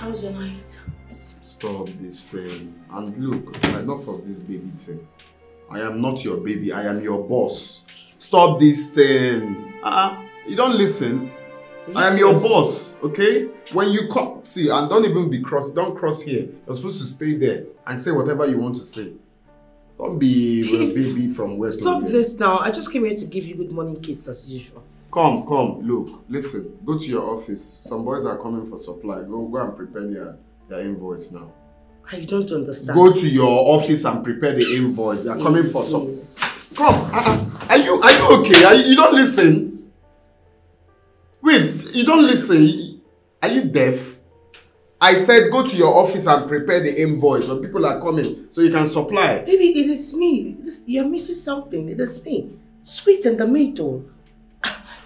How's your night? Stop this thing. And look, enough of this baby thing. I am not your baby, I am your boss. Stop this thing. You don't listen. I am your boss, okay? When you come, see, and don't even be don't cross here. You're supposed to stay there and say whatever you want to say. Don't be a baby from West. Stop this now. I just came here to give you good morning kiss as usual. Come, look, listen. Go to your office. Some boys are coming for supply. Go and prepare their invoice now. I don't understand. Go to your office and prepare the invoice. They are coming for some. Come, are you okay? You don't listen. Wait, you don't listen. Are you deaf? I said go to your office and prepare the invoice when people are coming so you can supply. Baby, it is me. You're missing something. It is me. Sweet in the middle.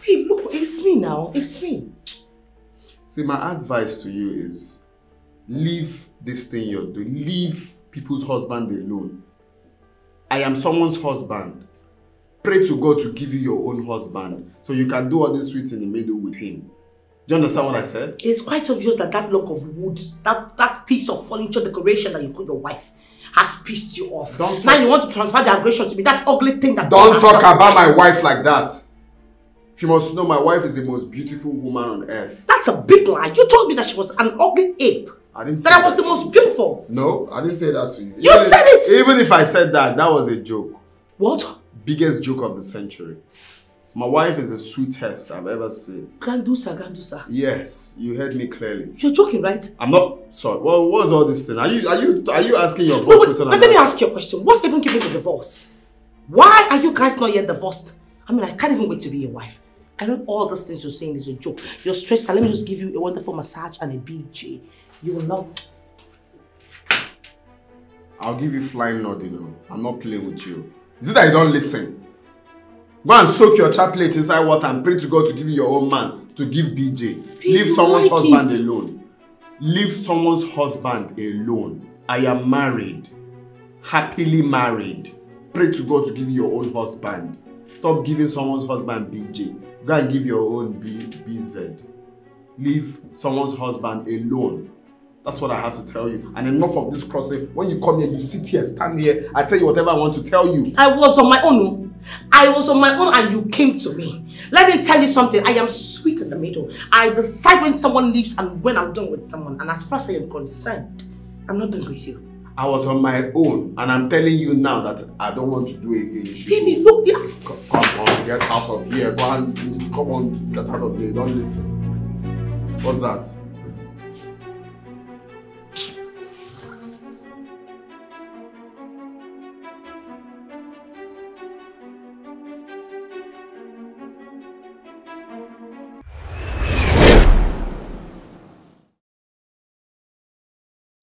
Hey, look, it's me now. It's me. See, my advice to you is leave this thing you're doing. Leave people's husband alone. I am someone's husband. Pray to God to give you your own husband so you can do all this sweet in the middle with him. Do you understand what I said? It's quite obvious that that block of wood, that piece of furniture decoration that you call your wife has pissed you off. Now you want to transfer the aggression to me, that ugly thing that... Don't talk about my wife like that. If you must know, my wife is the most beautiful woman on earth. That's a big lie. You told me that she was an ugly ape. I didn't say that I was the most beautiful. No, I didn't say that to you. You said it! Even if I said that, that was a joke. What? Biggest joke of the century. My wife is the sweetest I've ever seen. Gandusa. Yes, you heard me clearly. You're joking, right? I'm not sorry. Well, what's all this thing? Are you asking your boss question? Let me ask you a question. What's even keeping the divorce? Why are you guys not yet divorced? I mean, I can't even wait to be your wife. I know all those things you're saying is a joke. You're stressed. Let me just give you a wonderful massage and a BJ. You will love. I'll give you flying nod, you know. I'm not playing with you. Is it that you don't listen? Go and soak your chaplet inside water and pray to God to give you your own man to give BJ. Leave someone's husband alone. Leave someone's husband alone. I am married. Happily married. Pray to God to give you your own husband. Stop giving someone's husband BJ. Go and give your own BZ. Leave someone's husband alone. That's what I have to tell you. And enough of this crossing. When you come here, you sit here, stand here. I tell you whatever I want to tell you. I was on my own. I was on my own and you came to me. Let me tell you something. I am sweet in the middle. I decide when someone leaves and when I'm done with someone. And as far as I am concerned, I'm not done with you. I was on my own and I'm telling you now that I don't want to do it again. Baby, look there. Come on, get out of here. Go on, come on, get out of here. Don't listen. What's that?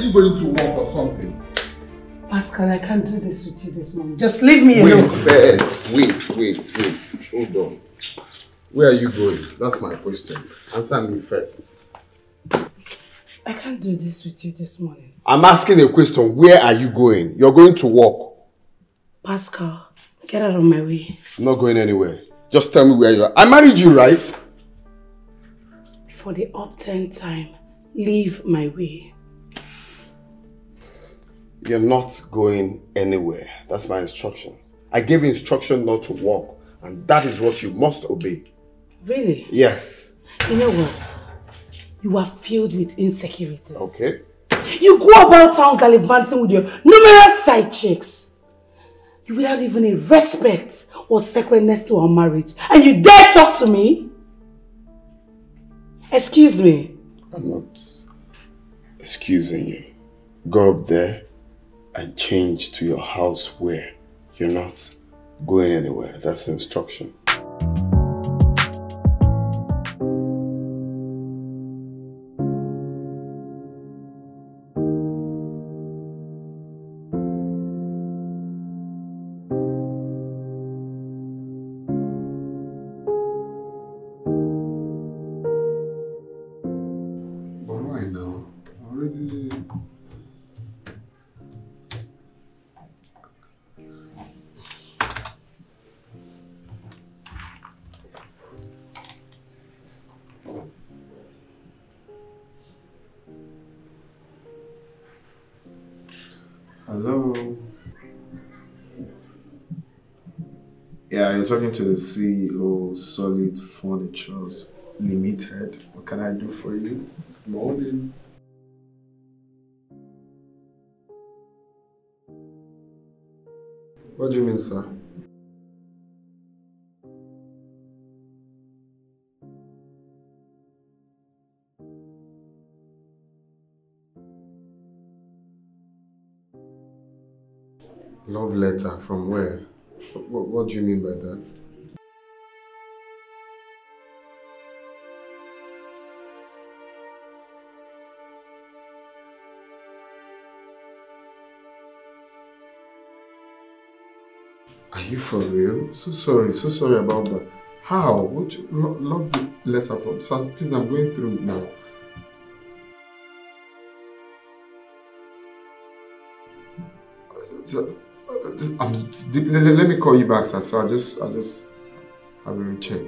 Are you going to work or something? Pascal, I can't do this with you this morning. Just leave me alone. Wait first. Wait. Hold on. Where are you going? That's my question. Answer me first. I can't do this with you this morning. I'm asking a question. Where are you going? You're going to work. Pascal, get out of my way. I'm not going anywhere. Just tell me where you are. I married you, right? For the upturned time, leave my way. You're not going anywhere. That's my instruction. I gave instruction not to walk, and that is what you must obey. Really? Yes. You know what? You are filled with insecurities. Okay. You go about town gallivanting with your numerous side chicks. You without even a respect or sacredness to our marriage. And you dare talk to me? Excuse me. I'm not excusing you. Go up there and change to your house where you're not going anywhere. That's the instruction. But why now? Already... Hello. Yeah, you're talking to the CEO, Solid Furnitures Limited. What can I do for you? Morning. What do you mean, sir? Love letter from where? What do you mean by that? Are you for real? So sorry about that. How? What love letter from? Sir, please, I'm going through it now. Let me call you back, sir. So I'll just have a recheck.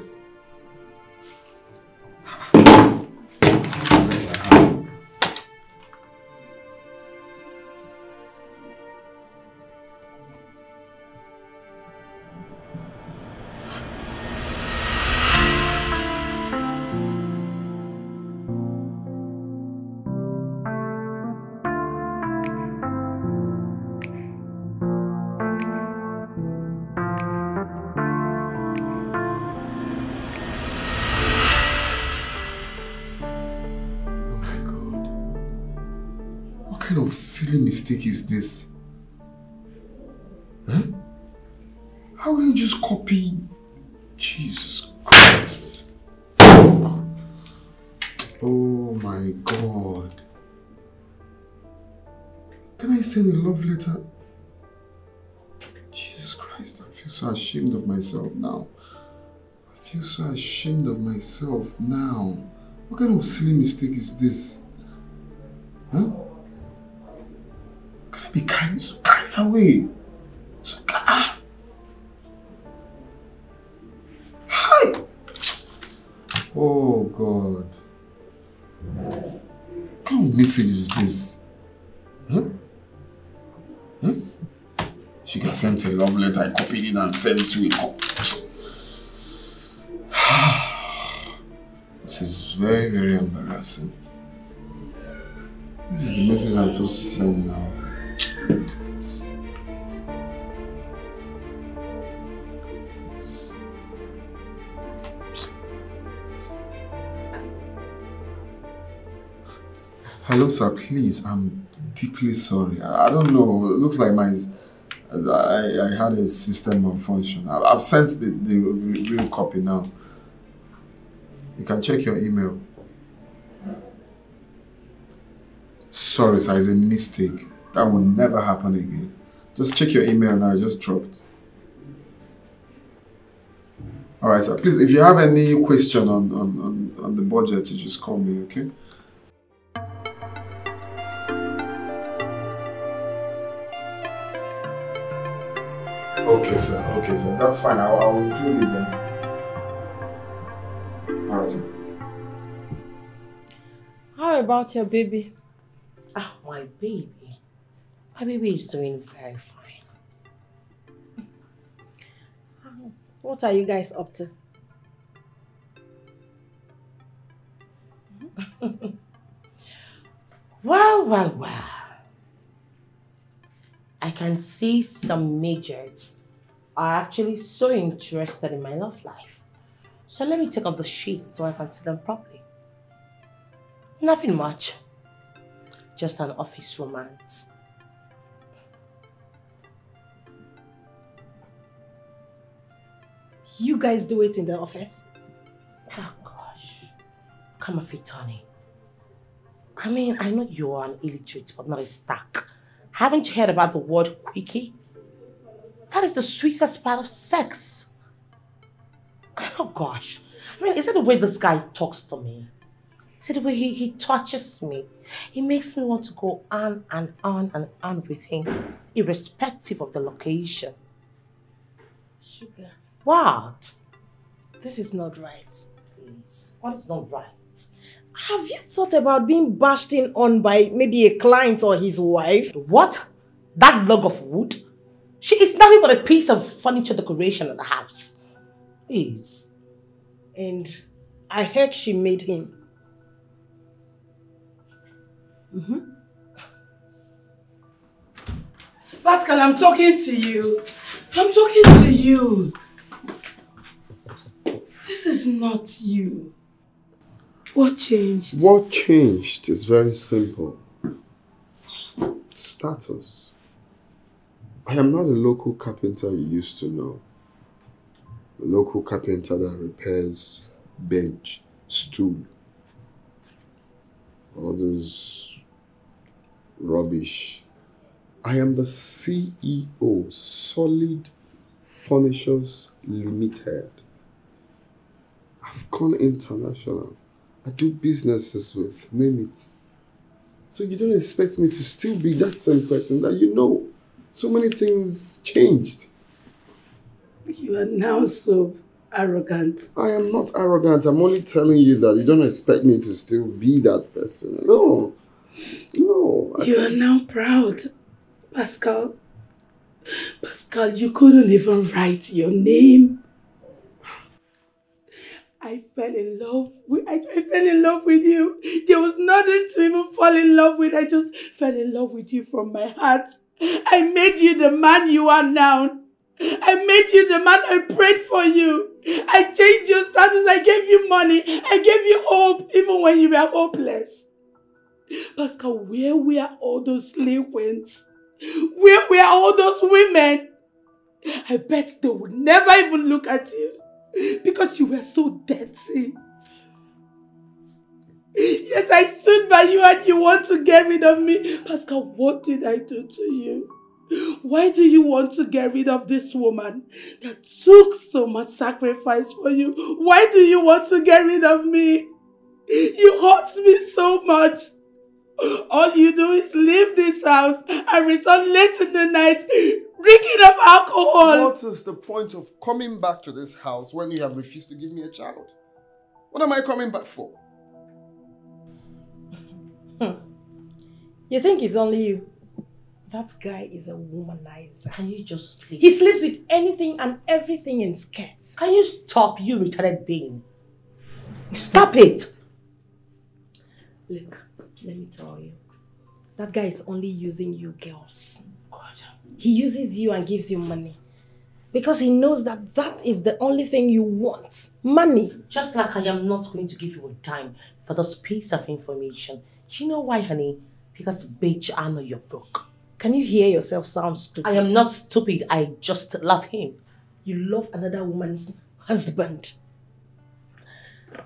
What kind of silly mistake is this? Huh? How will I just copy? Jesus Christ. Oh my God. Can I send a love letter? Jesus Christ, I feel so ashamed of myself now. I feel so ashamed of myself now. What kind of silly mistake is this? Huh? Can I be carried away? Hi! Oh God. What kind of message is this? Huh? Huh? She got sent a love letter, I copied it and sent it to a cop. This is very, very embarrassing. This is the message I'm supposed to send now. Hello, sir. Please, I'm deeply sorry. I don't know. It looks like I had a system malfunction. I've sent the real copy now. You can check your email. Sorry, sir. It's a mistake. That will never happen again. Just check your email now. I just dropped. Alright, sir. Please, if you have any question on the budget, you just call me, okay? Okay, sir. Okay, sir. That's fine. I'll include it then. Alright, sir. How about your baby? Ah, my baby. My baby is doing very fine. What are you guys up to? Well. I can see some majors are actually so interested in my love life. So let me take off the sheets so I can see them properly. Nothing much. Just an office romance. You guys do it in the office? Oh gosh. Come off it, honey. I mean, I know you are an illiterate, but not a stack. Haven't you heard about the word quickie? That is the sweetest part of sex. Oh gosh. I mean, is it the way this guy talks to me? Is it the way he touches me? He makes me want to go on and on and on with him, irrespective of the location. Sugar. What? This is not right. Please. What is not right? Have you thought about being bashed in on by maybe a client or his wife? What? That log of wood? She is nothing but a piece of furniture decoration in the house. Please. And I heard she made him. Pascal, I'm talking to you. I'm talking to you. This is not you. What changed? What changed is very simple. Status. I am not a local carpenter you used to know. A local carpenter that repairs bench, stool, all those rubbish. I am the CEO, Solid Furnitures Limited. I've gone international. I do businesses with, name it. So you don't expect me to still be that same person that you know. So many things changed. You are now so arrogant. I am not arrogant. I'm only telling you that you don't expect me to still be that person. No. No. You are now proud, Pascal. Pascal, you couldn't even write your name. I fell in love with you. There was nothing to even fall in love with. I just fell in love with you from my heart. I made you the man you are now. I made you the man. I prayed for you. I changed your status. I gave you money. I gave you hope even when you were hopeless. Pascal, where were all those slave queens? Where were all those women? I bet they would never even look at you because you were so dirty. Yes, I stood by you and you want to get rid of me. Pascal, what did I do to you? Why do you want to get rid of this woman that took so much sacrifice for you? Why do you want to get rid of me? You hurt me so much. All you do is leave this house and return late in the night, drinking of alcohol. What is the point of coming back to this house when you have refused to give me a child? What am I coming back for? You think it's only you? That guy is a womanizer. Can you just please? He sleeps with anything and everything in skirts. Can you stop, you retarded being? Stop it! Look, let me tell you. That guy is only using you girls. God. He uses you and gives you money. Because he knows that that is the only thing you want. Money. Just like I am not going to give you a dime for this piece of information. Do you know why, honey? Because, bitch, I know you're broke. Can you hear yourself sound stupid? I am not stupid. I just love him. You love another woman's husband.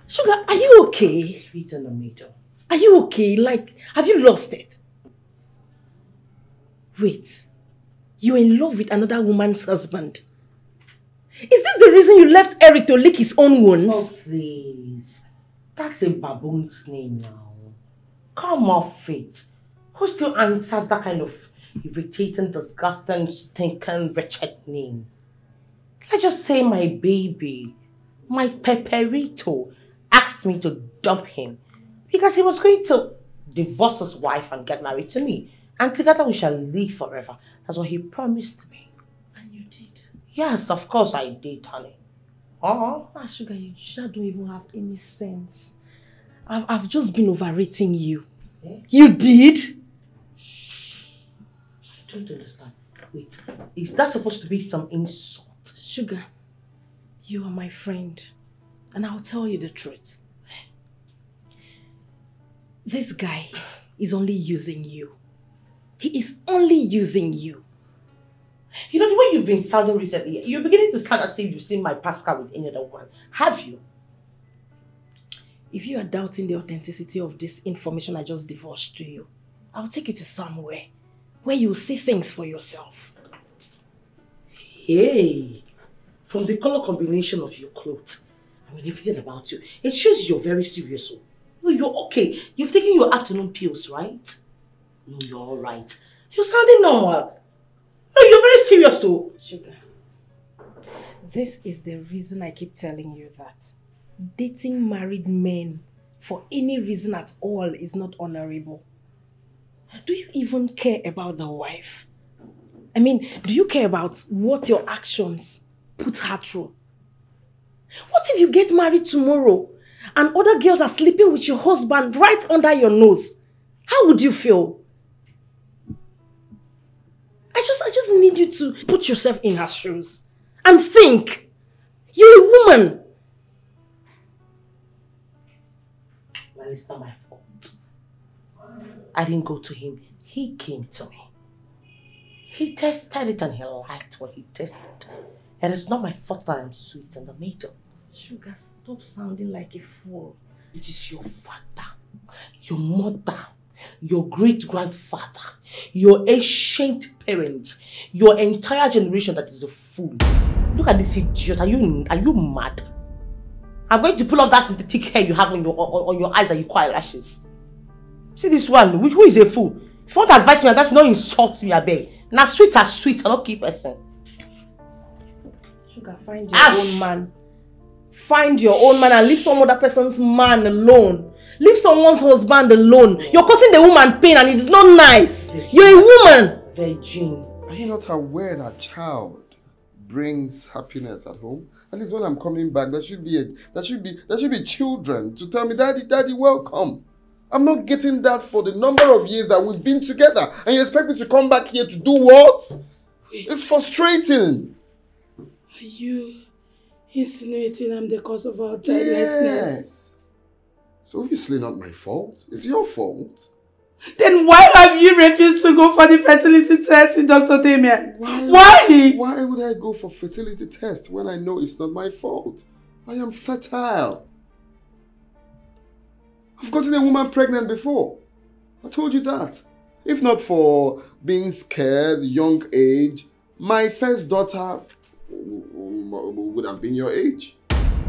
Sugar, are you okay? Sweet in the middle. Are you okay? Like, have you lost it? Wait. You're in love with another woman's husband. Is this the reason you left Eric to lick his own wounds? Oh, please. That's a baboon's name now. Come off it. Who still answers that kind of irritating, disgusting, stinking, wretched name? Let's just say my baby, my Pepperito, asked me to dump him because he was going to divorce his wife and get married to me. And together we shall live forever. That's what he promised me. And you did? Yes, of course I did, honey. Sugar, you sure don't even have any sense. I've just been overrating you. Eh? You did? I don't understand. Wait, is that supposed to be some insult? Sugar, you are my friend. And I'll tell you the truth. This guy is only using you. He is only using you. You know, the way you've been sounding recently, you're beginning to sound as if you've seen my Pascal with any other one. Have you? If you are doubting the authenticity of this information I just divulged to you, I'll take you to somewhere where you'll see things for yourself. Hey, from the color combination of your clothes, I mean everything about you, it shows you're very serious. No, you're okay. You've taken your afternoon pills, right? No, you're all right. You're sounding normal. No, you're very serious. Sugar, this is the reason I keep telling you that dating married men for any reason at all is not honorable. Do you even care about the wife? I mean, do you care about what your actions put her through? What if you get married tomorrow and other girls are sleeping with your husband right under your nose? How would you feel? I just need you to put yourself in her shoes and think. You're a woman. Well, it's not my fault. I didn't go to him. He came to me. He tested it and he liked what he tested. And it's not my fault that I'm sweet in the middle. Sugar, stop sounding like a fool. It is your father, your mother, your great-grandfather, your ancient parents, your entire generation that is a fool. Look at this idiot. Are you mad? I'm going to pull off that synthetic hair you have on your eyes and your quiet lashes. See this one, who is a fool? If you want to advise me, that's not insult me, I beg. Now sweet as sweet, I don't keep person. Sugar, find your own man. Find your own man and leave some other person's man alone. Leave someone's husband alone. You're causing the woman pain and it is not nice. You're a woman. Virgin. Are you not aware that child brings happiness at home? At least when I'm coming back, there should be children to tell me, Daddy, welcome. I'm not getting that for the number of years that we've been together. And you expect me to come back here to do what? Wait. It's frustrating. Are you insinuating I'm the cause of our childlessness? Yes. It's obviously not my fault. It's your fault. Then why have you refused to go for the fertility test with Dr. Damien? Why? Why would I go for fertility test when I know it's not my fault? I am fertile. I've gotten a woman pregnant before. I told you that. If not for being scared, young age, my first daughter would have been your age.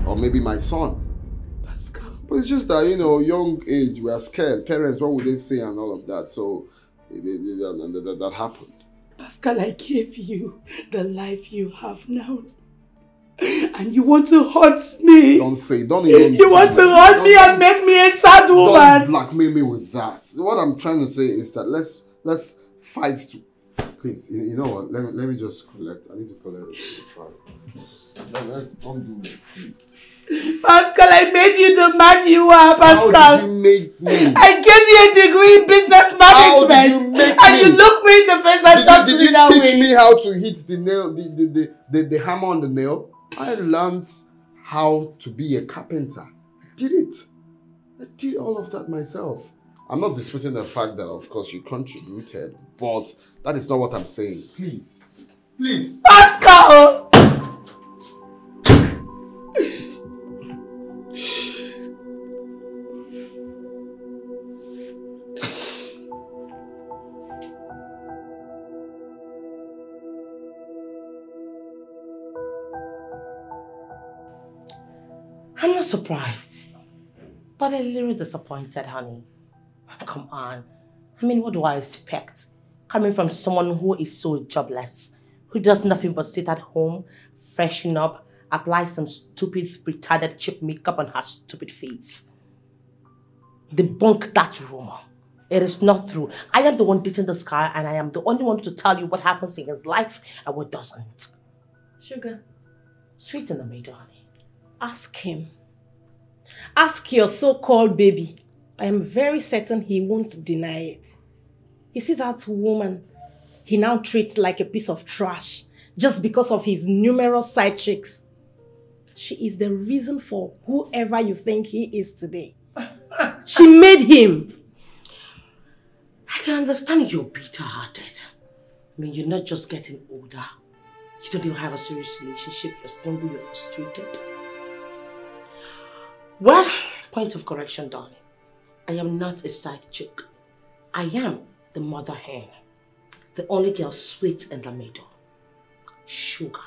Or maybe my son. Pascal. But it's just that, young age, we are scared. Parents, what would they say and all of that? So, that happened. Pascal, I gave you the life you have now. And you want to hurt me. Don't even... You want to hurt me and make me a sad woman. Don't blackmail me with that. What I'm trying to say is that let's fight to... Please, you know what? Let me just collect. I need to collect the file. Don't do this, please. Pascal, I made you the man you are, Pascal. How did you make me? I gave you a degree in business management. How did you make and me? you look me in the face and talk to me that way. Did you teach me how to hit the nail, the hammer on the nail? I learned how to be a carpenter. I did it. I did all of that myself. I'm not disputing the fact that, of course, you contributed, but that is not what I'm saying. Please. Please. Pascal! I'm not surprised, but a little disappointed, honey. Come on. I mean, what do I expect? Coming from someone who is so jobless, who does nothing but sit at home, freshen up, apply some stupid, retarded cheap makeup on her stupid face. Debunk that rumor. It is not true. I am the one dating this guy and I am the only one to tell you what happens in his life and what doesn't. Sugar. Sweet in the middle, honey. Ask him. Ask your so-called baby. I am very certain he won't deny it. You see that woman he now treats like a piece of trash just because of his numerous side chicks. She is the reason for whoever you think he is today. She made him. I can understand you're bitter-hearted. I mean, you're not just getting older. You don't even have a serious relationship. You're single, you're frustrated. Well, point of correction, darling. I am not a side chick. I am the mother hen. The only girl sweet in the middle. Sugar.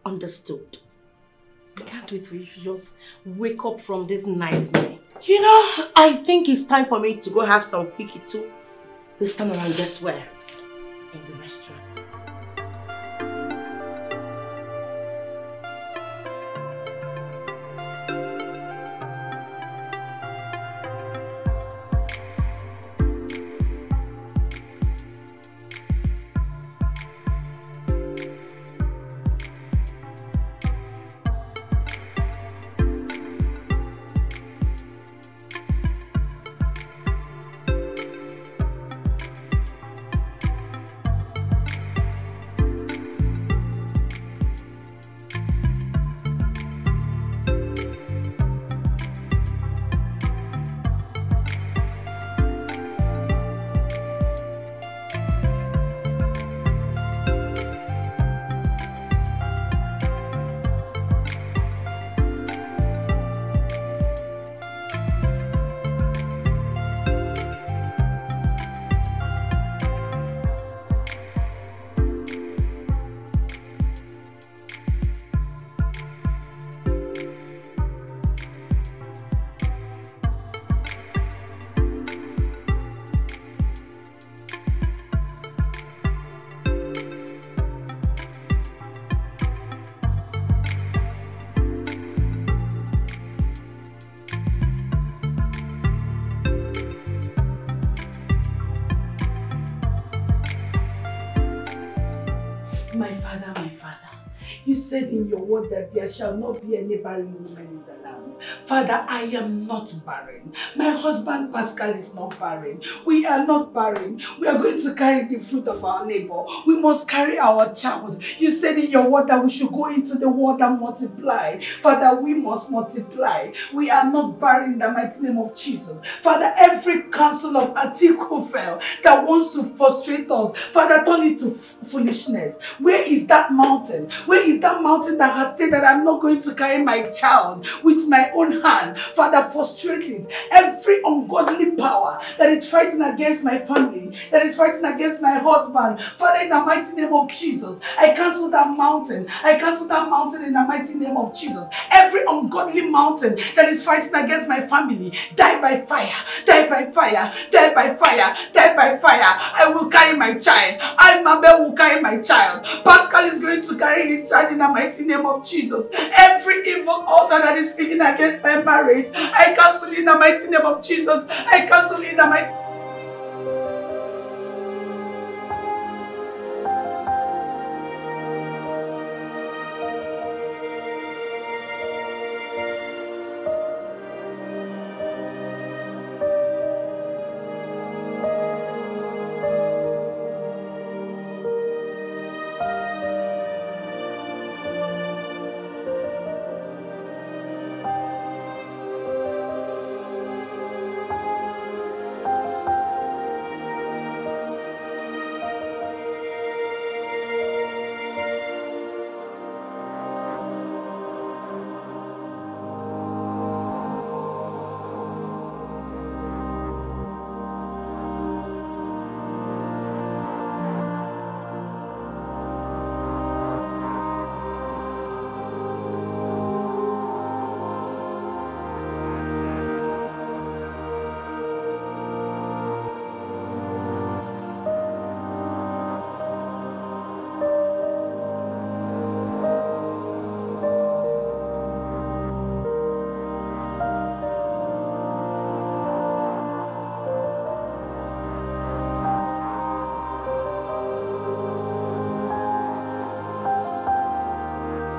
Understood? I can't wait for you to just wake up from this nightmare. You know, I think it's time for me to go have some quickie too. This time around, guess where? In the restaurant. My father, you said in your word that there shall not be any barren woman in the land. Father, I am not barren. My husband Pascal is not barren. We are not barren. We are going to carry the fruit of our labor. We must carry our child. You said in your word that we should go into the world and multiply. Father, we must multiply. We are not barren in the mighty name of Jesus. Father, every counsel of Ahithophel that wants to frustrate us, Father, turn it to foolishness. Where is that mountain? Where is that mountain that has said that I'm not going to carry my child with my own hand? Father, frustrate it. Every ungodly power that is fighting against my family, that is fighting against my husband, Father, in the mighty name of Jesus, I cancel that mountain. I cancel that mountain in the mighty name of Jesus. Every ungodly mountain that is fighting against my family, die by fire, die by fire, die by fire, die by fire. I will carry my child. I, Mabel, will carry my child. Pascal is going to carry his child in the mighty name of Jesus. Every evil altar that is speaking against my marriage, I cancel in the mighty name of Jesus. I cancel in the mighty.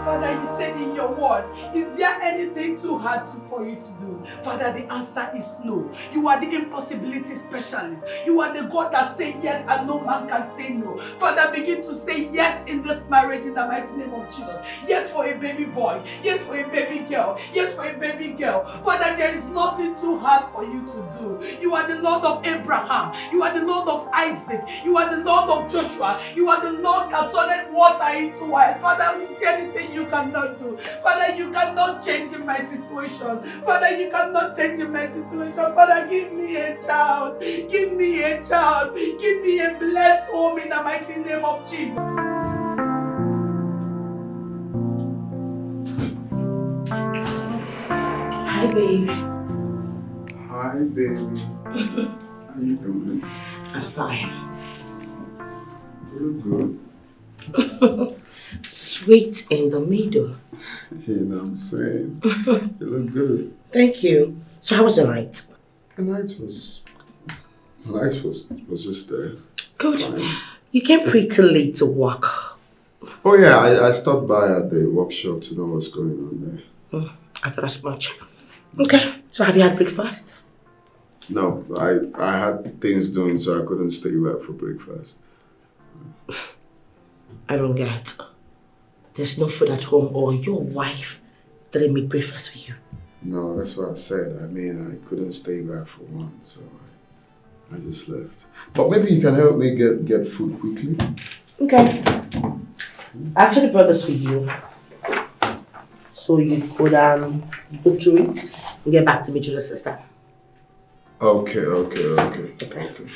Father, you said in your word, is there anything too hard for you to do? Father, the answer is no. You are the impossibility specialist. You are the God that says yes and no man can say no. Father, begin to say yes in this marriage in the mighty name of Jesus. Yes for a baby boy. Yes for a baby girl. Yes for a baby girl. Father, there is nothing too hard for you to do. You are the Lord of Abraham. You are the Lord of Isaac. You are the Lord of Joshua. You are the Lord that turned water into wine. Father, is there anything you cannot do? Father, you cannot change in my situation. Father, you cannot change in my situation. Father, give me a child. Give me a child. Give me a blessed home in the mighty name of Jesus. Hi, babe. Hi, baby. How you doing? I'm fine. You look good. Sweet in the middle. You know what I'm saying? You look good. Thank you. So how was your night? The night was just there. Good. Fine. You came pretty late to work. Oh yeah, I stopped by at the workshop to know what's going on there. I thought as much. Okay. So have you had breakfast? No, I had things doing, so I couldn't stay back for breakfast. I don't get. There's no food at home, or your wife didn't make breakfast for you. No, that's what I said. I mean, I couldn't stay back for one, so I just left. But maybe you can help me get food quickly. Okay. I actually brought this for you, so you could go through it and get back to me to the system. Okay.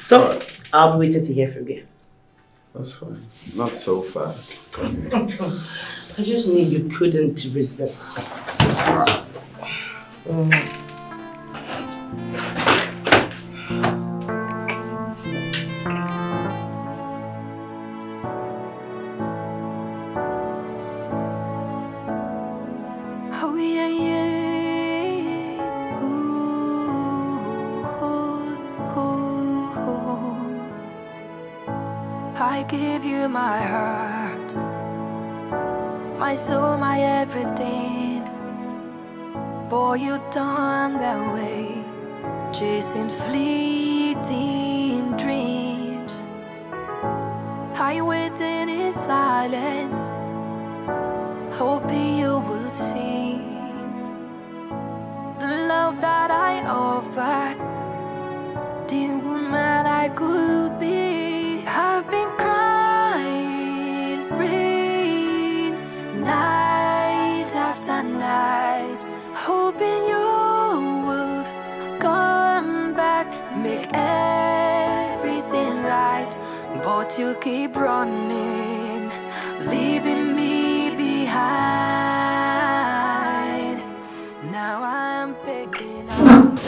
So, right. I'll be waiting to hear from you. That's fine. Not so fast. Come here. I just knew you couldn't resist. Oh yeah, yeah. Ooh, ooh, ooh. I give you my heart, my soul, my everything. Boy, you done that way, chasing fleeting dreams. I waited in silence, hoping you would see the love that I offered, the woman I could be. I've been crying, rain, night after night, hoping you would come back, make everything right. But you keep running, leaving me behind. Now I'm picking up.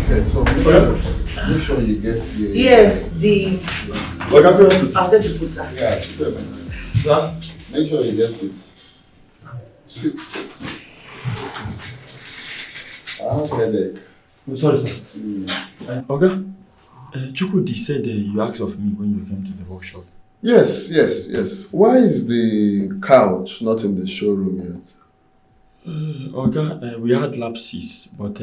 Okay, so make sure you get the... Yes, the... I'll get the food, sir. Yeah, Sir? make sure you get it. Sit. I have headache. Oh, sorry, sir. Okay. Chukwudi said you asked of me when you came to the workshop. Yes. Why is the couch not in the showroom yet? Okay, we had lapses, but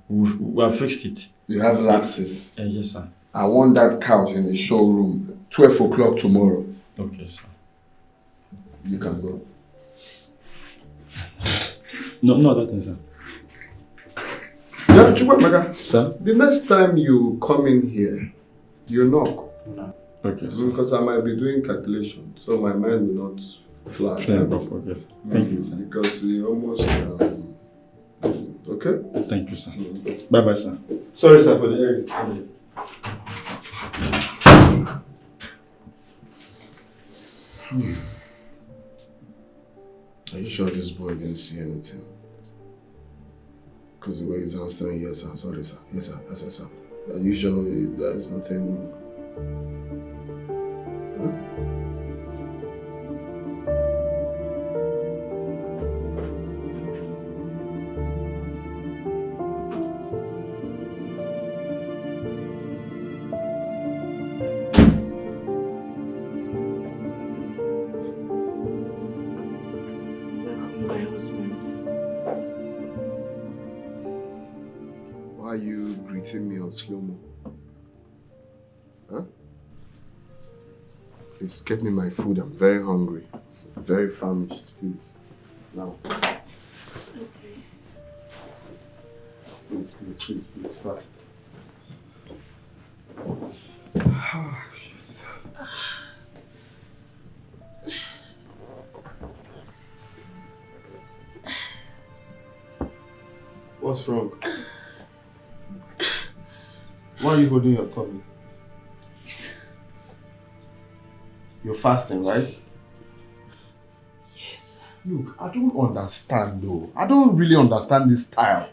we have fixed it. You have lapses. Yes, sir. I want that couch in the showroom 12 o'clock tomorrow. Okay, sir. You can go. No, that is, sir. Yeah, Chukwemeka. Sir? The next time you come in here, you knock. No. Okay, sir. Because I might be doing calculation, so my mind will not fly. Okay, sir. Thank you, sir. Because you almost... okay? Thank you, sir. Bye-bye, sir. Sorry, sir, for the error. Are you sure this boy didn't see anything? Because the way he's answering, yes, sir. Sorry, sir. Yes, sir. Yes, sir. Are you sure there is nothing wrong? Huh? Welcome, my husband. Why are you greeting me on slow-mo? Huh? Please get me my food. I'm very hungry. Very famished, please. Now. Okay. Please, fast. What's wrong? Why are you holding your tummy? You're fasting, right? Yes. Look, I don't understand though. I don't really understand this style.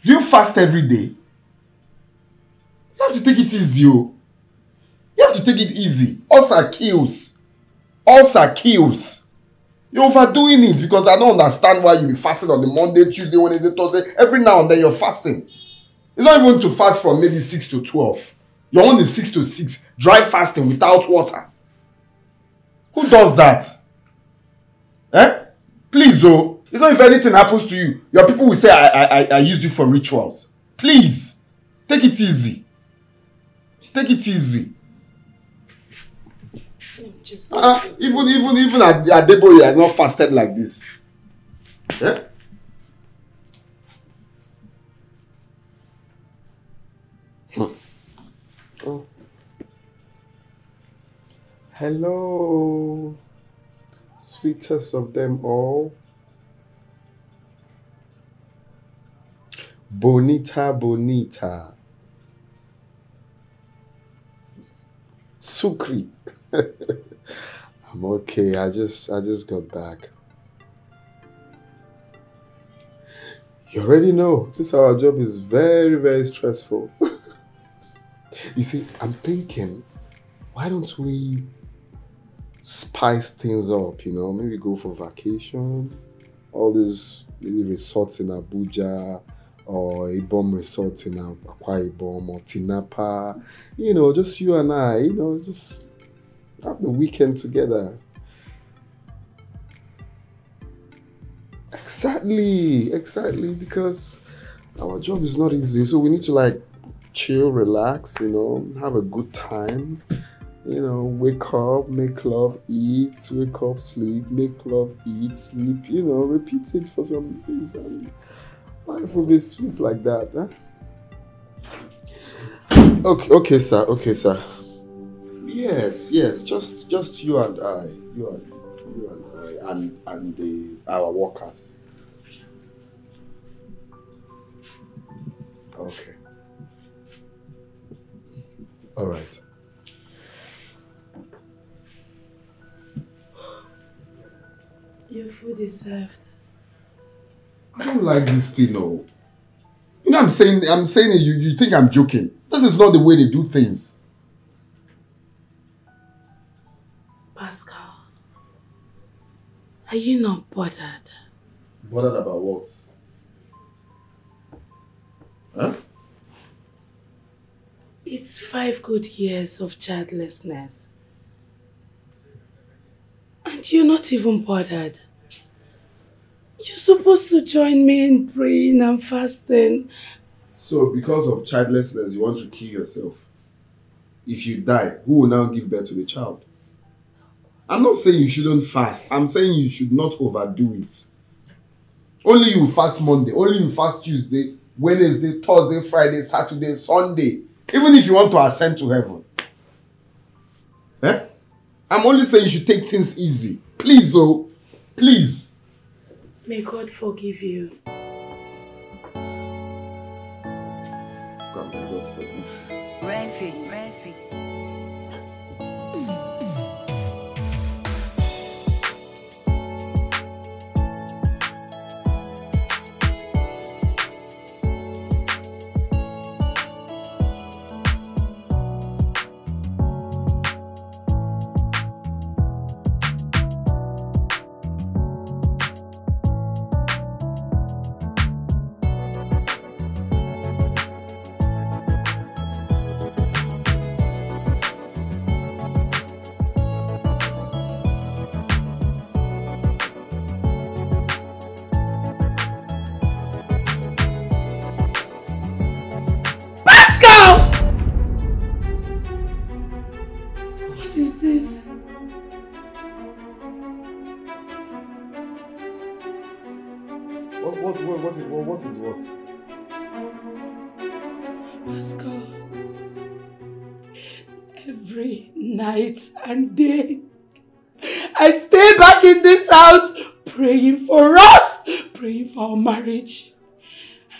Do you fast every day? You have to take it easy, oh. You have to take it easy. Ulcer kills. Ulcer kills. You're overdoing it because I don't understand why you be fasting on the Monday, Tuesday, Wednesday, Thursday. Every now and then you're fasting. It's not even to fast from maybe 6 to 12. You're only 6 to 6. Dry fasting without water. Who does that? Eh? Please, oh. It's not if anything happens to you. Your people will say I used you for rituals. Please. Take it easy. Take it easy. Just even Adeboye has not fasted like this. Yeah? Oh. Hello, sweetest of them all. Bonita. Sukri. I'm okay. I just got back. You already know this our job is very, very stressful. You see, I'm thinking, why don't we spice things up, you know? Maybe go for vacation. All these maybe resorts in Abuja or a bomb resort in Akwa Ibom or Tinapa. You know, just you and I, you know, just have the weekend together. Exactly, because our job is not easy. So we need to like chill, relax, you know, have a good time. You know, wake up, make love, eat, wake up, sleep, make love, eat, sleep, you know, repeat it for some days and life will be sweet like that, huh? Okay, sir. Yes, just you and I, and our workers. Okay. All right. Your food is served. I don't like this thing, no. You know, I'm saying it, you think I'm joking. This is not the way they do things. Pascal, are you not bothered? Bothered about what? Huh? It's 5 good years of childlessness. And you're not even bothered. You're supposed to join me in praying and fasting. So, because of childlessness, you want to kill yourself? If you die, who will now give birth to the child? I'm not saying you shouldn't fast. I'm saying you should not overdo it. Only you fast Monday. Only you fast Tuesday, Wednesday, Thursday, Friday, Saturday, Sunday. Even if you want to ascend to heaven. Eh? I'm only saying you should take things easy. Please, oh. Please. May God forgive you. God, may God forgive you. Redfield. What is what? Pascal, every night and day, I stay back in this house praying for us, praying for our marriage.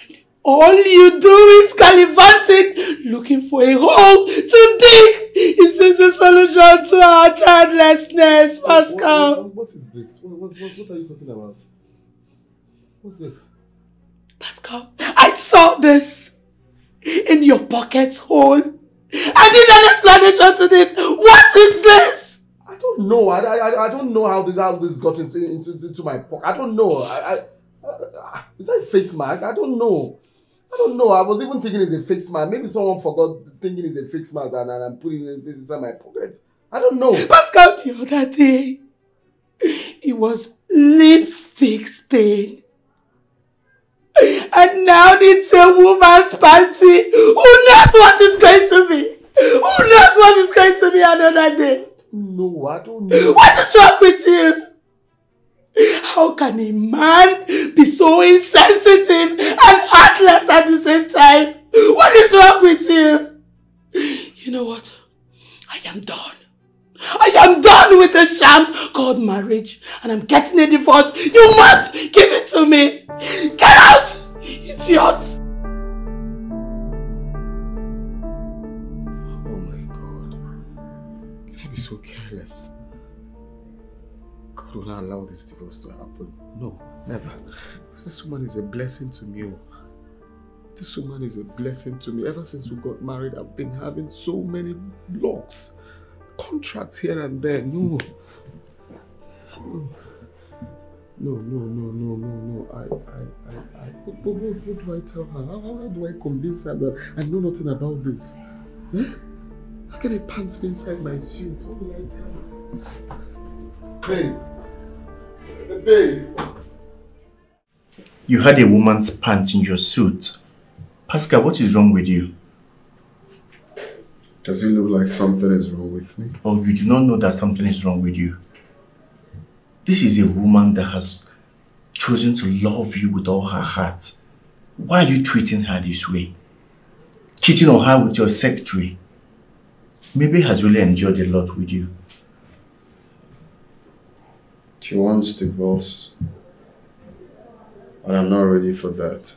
And all you do is gallivanting, looking for a hole to dig. Is this the solution to our childlessness, Pascal? What is this? What are you talking about? What's this? Pascal, I saw this in your pocket hole. I need an explanation to this. What is this? I don't know. I don't know how this got into my pocket. I don't know. Is that a face mask? I don't know. I was even thinking it's a face mask. Maybe someone forgot thinking it's a face mask and I'm putting it inside my pocket. I don't know. Pascal, the other day, it was lipstick stain. And now it's a woman's panty. Who knows what is going to be? Who knows what is going to be another day? No, I don't know. What is wrong with you? How can a man be so insensitive and heartless at the same time? What is wrong with you? You know what? I am done. I am done with the sham called marriage, and I'm getting a divorce. You must give it to me. Get out, idiots! Oh my God. Can I be so careless? God will not allow this divorce to happen. No, never. Because this woman is a blessing to me. This woman is a blessing to me. Ever since we got married, I've been having so many blocks. Contracts here and there. No. No. What do I tell her? How do I convince her that I know nothing about this? Huh? How can I pants me inside my suit? What will I tell her? Babe! You had a woman's pants in your suit. Pascal, what is wrong with you? Does it look like something is wrong with me? Or you do not know that something is wrong with you? This is a woman that has chosen to love you with all her heart. Why are you treating her this way? Cheating on her with your secretary? Maybe has really enjoyed a lot with you. She wants divorce. And I'm not ready for that.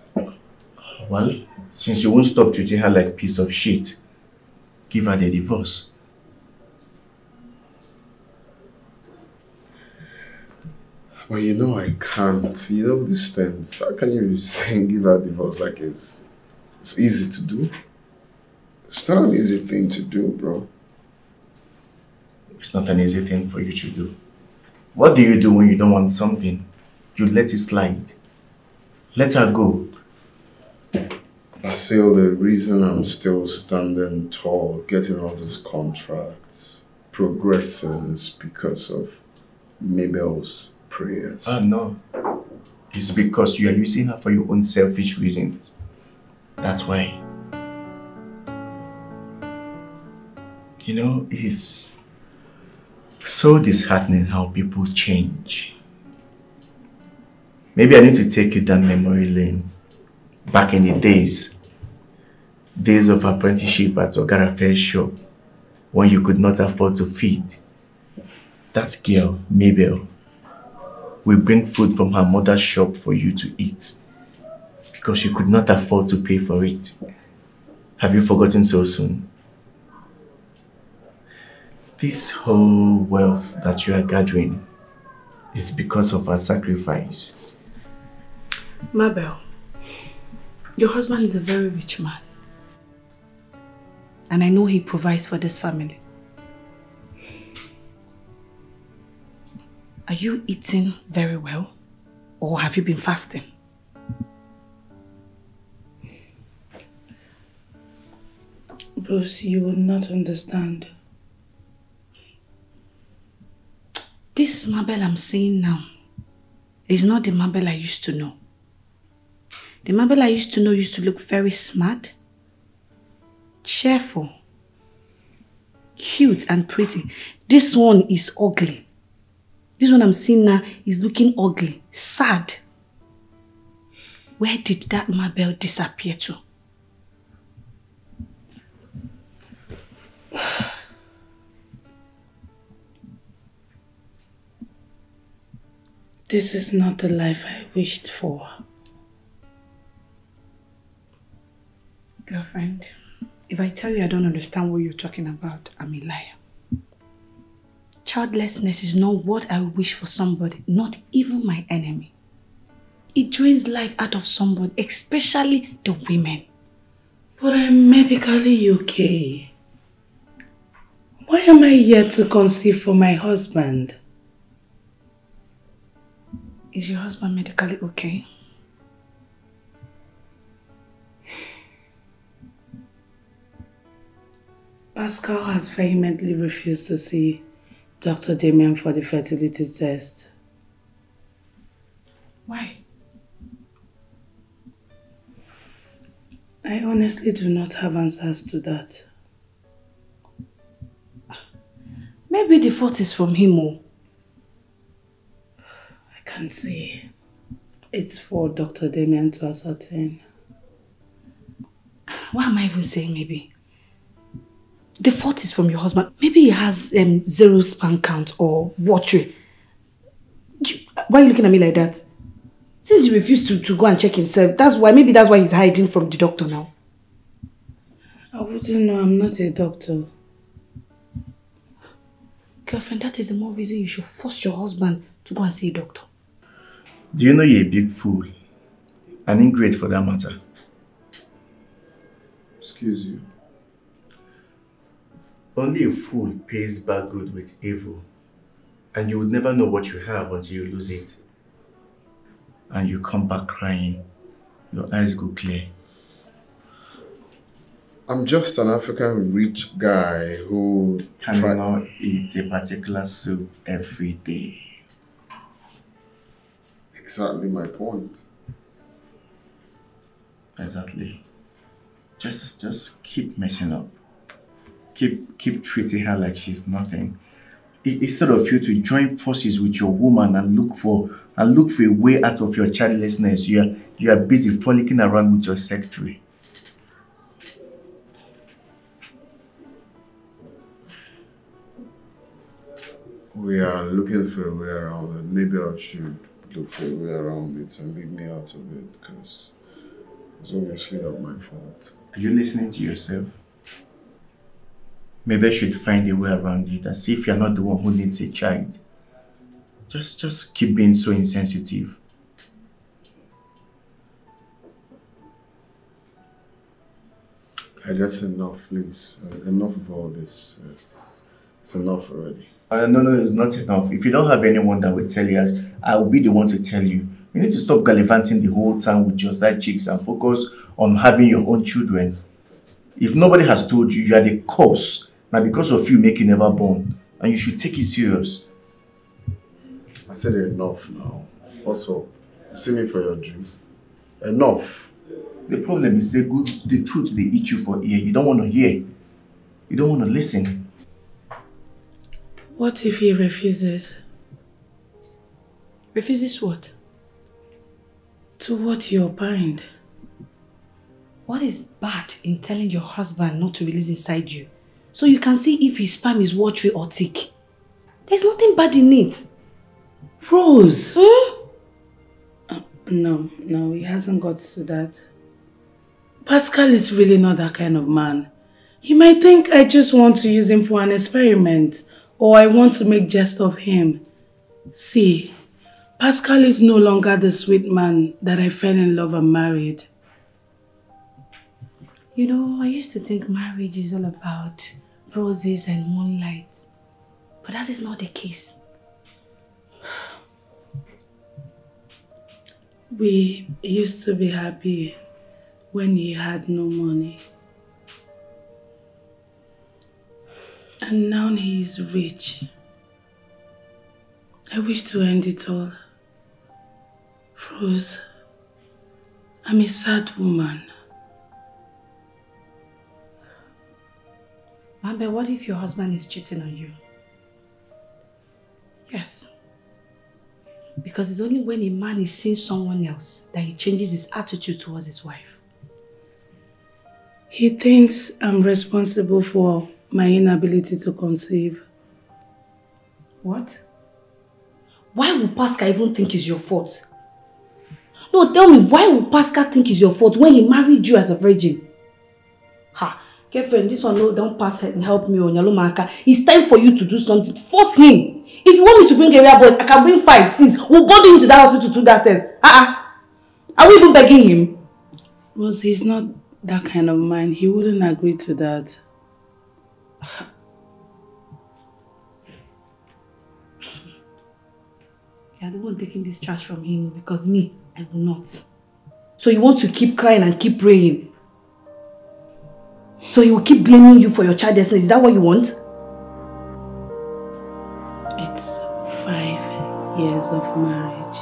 Well, since you won't stop treating her like a piece of shit, give her the divorce. Well, you know I can't. You know these things. How can you say give her divorce like it's easy to do? It's not an easy thing to do, bro. It's not an easy thing for you to do. What do you do when you don't want something? You let it slide. Let her go. Basil, the reason I'm still standing tall, getting all these contracts, progressing is because of Mabel's prayers. No. It's because you are using her for your own selfish reasons. That's why. You know, it's so disheartening how people change. Maybe I need to take you down memory lane. Back in the days of apprenticeship at Ogara Fair shop, when you could not afford to feed. That girl, Mabel, will bring food from her mother's shop for you to eat because you could not afford to pay for it. Have you forgotten so soon? This whole wealth that you are gathering is because of her sacrifice. Mabel, your husband is a very rich man. And I know he provides for this family. Are you eating very well? Or have you been fasting? Bruce, you will not understand. This Mabel I'm seeing now is not the Mabel I used to know. The Mabel I used to know used to look very smart, cheerful, cute and pretty. This one is ugly. This one I'm seeing now is looking ugly, sad. Where did that Mabel disappear to? This is not the life I wished for. Girlfriend, if I tell you I don't understand what you're talking about, I'm a liar. Childlessness is not what I wish for somebody, not even my enemy. It drains life out of somebody, especially the women. But I'm medically okay. Why am I yet to conceive for my husband? Is your husband medically okay? Pascal has vehemently refused to see Dr. Damien for the fertility test. Why? I honestly do not have answers to that. Maybe the fault is from him. I can't say. It's for Dr. Damien to ascertain. Why am I even saying maybe? The fault is from your husband. Maybe he has zero sperm count or watery. Why are you looking at me like that? Since he refused to go and check himself, maybe that's why he's hiding from the doctor now. I wouldn't know, I'm not a doctor. Girlfriend, that is the more reason you should force your husband to go and see a doctor. Do you know you're a big fool? An ingrate for that matter. Excuse you. Only a fool pays back good with evil. And you would never know what you have until you lose it. and you come back crying, your eyes go clear. I'm just an African rich guy who cannot eat a particular soup every day. Exactly my point. Exactly. Just keep messing up. Keep treating her like she's nothing. Instead of you to join forces with your woman and look for a way out of your childlessness, you are busy frolicking around with your secretary. We are looking for a way around it. Maybe I should look for a way around it and leave me out of it, because it's obviously not my fault. Are you listening to yourself? Maybe I should find a way around it, as if you're not the one who needs a child. Just keep being so insensitive. That's enough, please. Enough of all this. It's enough already. No, it's not enough. If you don't have anyone that will tell you, I will be the one to tell you. You need to stop gallivanting the whole time with your side chicks and focus on having your own children. If nobody has told you, you are the cause. Now because of you, make you never born. And you should take it serious. I said enough now. Also, you see me for your dream. Enough. The problem is the truth they eat you for ear. You don't want to hear. You don't want to listen. What if he refuses? Refuses what? To what you opined. What is bad in telling your husband not to release inside you, so you can see if his sperm is watery or thick? There's nothing bad in it. Rose! No, he hasn't got to that. Pascal is really not that kind of man. He might think I just want to use him for an experiment, or I want to make jest of him. See, Pascal is no longer the sweet man that I fell in love and married. You know, I used to think marriage is all about roses and moonlight. But that is not the case. We used to be happy when he had no money. And now he is rich. I wish to end it all. Rose, I'm a sad woman. But what if your husband is cheating on you? Yes. Because it's only when a man is seeing someone else that he changes his attitude towards his wife. He thinks I'm responsible for my inability to conceive. What? Why would Pascal even think it's your fault? No, tell me, why would Pascal think it's your fault when he married you as a virgin? Ha! Girlfriend, this one don't pass and help me on Yalomaka. It's time for you to do something. Force him. If you want me to bring area boys, I can bring 5, 6. We'll bundle him to that hospital to do that test. Are we even begging him? Rose, he's not that kind of man. He wouldn't agree to that. You're the one taking this charge from him because me, I will not. So you want to keep crying and keep praying? So he will keep blaming you for your childlessness. Is that what you want? It's 5 years of marriage.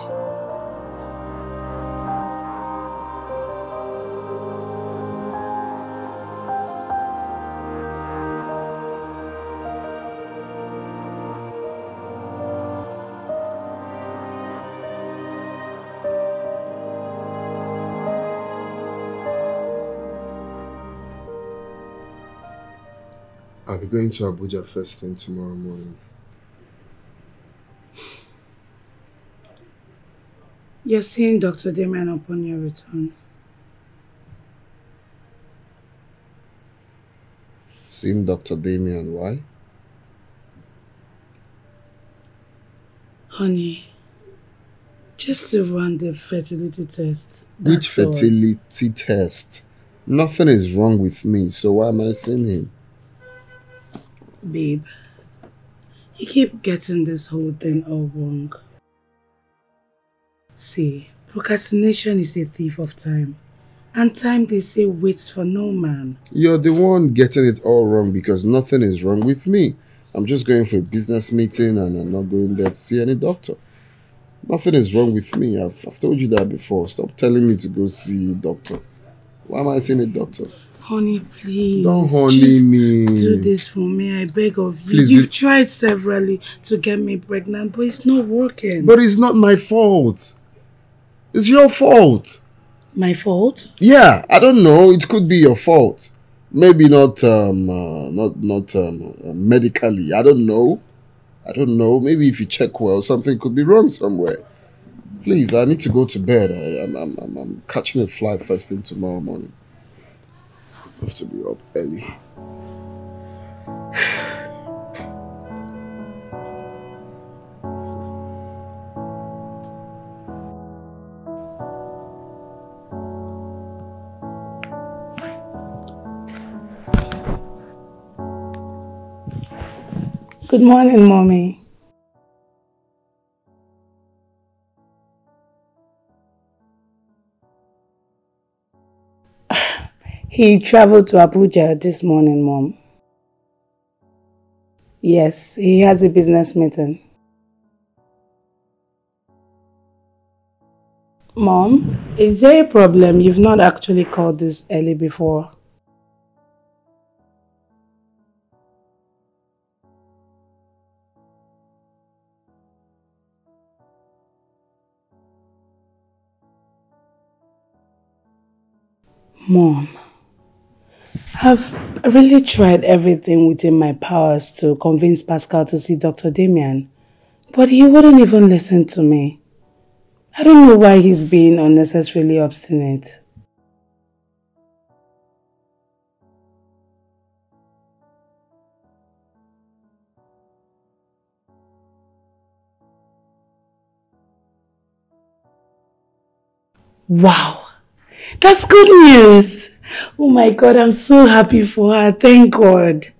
I'll be going to Abuja first thing tomorrow morning. You're seeing Dr. Damien upon your return. Seeing Dr. Damien, why? Honey, just to run the fertility test. Which fertility test? Nothing is wrong with me, so why am I seeing him? Babe, you keep getting this whole thing all wrong. See, Procrastination is a thief of time. And time, they say, waits for no man. You're the one getting it all wrong because nothing is wrong with me. I'm just going for a business meeting and I'm not going there to see any doctor. Nothing is wrong with me. I've told you that before. Stop telling me to go see a doctor. Why am I seeing a doctor? Honey, please. Don't honey me. Do this for me. I beg of you. Please, You've tried severally to get me pregnant, but it's not working. But it's not my fault. It's your fault. My fault? Yeah, I don't know. It could be your fault. Maybe not medically. I don't know. Maybe if you check well, something could be wrong somewhere. Please, I need to go to bed. I'm catching a flight first thing tomorrow morning. I have to be up early. Good morning, Mommy. He traveled to Abuja this morning, Mom. Yes, he has a business meeting. Mom, is there a problem? You've not actually called this early before. Mom, I've really tried everything within my powers to convince Pascal to see Dr. Damien, but he wouldn't even listen to me. I don't know why he's being unnecessarily obstinate. Wow! That's good news! Oh my God, I'm so happy for her. Thank God.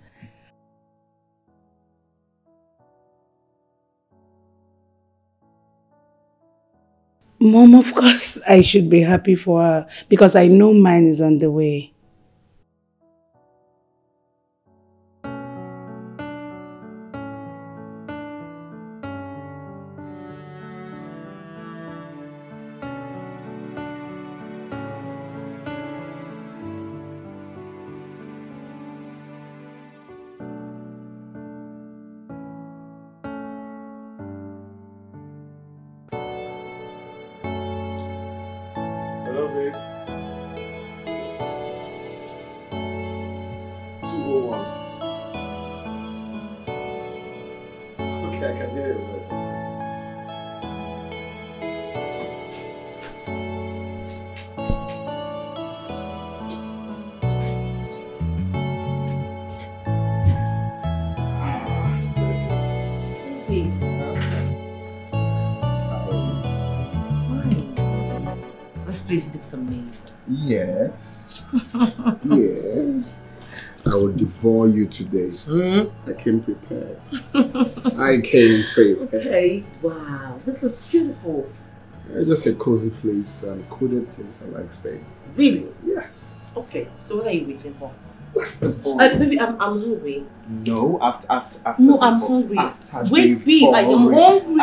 Mom, of course I should be happy for her because I know mine is on the way. Hello, babe. 201. Okay, I can hear your voice. This place looks amazing. Yes. Yes. I will devour you today. I came prepared. I came prepared. Okay. Wow. This is beautiful. It's just a cozy place and a coded place I like staying. Really? Yes. Okay. So what are you waiting for? What's the phone? Baby, I'm hungry. No, after No, I'm hungry. Wait, B, I am hungry.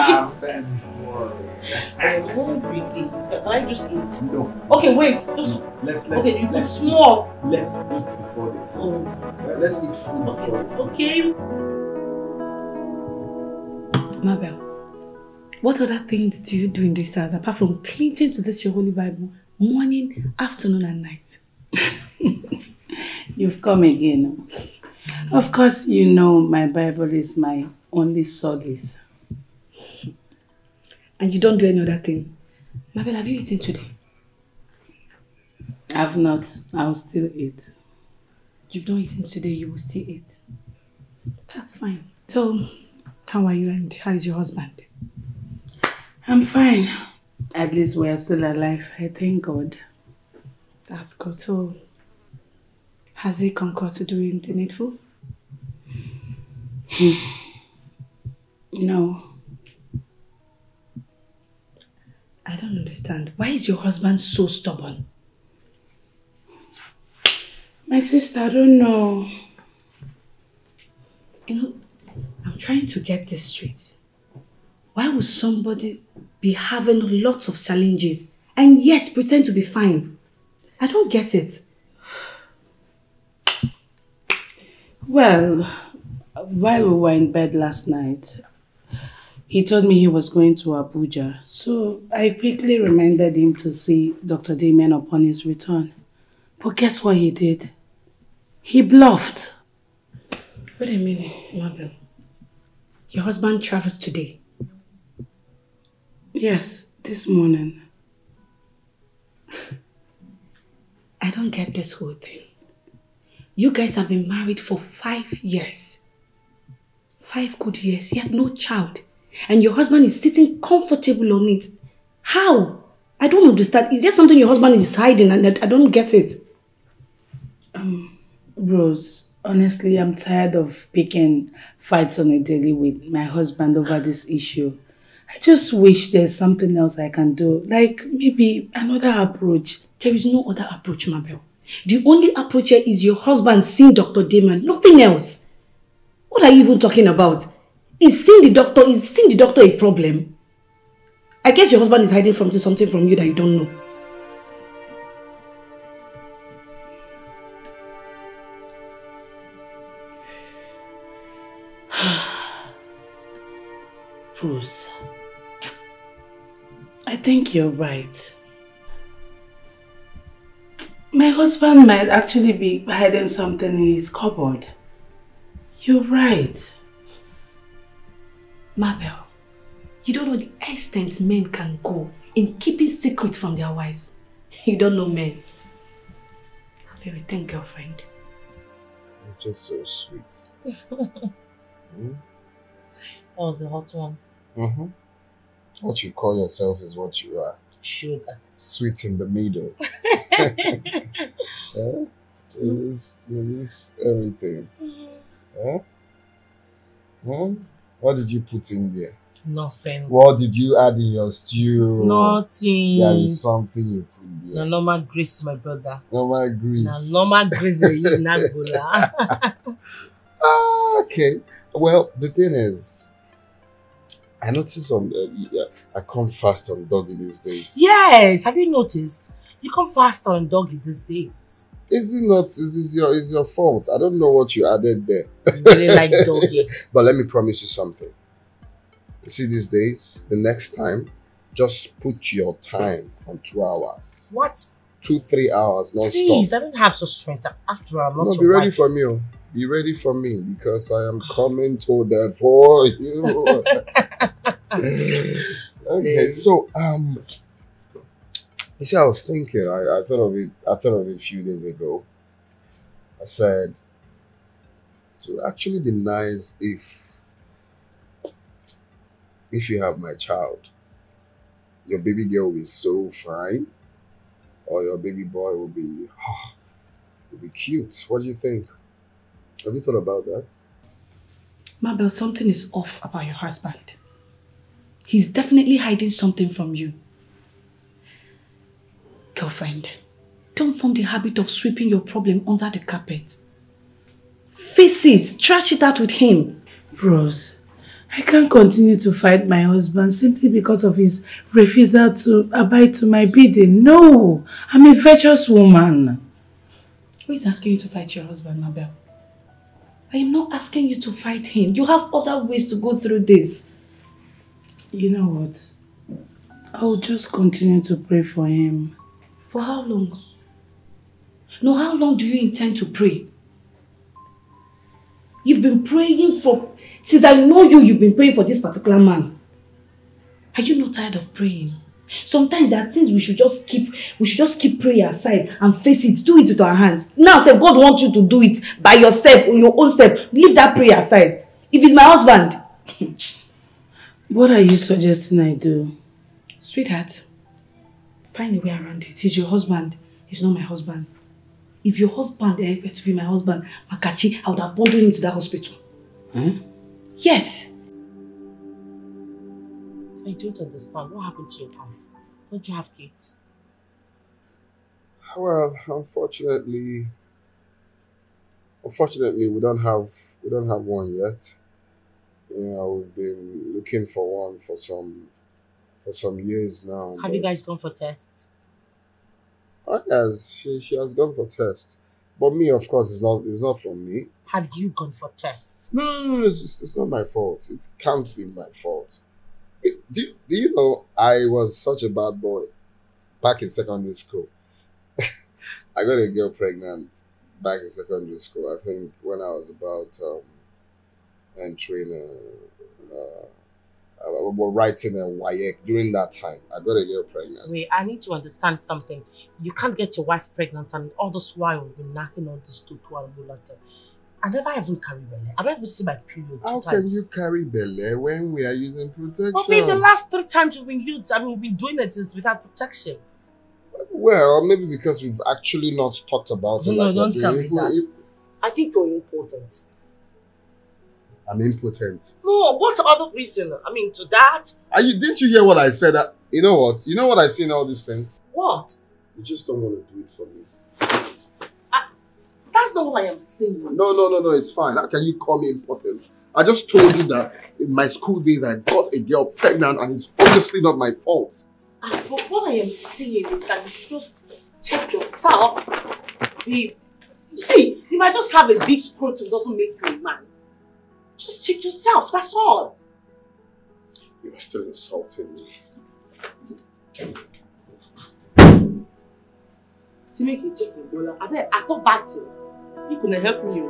I am hungry, please. Can I just eat? No. Okay, wait. Just Let's okay. You put small. Let's eat before the food. Oh. Let's eat food before the food. Okay. Mabel, what other things do you do in this house apart from clinging to this your holy Bible morning, afternoon, and night? You've come again. Of course, you know my Bible is my only solace. And you don't do any other thing. Mabel, have you eaten today? I've not. I'll still eat. You've not eaten today, you will still eat. That's fine. So, how are you and how is your husband? I'm fine. At least we're still alive. I thank God. That's good. So, has he concurred to doing the needful? No. I don't understand. Why is your husband so stubborn? My sister, I don't know. You know, I'm trying to get this straight. Why would somebody be having lots of challenges and yet pretend to be fine? I don't get it. Well, while we were in bed last night, he told me he was going to Abuja. So I quickly reminded him to see Dr. Damien upon his return. But guess what he did? He bluffed. Wait a minute, Mabel. Your husband traveled today? Yes, this morning. I don't get this whole thing. You guys have been married for 5 years. 5 good years, yet no child. And your husband is sitting comfortable on it. How? I don't understand. Is there something your husband is hiding and I don't get it? Rose, honestly, I'm tired of picking fights on a daily with my husband over this issue. I just wish there's something else I can do. Like maybe another approach. There is no other approach, Mabel. The only approach here is your husband seeing Dr. Damon, nothing else. What are you even talking about? Is seeing the doctor a problem? I guess your husband is hiding something from you that you don't know. Bruce, I think you're right. My husband might actually be hiding something in his cupboard. You're right. Mabel, you don't know the extent men can go in keeping secrets from their wives. You don't know men. Baby, think, girlfriend. You're just so sweet. That was a hot one. What you call yourself is what you are. Sugar. Sweet in the middle. It is everything. What did you put in there? Nothing. What did you add in your stew? Nothing. There is something you put there. No normal grease, my brother. Normal grease. No normal grease they use in Angola. Okay. Well, the thing is, I noticed I come fast on doggy these days. Yes, have you noticed? You come fast on doggy these days. Is it not? Is your fault? I don't know what you added there. You really like doggy. But let me promise you something. You see these days, the next time, just put your time on 2 hours. What? 2-3 hours non-stop. Please, I don't have such strength. After all, I'm not No, your be ready wife. for me. Oh. Be ready for me because I am coming to the for you. Okay, Yes. so you see, I was thinking. I thought of it. I thought of it a few days ago. I said, it would actually be nice if you have my child, your baby girl will be so fine, or your baby boy will be cute. What do you think? Have you thought about that? Mabel, something is off about your husband. He's definitely hiding something from you. Girlfriend, don't form the habit of sweeping your problem under the carpet. Face it, trash it out with him. Rose, I can't continue to fight my husband simply because of his refusal to abide to my bidding. No, I'm a virtuous woman. Who is asking you to fight your husband, Mabel? I am not asking you to fight him. You have other ways to go through this. You know what? I'll just continue to pray for him. For how long? No, how long do you intend to pray? You've been praying for... Since I know you, you've been praying for this particular man. Are you not tired of praying? Sometimes there are things we should just keep prayer aside and face it. Do it with our hands. Now, say God wants you to do it by yourself or your own self. Leave that prayer aside. If it's my husband. What are you suggesting I do? Sweetheart, find a way around it. He's your husband. He's not my husband. If your husband were to be my husband, Makachi, I would have bundled him to that hospital. Huh? Yes. I don't understand. What happened to your wife? Don't you have kids? Well, unfortunately, we don't have one yet. You know, we've been looking for one for some years now. Have you guys gone for tests? Oh yes, she has gone for tests. But me, of course, it's not from me. Have you gone for tests? No, it's not my fault. It can't be my fault. Do you know I was such a bad boy back in secondary school? I got a girl pregnant back in secondary school. I think when I was about entering writing a YEC during that time. I got a girl pregnant. Wait, I need to understand something. You can't get your wife pregnant and all this while you've been knocking on this to I never even carry belly. I don't even see my period. How can you carry belly when we are using protection? But maybe the last 3 times we've been used, we've been doing it is without protection. Well, maybe because we've actually not talked about it. No, don't tell me that. I think you're important. I'm impotent. No, what other reason? To that? Didn't you hear what I said? You know what? You know what I see in all this thing? What? You just don't want to do it for me. That's not what I am saying. No, it's fine. How can you call me important? I just told you that in my school days I got a girl pregnant and it's obviously not my fault. But what I am saying is that you should just check yourself. You see, you might just have a big scrotum doesn't make you a man. Just check yourself, that's all. You are still insulting me. See, make you check your dollar. I thought battle. You couldn't help me.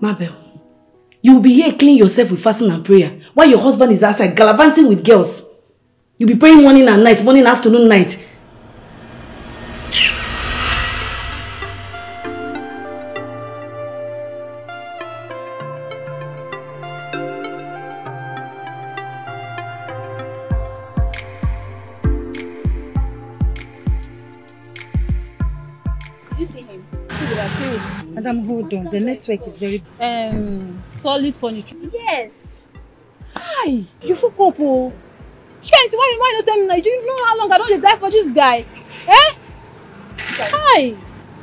Mabel, you will be here cleaning yourself with fasting and prayer while your husband is outside gallivanting with girls. You'll be praying morning and night, morning, afternoon, night. Did you see him? Madam, hold on. The network is very... Solid furniture. Yes. Hi! You fuck up, oh! Shent, why not tell me now? You don't know how long I don't die for this guy. Eh? Hi!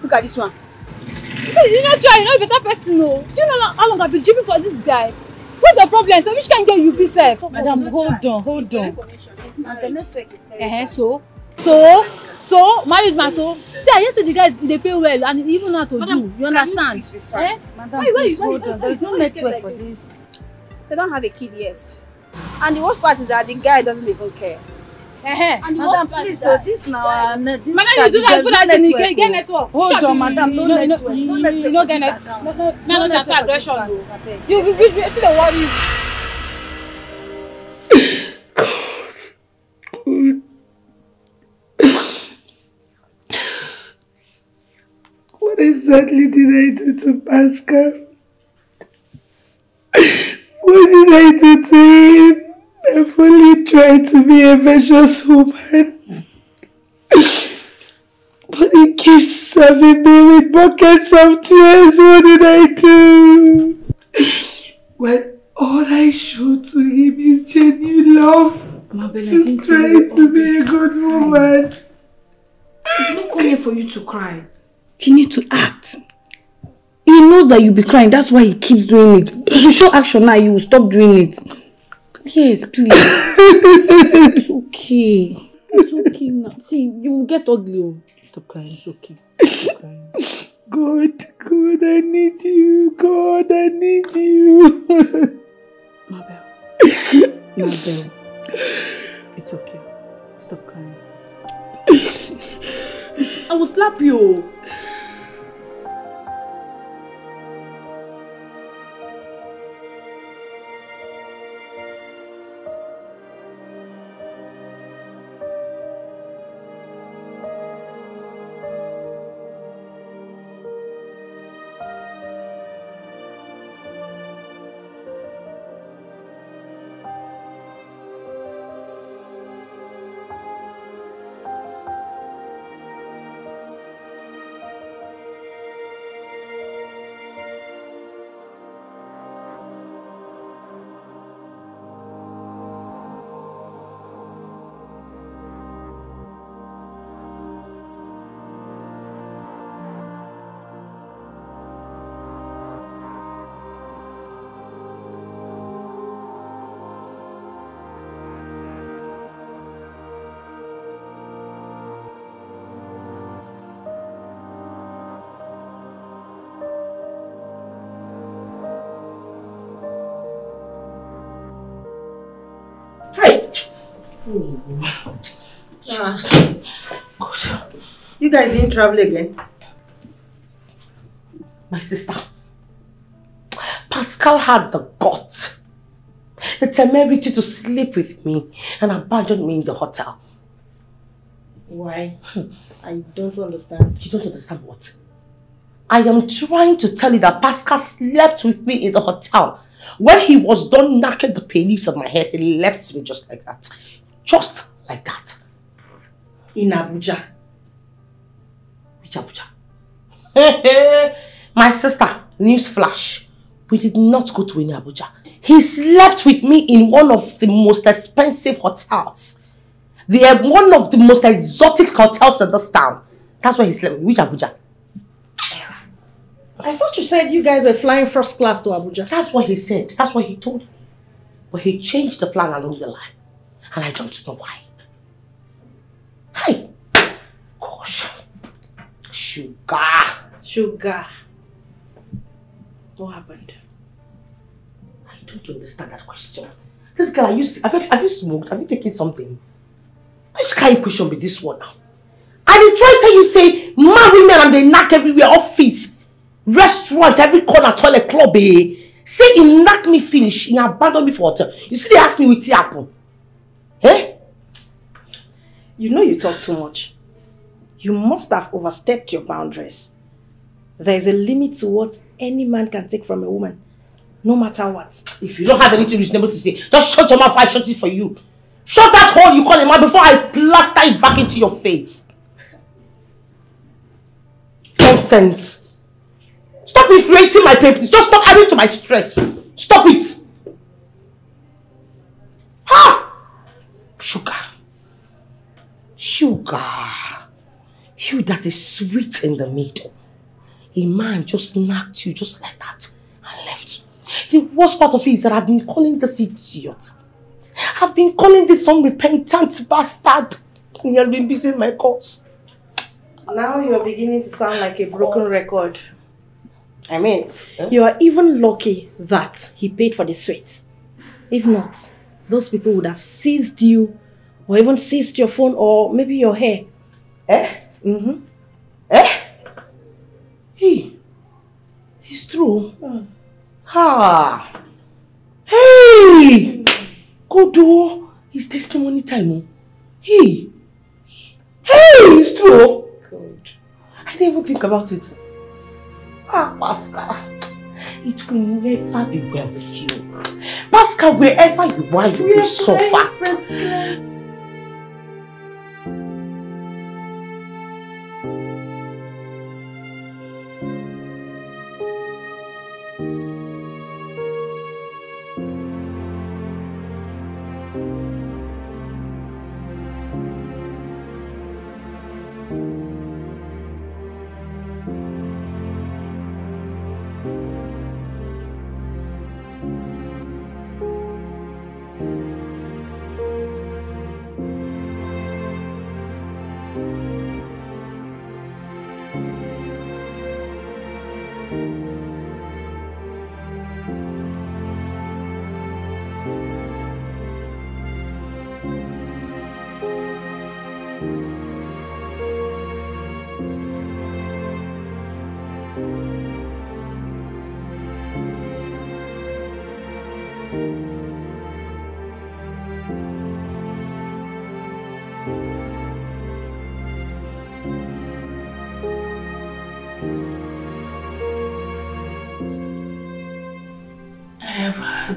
Look at this one. You not try, you're not a better person, no. Do you know how long I've been dripping for this guy? What's your problem? So which can get you be safe? Madam, hold on. The network is very... So, married man, so. See, I just said the guy, they pay well and he even know how to do. You understand? Madam, please hold on. There is no network for this. They don't have a kid yet. And the worst part is that the guy doesn't even care. Madam, please, so this now, this madam, you do that, put that in the get network. Hold on, madam, no network. You don't get network. No transfer aggression. You to the worries. What exactly did I do to Pascal? What did I do to him? I've only tried to be a virtuous woman. But he keeps serving me with buckets of tears. What did I do? When all I show to him is genuine love. Mabel, just trying to be a good woman. It's not coming for you to cry. You need to act. He knows that you'll be crying. That's why he keeps doing it. If you show action now, you will stop doing it. Yes, please. It's okay. It's okay now. See, you will get ugly. Stop crying. It's okay. Stop crying. God, I need you. God, I need you. Mabel. Mabel. It's okay. Stop crying. I will slap you. God. You guys didn't travel again? My sister, Pascal had the guts, the temerity to sleep with me and abandon me in the hotel. Why? I don't understand. You don't understand what? I am trying to tell you that Pascal slept with me in the hotel. When he was done knocking the penis on my head, he left me just like that. Just like that. In Abuja? Which Abuja? My sister, newsflash, we did not go to any Abuja. He slept with me in one of the most expensive hotels. They are one of the most exotic hotels in this town. That's where he slept with me. Which Abuja? I thought you said you guys were flying first class to Abuja. That's what he said. That's what he told me. But he changed the plan along the line. And I don't know why. Hey! Gosh. Sugar. What happened? I don't understand that question. This girl, have you smoked? Have you taken something? Which kind of question be this one now? I did try to tell you, say, man, women and they knock everywhere, office, restaurant, every corner, toilet, club, eh? Say he knock me finish, he abandon me for hotel. You see, they ask me with apple. Eh? You know you talk too much. You must have overstepped your boundaries. There is a limit to what any man can take from a woman, no matter what. If you don't have anything reasonable to say, just shut your mouth. I shut it for you. Shut that hole you call a man before I plaster it back into your face. Nonsense. Stop inflating my papers. Just stop adding to my stress. Stop it. Ha! Sugar. You that is sweet in the middle. A man just knocked you just like that and left. The worst part of it is that I've been calling this idiot. I've been calling this unrepentant bastard. He has been busy in my calls. Now you're beginning to sound like a broken record. I mean, you are even lucky that he paid for the sweets. If not, those people would have seized you or even seized your phone or maybe your hair. Eh? Mm-hmm. Eh? Hey, it's true. Ha! Hey! Good oh, it's testimony time. Oh. Hey! It's true. Good. I didn't even think about it. Ah, Pascal, it will never be well with you. Pascal, wherever you are, you will suffer.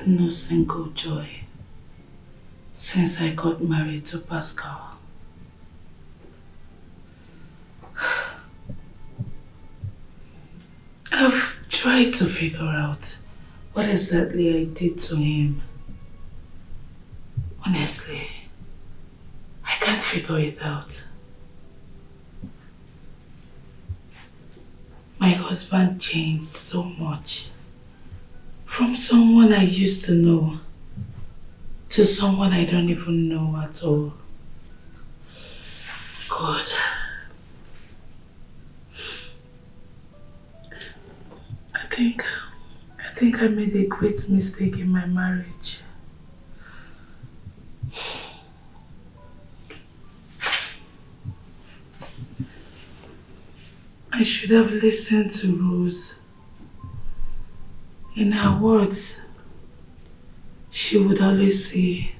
No single joy since I got married to Pascal. I've tried to figure out what exactly I did to him. Honestly, I can't figure it out. My husband changed so much. From someone I used to know to someone I don't even know at all. God. I think I made a great mistake in my marriage. I should have listened to Rose. In her words, she would always say,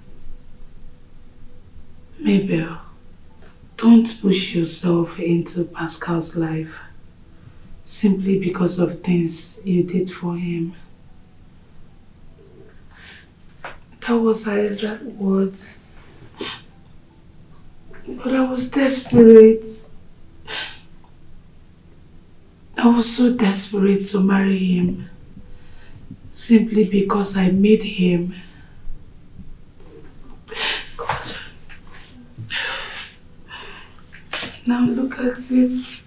Mabel, don't push yourself into Pascal's life simply because of things you did for him. That was her exact words. But I was desperate. I was so desperate to marry him simply because I made him. God. Now look at it.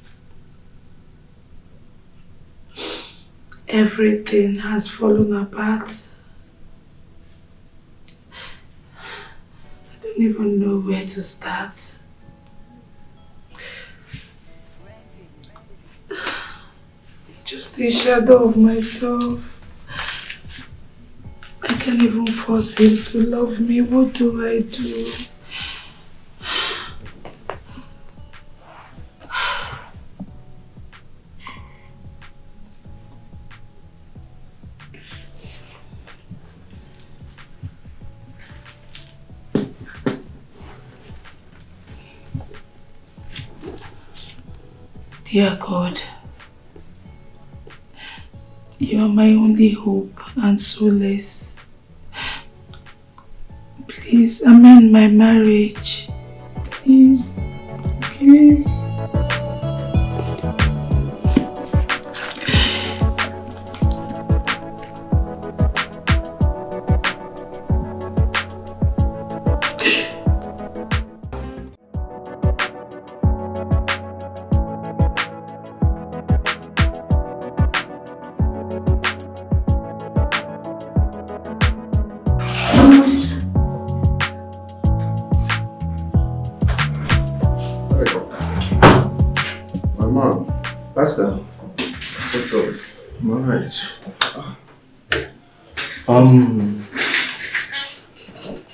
Everything has fallen apart. I don't even know where to start. Just a shadow of myself. I can't even force him to love me. What do I do? Dear God, you are my only hope and solace. Please amend my marriage. Please, please.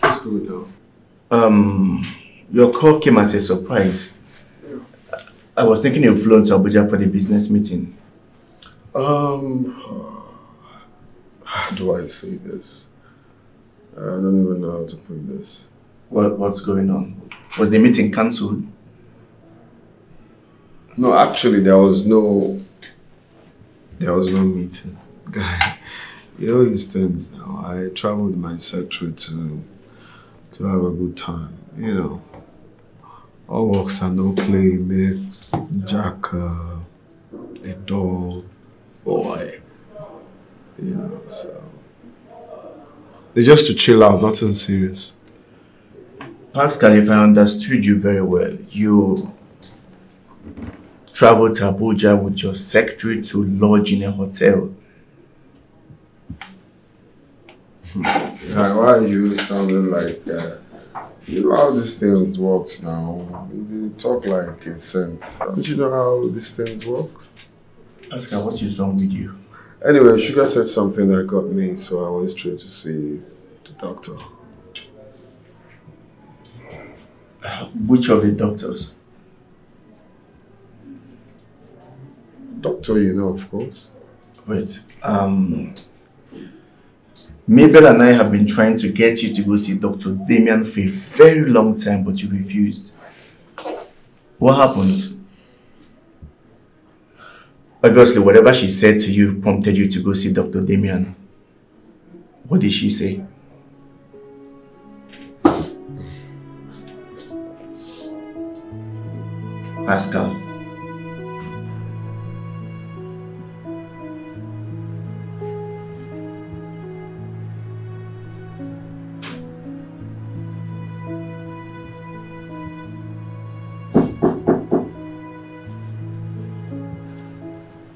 Let's go now. Your call came as a surprise. I was thinking you'd flown to Abuja for the business meeting. How do I say this? I don't even know how to put this. What's going on? Was the meeting cancelled? No, actually there was no meeting. Guy, you know these things now. I traveled with my secretary to have a good time, you know. All works and no play makes Jack a dull boy, you know, so. They're just to chill out, nothing serious. Pascal, if I understood you very well, you traveled to Abuja with your secretary to lodge in a hotel. Yeah, why are you sounding like you know how these things works now? You talk like a saint. Don't you know how these things work? Pascal, what is wrong with you? Anyway, Sugar said something that got me, so I went straight to see the doctor. Which of the doctors? Doctor, you know, of course. Wait, Mabel and I have been trying to get you to go see Dr. Damien for a very long time, but you refused. What happened? Obviously, whatever she said to you prompted you to go see Dr. Damien. What did she say? Pascal.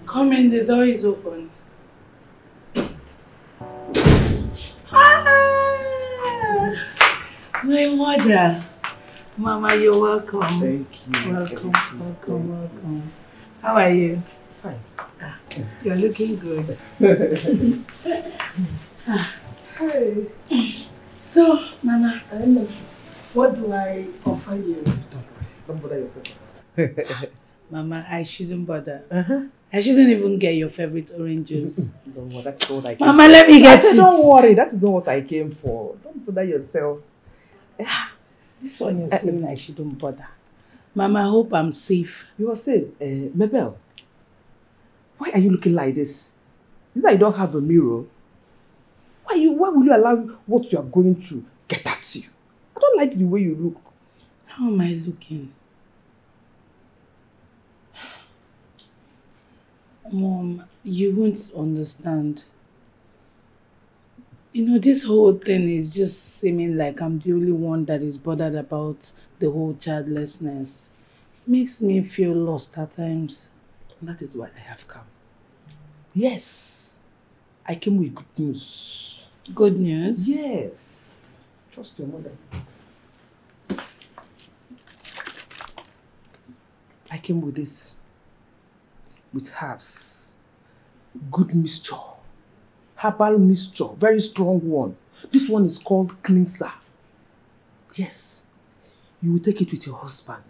Come in, the door is open. My mother. Mama, you're welcome. Thank you. Welcome. How are you? Fine. You're looking good. Hi. So, Mama, what do I offer you? Don't bother yourself. Mama, I shouldn't bother. I shouldn't even get your favorite orange juice. Don't worry, that's not what I came Mama, let me get it. Don't worry, that is not what I came for. Don't bother yourself. This one you're saying I shouldn't bother. Mama, I hope I'm safe. You are safe. Mabel, why are you looking like this? Is that you don't have a mirror? Why will you allow what you are going through get at you? I don't like the way you look. How am I looking? Mom, you won't understand. You know, this whole thing is just seeming like I'm the only one that is bothered about the whole childlessness. It makes me feel lost at times. And that is why I have come. Yes, I came with good news. Good news? Yes. Trust your mother. I came with this. With herbs. Good mixture. Herbal mixture. Very strong one. This one is called cleanser. Yes. You will take it with your husband.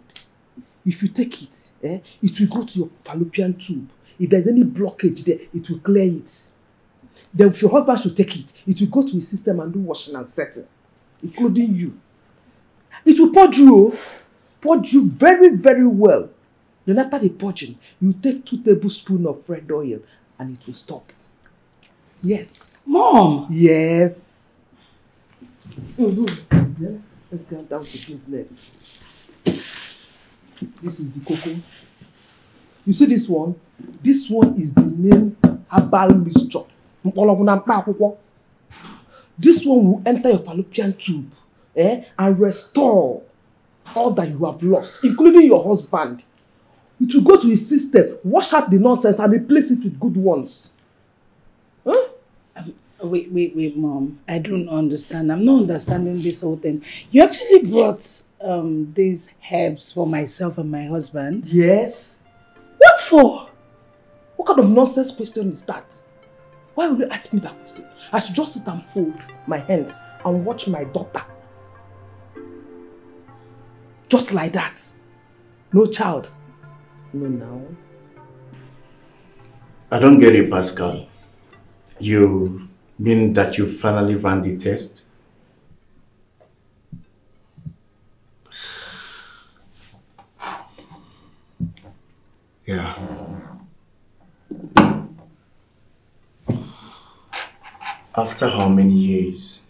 If you take it, it will go to your fallopian tube. If there's any blockage there, it will clear it. Then if your husband should take it, it will go to his system and do washing and setting, including you. It will purge you very, very well. Then after the purging, you take 2 tablespoons of red oil and it will stop. Yes. Mom! Yes. Yeah. Let's get down to business. This is the cocoa. You see this one? This one is the main herbal mixture. This one will enter your fallopian tube and restore all that you have lost, including your husband. It will go to his system, wash out the nonsense and replace it with good ones. Huh? Wait, Mom. I don't understand. I'm not understanding this whole thing. You actually brought these herbs for myself and my husband? Yes. What for? What kind of nonsense question is that? Why will you ask me that question? I should just sit and fold my hands and watch my daughter. Just like that. No child. No, now. I don't get it, Pascal. You mean that you finally ran the test? Yeah. After how many years?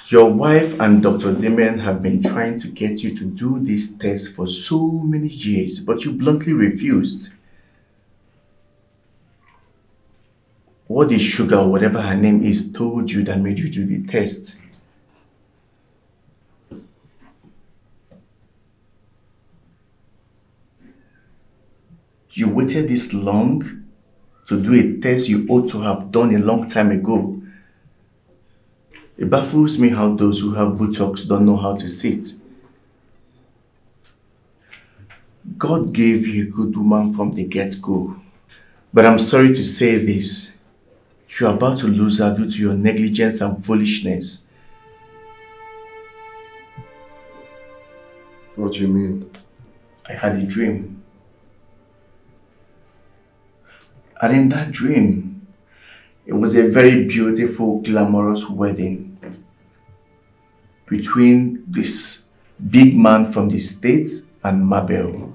Your wife and Dr. Damien have been trying to get you to do this test for so many years, but you bluntly refused. What did Sugar, or whatever her name is, told you that made you do the test? You waited this long to do a test you ought to have done a long time ago. It baffles me how those who have buttocks don't know how to sit. God gave you a good woman from the get-go. But I'm sorry to say this. You're about to lose her due to your negligence and foolishness. What do you mean? I had a dream. And in that dream, it was a very beautiful, glamorous wedding between this big man from the States and Mabel.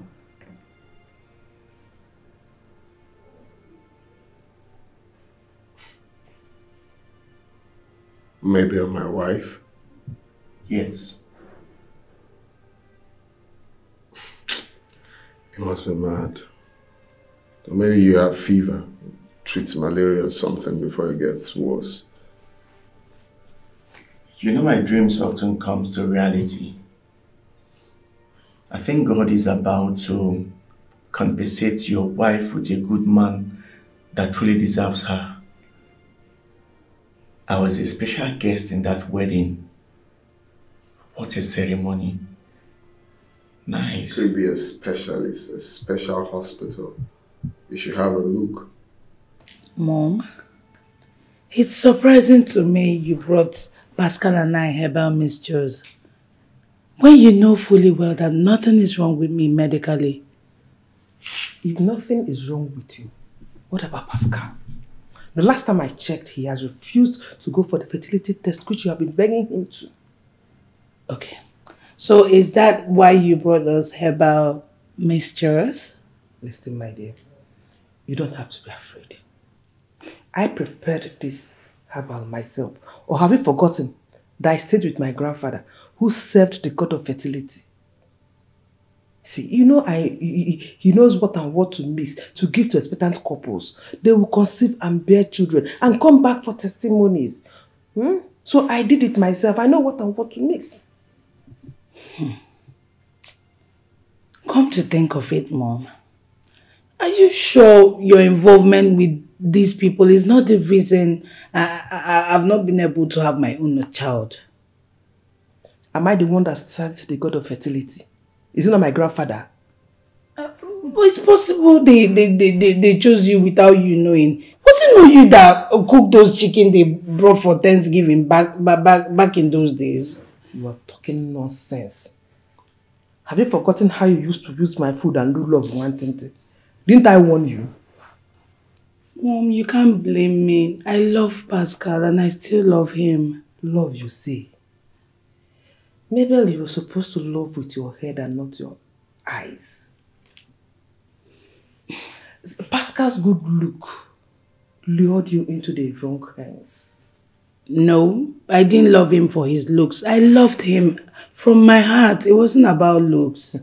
Mabel, my wife? Yes. You must be mad. Or maybe you have fever, treat malaria or something before it gets worse. You know, my dreams often come to reality. I think God is about to compensate your wife with a good man that truly deserves her. I was a special guest in that wedding. What a ceremony. Nice. Could be a specialist, a special hospital. You should have a look. Mom, it's surprising to me you brought Pascal and I herbal mixtures. When you know fully well that nothing is wrong with me medically. If nothing is wrong with you, what about Pascal? The last time I checked, he has refused to go for the fertility test, which you have been begging him to. Okay. So is that why you brought those herbal mixtures? Listen, my dear, you don't have to be afraid. I prepared this herbal myself. Or have you forgotten that I stayed with my grandfather who served the god of fertility? See, you know, he knows what and what to mix to give to expectant couples. They will conceive and bear children and come back for testimonies. So I did it myself. I know what and what to mix. Come to think of it, Mom, are you sure your involvement with these people is not the reason I've not been able to have my own child? Am I the one that served the god of fertility? Is it not my grandfather? But it's possible they chose you without you knowing. Was it not you that cooked those chicken they brought for Thanksgiving back in those days? You are talking nonsense. Have you forgotten how you used to use my food and do love one thing? Didn't I warn you? Mom, you can't blame me. I love Pascal and I still love him. Love, you say? Mabel, you were supposed to love with your head and not your eyes. Pascal's good look lured you into the wrong hands. No, I didn't love him for his looks. I loved him from my heart. It wasn't about looks.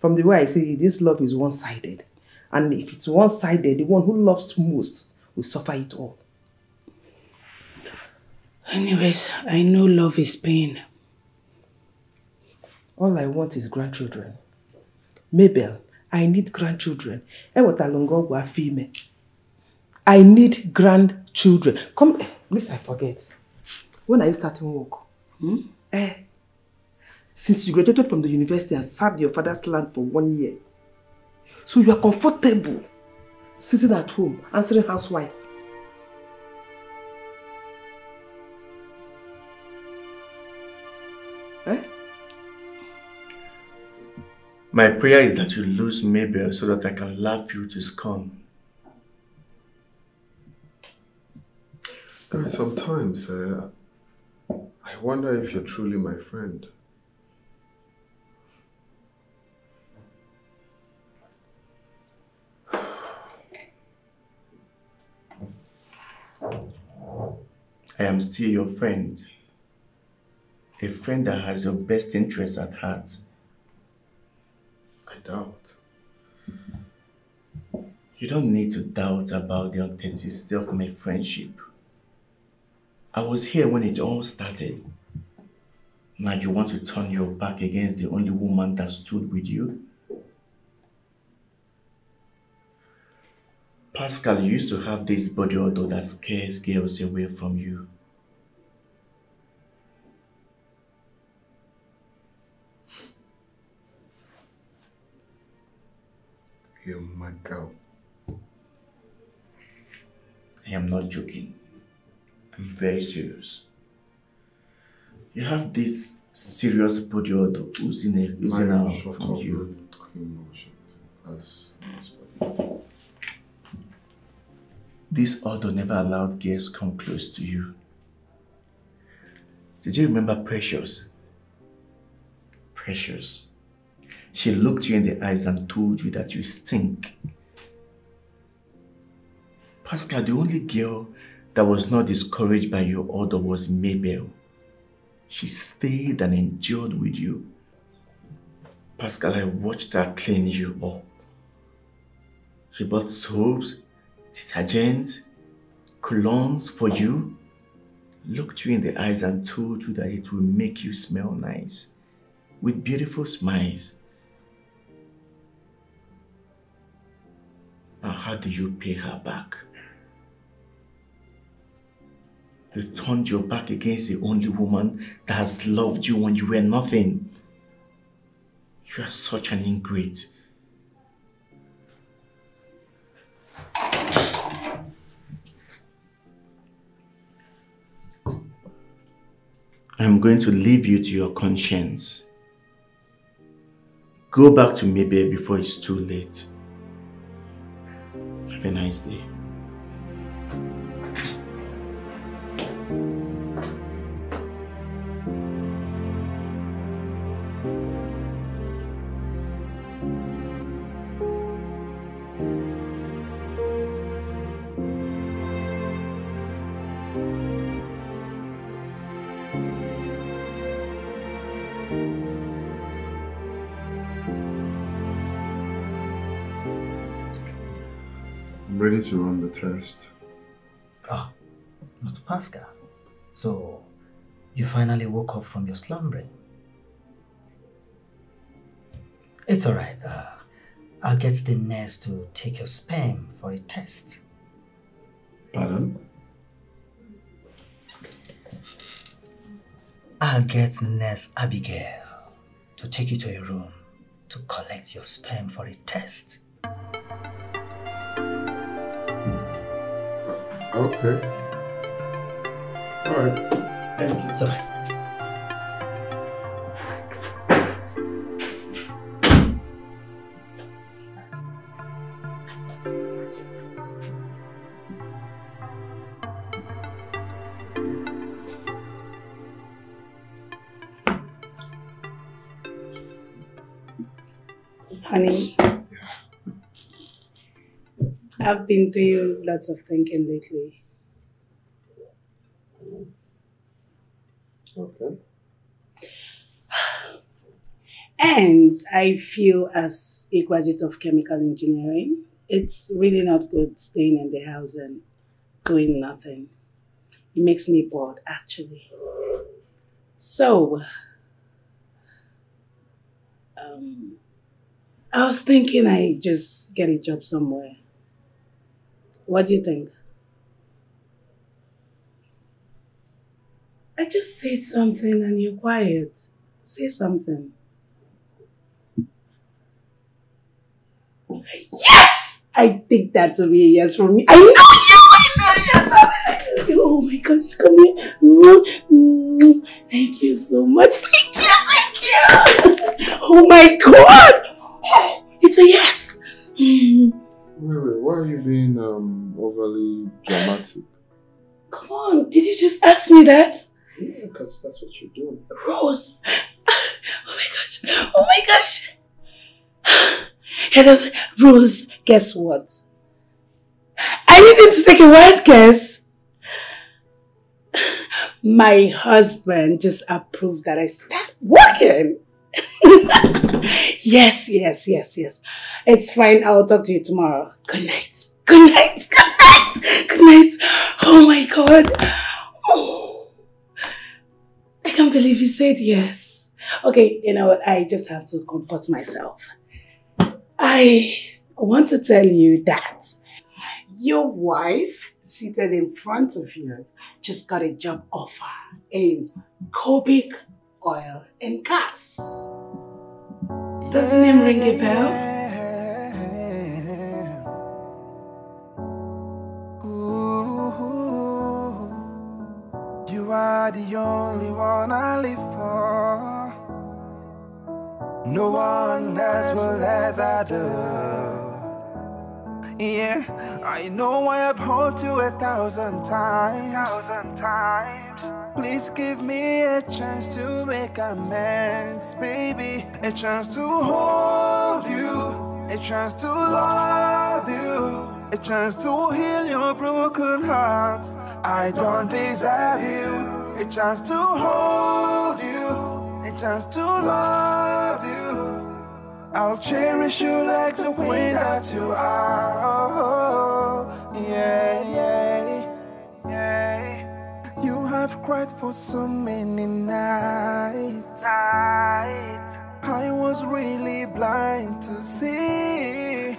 From the way I see it, this love is one-sided. And if it's one-sided, the one who loves most will suffer it all. Anyways, I know love is pain. All I want is grandchildren. Mabel, I need grandchildren. I need grandchildren. Come, please, I forget. When are you starting work? Since you graduated from the university and served your father's land for 1 year, so you are comfortable sitting at home, answering housewife. My prayer is that you lose Mabel so that I can laugh you to scorn. Sometimes I wonder if you're truly my friend. I am still your friend. A friend that has your best interests at heart. I doubt. You don't need to doubt about the authenticity of my friendship. I was here when it all started. Now you want to turn your back against the only woman that stood with you? Pascal used to have this body odor that scares girls away from you. You're my girl. I am not joking. I'm very serious. You have this serious body odor oozing out from you. This odor never allowed girls come close to you. Did you remember Precious? Precious. She looked you in the eyes and told you that you stink. Pascal, the only girl that was not discouraged by your odor was Mabel. She stayed and endured with you. Pascal, I watched her clean you up. She bought soaps, detergents, colognes for you, looked you in the eyes and told you that it will make you smell nice, with beautiful smiles. Now, how do you pay her back? You turned your back against the only woman that has loved you when you were nothing. You are such an ingrate. I'm going to leave you to your conscience. Go back to Maybe before it's too late. Have a nice day. I'm ready to run the test. Ah, Mr. Pascal. So, you finally woke up from your slumbering. It's alright. I'll get the nurse to take your sperm for a test. Pardon? I'll get Nurse Abigail to take you to a room to collect your sperm for a test. Okay. Alright. Thank you. It's alright. Honey, I've been doing lots of thinking lately. Okay. And I feel as a graduate of chemical engineering, it's really not good staying in the house and doing nothing. It makes me bored, actually. So, I was thinking I just get a job somewhere. What do you think? I just said something and you're quiet. Say something. Yes! I think that will be a yes from me. I know you! Oh my gosh, come here. Thank you so much. Thank you. Oh my God! It's a yes! Wait, why are you being overly dramatic? Come on, did you just ask me that? Yeah, because that's what you're doing. Rose! Oh my gosh! Oh my gosh! Hello, Rose, guess what? I need you to take a wild guess. My husband just approved that I start working. Yes. It's fine. I'll talk to you tomorrow. Good night. Good night. Good night. Good night. Oh my God. Oh. I can't believe you said yes. Okay, you know what? I just have to comport myself. I want to tell you that your wife seated in front of you just got a job offer in Cobic Oil and Gas. Does the name ring a bell? Ooh, you are the only one I live for. No one else will ever do. Yeah, I know I have hurt you 1,000 times. Please give me a chance to make amends, baby. A chance to hold you, a chance to love you, a chance to heal your broken heart. I don't deserve you. A chance to hold you, a chance to love you. I'll cherish you like the queen that you are. Oh, yeah. You have cried for so many nights. I was really blind to see.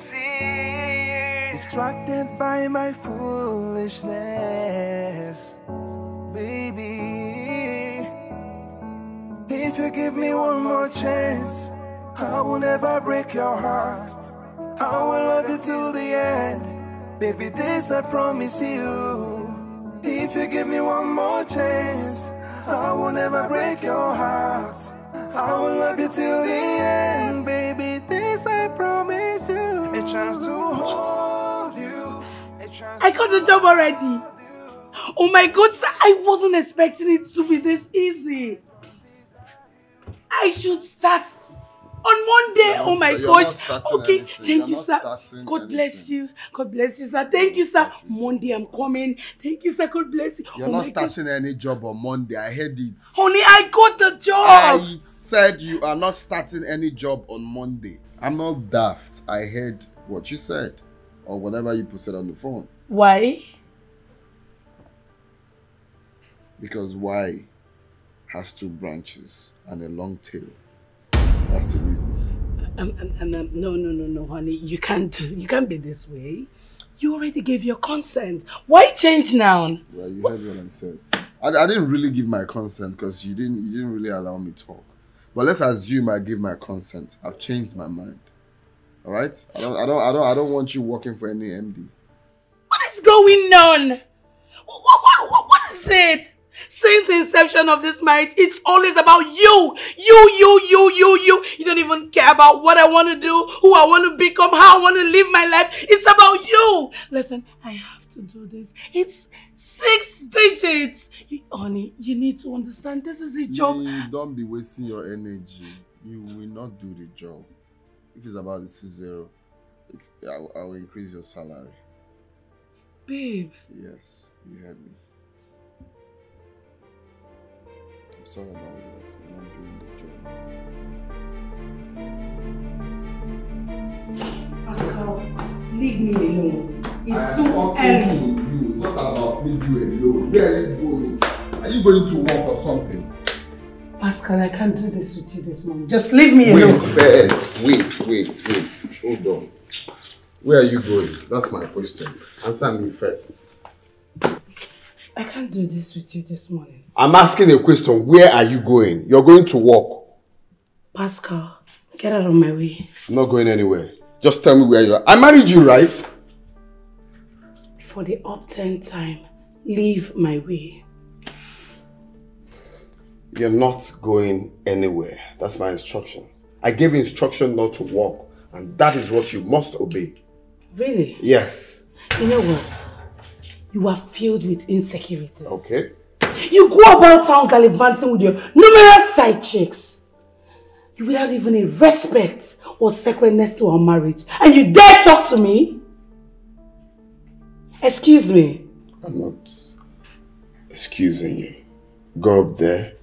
Distracted by my foolishness, baby. If you give me one more chance, I will never break your heart. I will love you till the end. Baby, this I promise you. If you give me one more chance, I will never break your heart. I will love you till the end, baby. I got the job already. Oh my God, sir, I wasn't expecting it to be this easy. I should start on Monday. Oh my gosh. Okay, thank you, sir. God bless you. God bless you, sir. Thank you, sir. Monday I'm coming. Thank you, sir. God bless you. You're not starting any job on Monday. I heard it. Honey, I got the job. I said you are not starting any job on Monday. I'm not daft. I heard what you said. Or whatever you posted on the phone. Why? Because Y has 2 branches and a long tail. That's the reason. No, honey. You can't be this way. You already gave your consent. Why change now? Well, you heard what I said. I didn't really give my consent because you didn't really allow me to talk. But let's assume I give my consent. I've changed my mind. All right? I don't want you working for any MD. What is going on? What is it? Since the inception of this marriage, it's always about you. You. You don't even care about what I want to do, who I want to become, how I want to live my life. It's about you. Listen, I have to do this. It's 6 digits. Honey, you need to understand this is a job. Don't be wasting your energy. You will not do the job. If it's about the C0, I will increase your salary. Babe. Yes, you heard me. I'm sorry about that. You're not doing the job. Pascal, leave me alone. It's too early. It's not about leave you alone. Where are you going? Are you going to work or something? Pascal, I can't do this with you this morning. Just leave me alone. Wait first. Wait. Hold on. Where are you going? That's my question. Answer me first. I can't do this with you this morning. I'm asking a question. Where are you going? You're going to work. Pascal, get out of my way. I'm not going anywhere. Just tell me where you are. I married you, right? For the upturned time, leave my way. You're not going anywhere. That's my instruction. I gave instruction not to walk, and that is what you must obey. Really? Yes. You know what? You are filled with insecurities. Okay. You go about town gallivanting with your numerous side chicks. You without even a respect or sacredness to our marriage. And you dare talk to me? Excuse me. I'm not excusing you. Go up there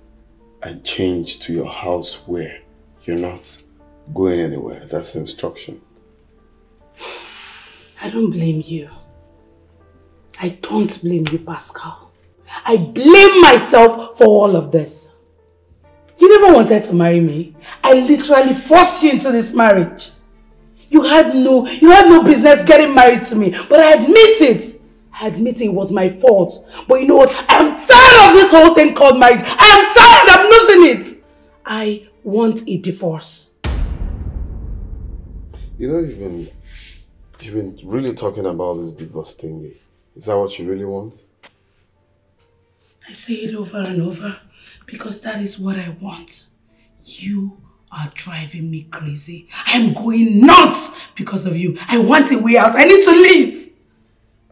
and change to your house where you're not going anywhere. That's the instruction. I don't blame you. I don't blame you, Pascal. I blame myself for all of this. You never wanted to marry me. I literally forced you into this marriage. You had no business getting married to me, but I admit it. I admit it was my fault. But you know what? I am tired of this whole thing called marriage. I am tired of losing it. I want a divorce. You know, you've been really talking about this divorce thingy. Is that what you really want? I say it over and over because that is what I want. You are driving me crazy. I am going nuts because of you. I want a way out. I need to leave.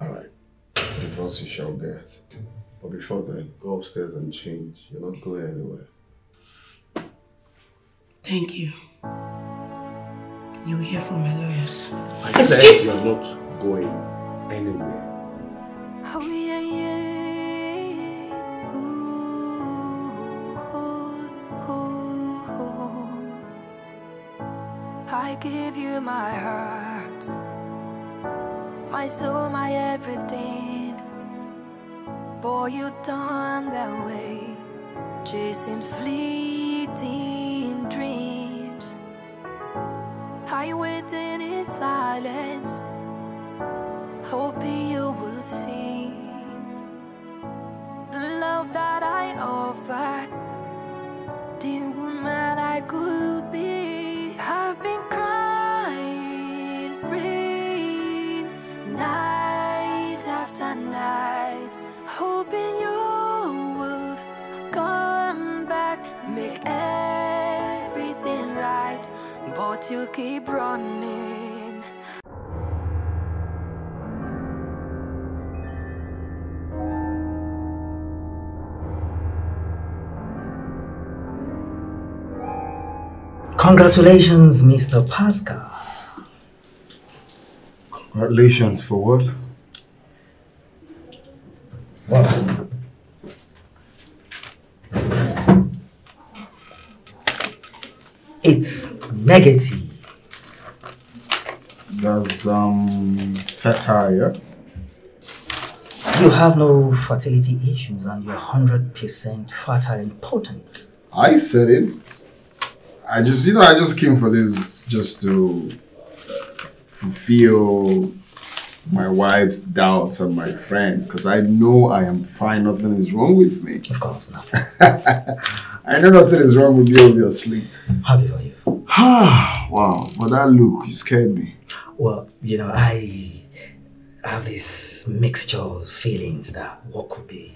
Alright. Divorce you shall get. But before then, go upstairs and change. You're not going anywhere. Thank you. You will hear from my lawyers. I said you're not going anywhere. Oh yeah, yeah. I give you my heart, my soul, my everything. Boy, you done that way, chasing fleeting dreams. I waited in silence, hoping you would see the love that I offered, the woman I could be. I've been crying, rain, night after night, hoping you would come back, make everything right, but you keep running. Congratulations, Mr. Pascal. Congratulations for what? What? It's negative. That's fertile, yeah? You have no fertility issues and you're 100% fertile and potent. I said it. I just came for this just to fulfill my wife's doubts on my friend, because I know I am fine, nothing is wrong with me. Of course, nothing. I know nothing is wrong with you, obviously. Happy for you. Wow, but that look, you scared me. Well, you know, I have this mixture of feelings that what could be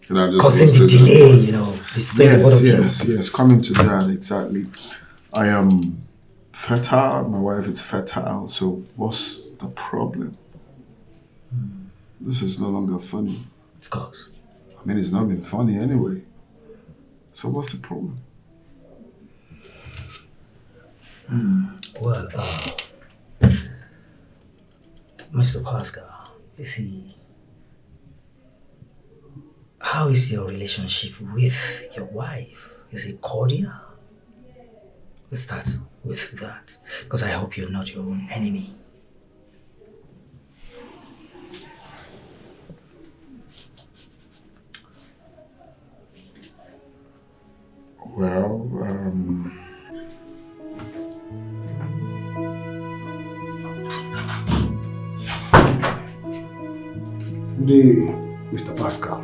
causing the delay, you know. This Yes, coming to that, exactly. I am fertile, my wife is fertile, so what's the problem? This is no longer funny. Of course. I mean, it's not been funny anyway. So what's the problem? Well, Mr. Pascal, you see, how is your relationship with your wife? Is it cordial? Let's start with that, because I hope you're not your own enemy. Well, Good day, Mr. Pascal.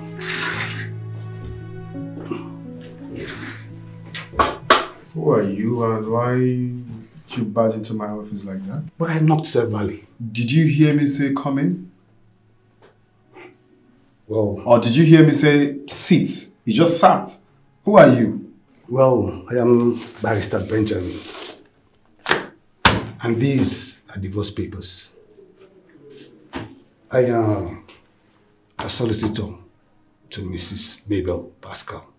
who are you and why you barge into my office like that? But I knocked severally. Did you hear me say come in? Well... Or did you hear me say sit? You just sat. Who are you? Well, I am Barrister Benjamin. And these are divorce papers. I am a solicitor to Mrs. Mabel Pascal.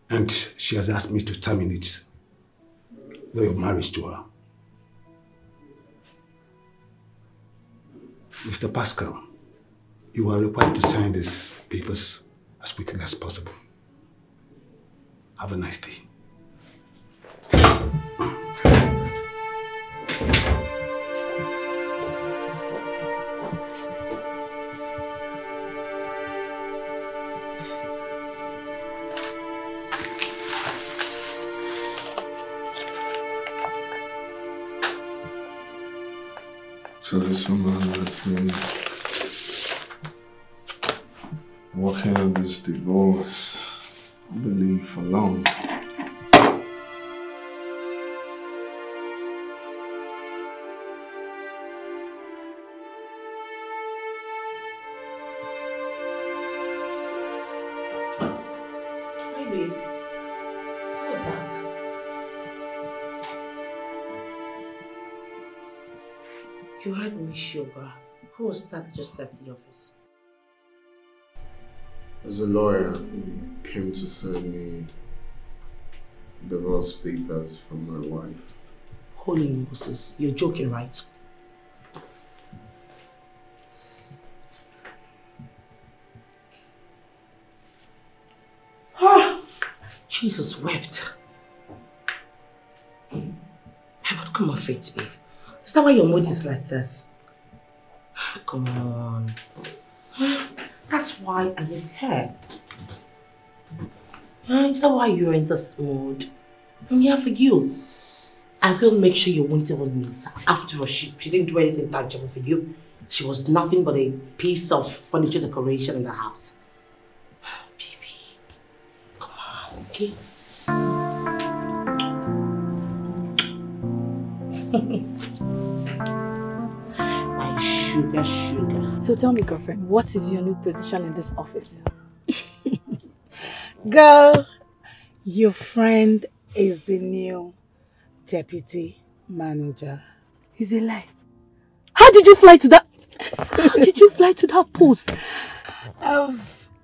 And she has asked me to terminate your marriage to her. Mr. Pascal, you are required to sign these papers as quickly as possible. Have a nice day. So this woman has been working on this divorce, I believe, for long. Hi, babe. What's that? You heard me, Sugar. Who was that just left the office? As a lawyer, he came to send me divorce papers from my wife. Holy Moses, you're joking, right? Ah, Jesus wept. Hey, but come on, Faith, babe. Is that why your mood is like this? Come on. That's why I need her. Is that why you're in this mood? I'm here for you. I will make sure you won't even miss her. After all, she didn't do anything tangible for you. She was nothing but a piece of furniture decoration in the house. Baby, come on, okay? My sugar. So tell me, girlfriend, what is your new position in this office? Girl, your friend is the new deputy manager. It's a lie. How did you fly to that? How did you fly to that post? I've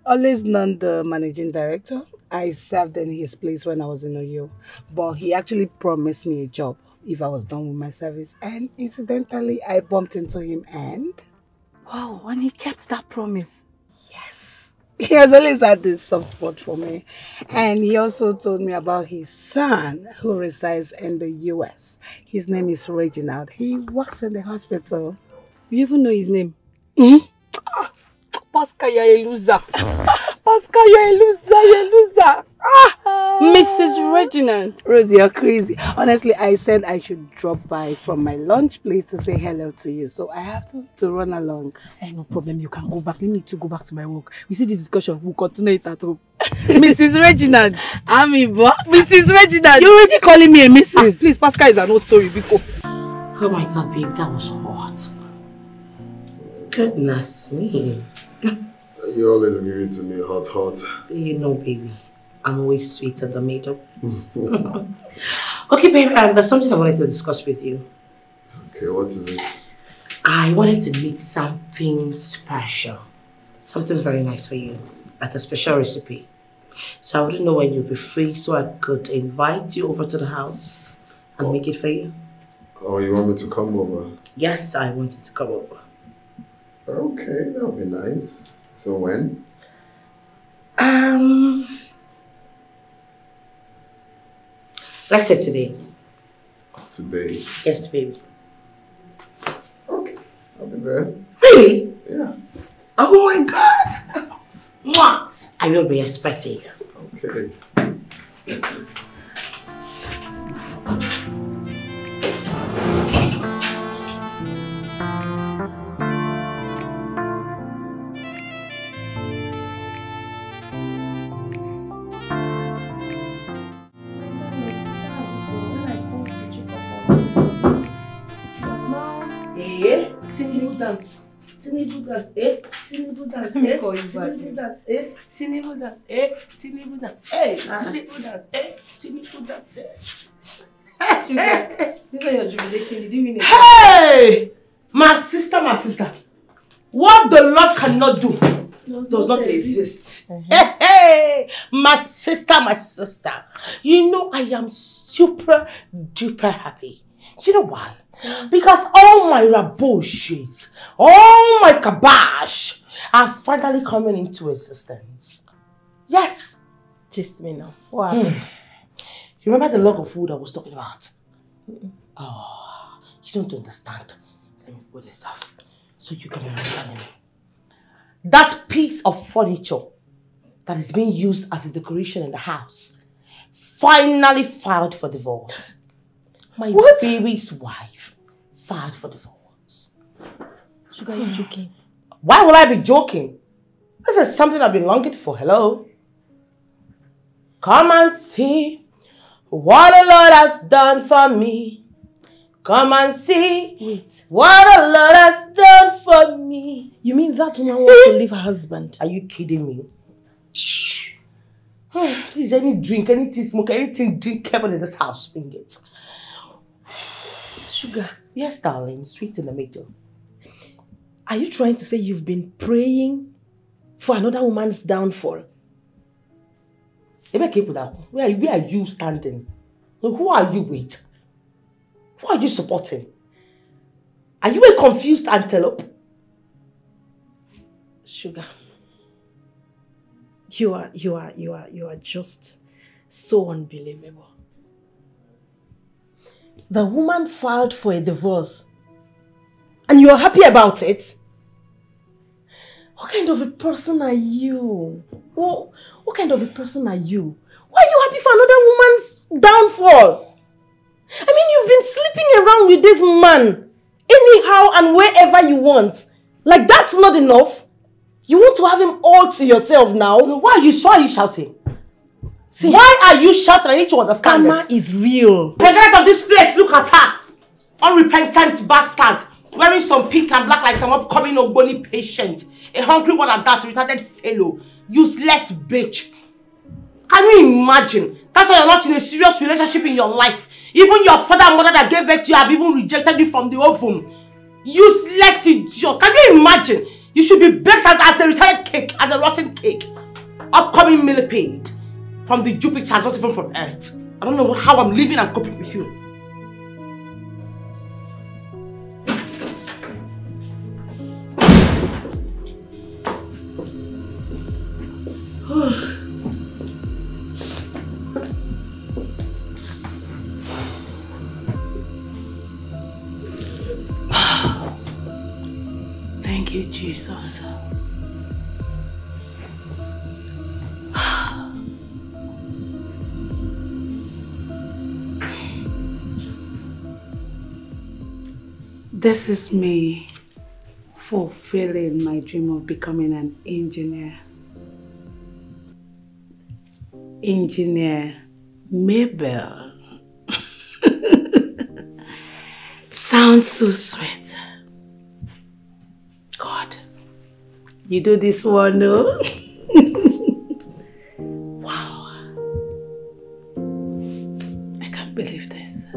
always known the managing director I served in his place when I was in Oyo. But he actually promised me a job if I was done with my service. And incidentally, I bumped into him and... Wow, and he kept that promise. Yes. He has always had this soft spot for me. And he also told me about his son who resides in the US. His name is Reginald. He works in the hospital. You even know his name? Mm-hmm. Pascal, you're a loser. Pascal, you're a loser. Mrs. Reginald. Rose, you're crazy. Honestly, I said I should drop by from my lunch place to say hello to you. So I have to run along. Hey, no problem. You can go back. Let me too go back to my work. We see this discussion. We'll continue it at home. Mrs. Reginald. Mrs. Reginald. You're already calling me a Mrs. Please, Pascal is an old story. Biko. Oh my God, babe, that was hot. Goodness me. You always give it to me hot. You know, baby, I'm always sweet in the middle. Okay, babe, there's something I wanted to discuss with you. Okay, what is it? I wanted to make something special. Something very nice for you. Like a special recipe. So I wouldn't know when you'll be free so I could invite you over to the house and make it for you. Oh, you want me to come over? Yes, I wanted to come over. Okay, that'll be nice. So when? Let's say today. Today? Yes, baby. Okay, I'll be there. Really? Yeah. Oh my God! Mwah! I will be expecting you. Okay. Dance. Tinibu dance, Tinibu dance, Tinibu dance, Tinibu dance, Tinibu dance, Tinibu dance, Tinibu dance, Sugar, this is your jubilating. Did you win it? Hey! My sister. What the Lord cannot do does not exist. Hey! My sister. You know I am super duper happy. You know why? Because all my raboshis, all my kabash are finally coming into existence. Yes. Just me now. What happened? You remember the log of wood I was talking about? Oh, you don't understand. Let me put this off so you can understand me. That piece of furniture that is being used as a decoration in the house finally filed for divorce. My baby's wife filed for divorce. Sugar, are you joking? Why would I be joking? This is something I've been longing for. Hello? Come and see what the Lord has done for me. Come and see what the Lord has done for me. You mean that woman wants to leave her husband? Are you kidding me? Please, any drink, anything smoke, anything drinkable in this house, bring it. Sugar. Yes, darling, sweet in the middle. Are you trying to say you've been praying for another woman's downfall? Where are you standing? Who are you with? Who are you supporting? Are you a confused antelope? Sugar, you are just so unbelievable. The woman filed for a divorce and you are happy about it? What kind of a person are you? What kind of a person are you? Why are you happy for another woman's downfall? I mean, you've been sleeping around with this man anyhow and wherever you want. Like, that's not enough. You want to have him all to yourself now? No, why are you shouting? See, why are you shouting? I need to understand Karma is real. Get out of this place. Look at her. Unrepentant bastard. Wearing some pink and black like some upcoming Ogboni patient. A hungry one at that, retarded fellow. Useless bitch. Can you imagine? That's why you're not in a serious relationship in your life. Even your father and mother that gave birth to you have even rejected you from the ovum. Useless idiot. Can you imagine? You should be baked as a retarded cake, as a rotten cake. Upcoming millipede. from the Jupiters, not even from Earth. I don't know how I'm living and coping with you. Thank you, Jesus. This is me fulfilling my dream of becoming an engineer. Engineer Mabel. Sounds so sweet. God, you do this one, no? Wow. I can't believe this.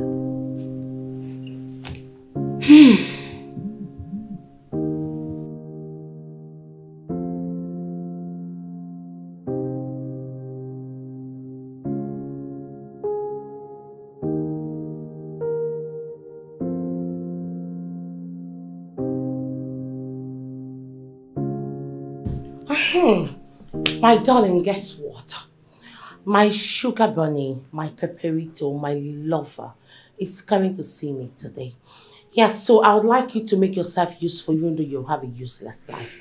My darling, guess what? My sugar bunny, my pepperito, my lover is coming to see me today. Yeah, so I would like you to make yourself useful even though you have a useless life.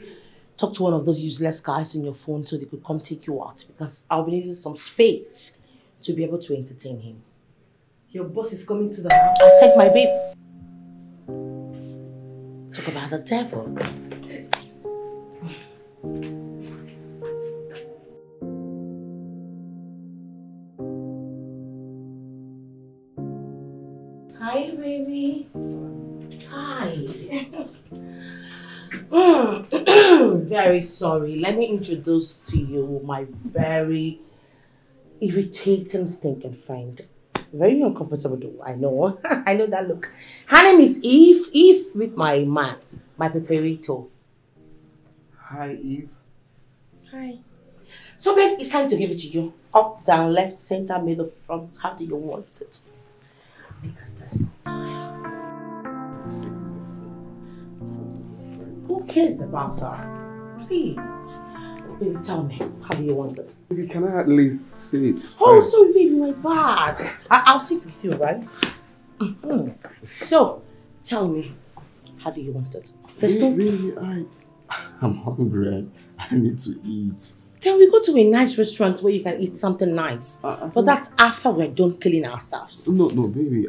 Talk to one of those useless guys on your phone so they could come take you out because I'll be needing some space to be able to entertain him. Your boss is coming to the house. I said my babe. Talk about the devil. Hi, baby. Hi. Very sorry. Let me introduce to you my very irritating, stinking friend. Very uncomfortable though, I know. I know that look. Her name is Eve. Eve with my man, my pepperito. Hi, Eve. Hi. So, babe, it's time to give it to you. Up, down, left, center, middle, front. How do you want it? Because there's no time. Who cares about that? Please. Baby, tell me, how do you want it? Baby, can I at least sit first? Oh, sorry, baby, my bad. I'll sit with you, right? So, tell me, how do you want it? There's no... Really, I'm hungry. I need to eat. Then we go to a nice restaurant where you can eat something nice. But that's after we're done killing ourselves. No, baby.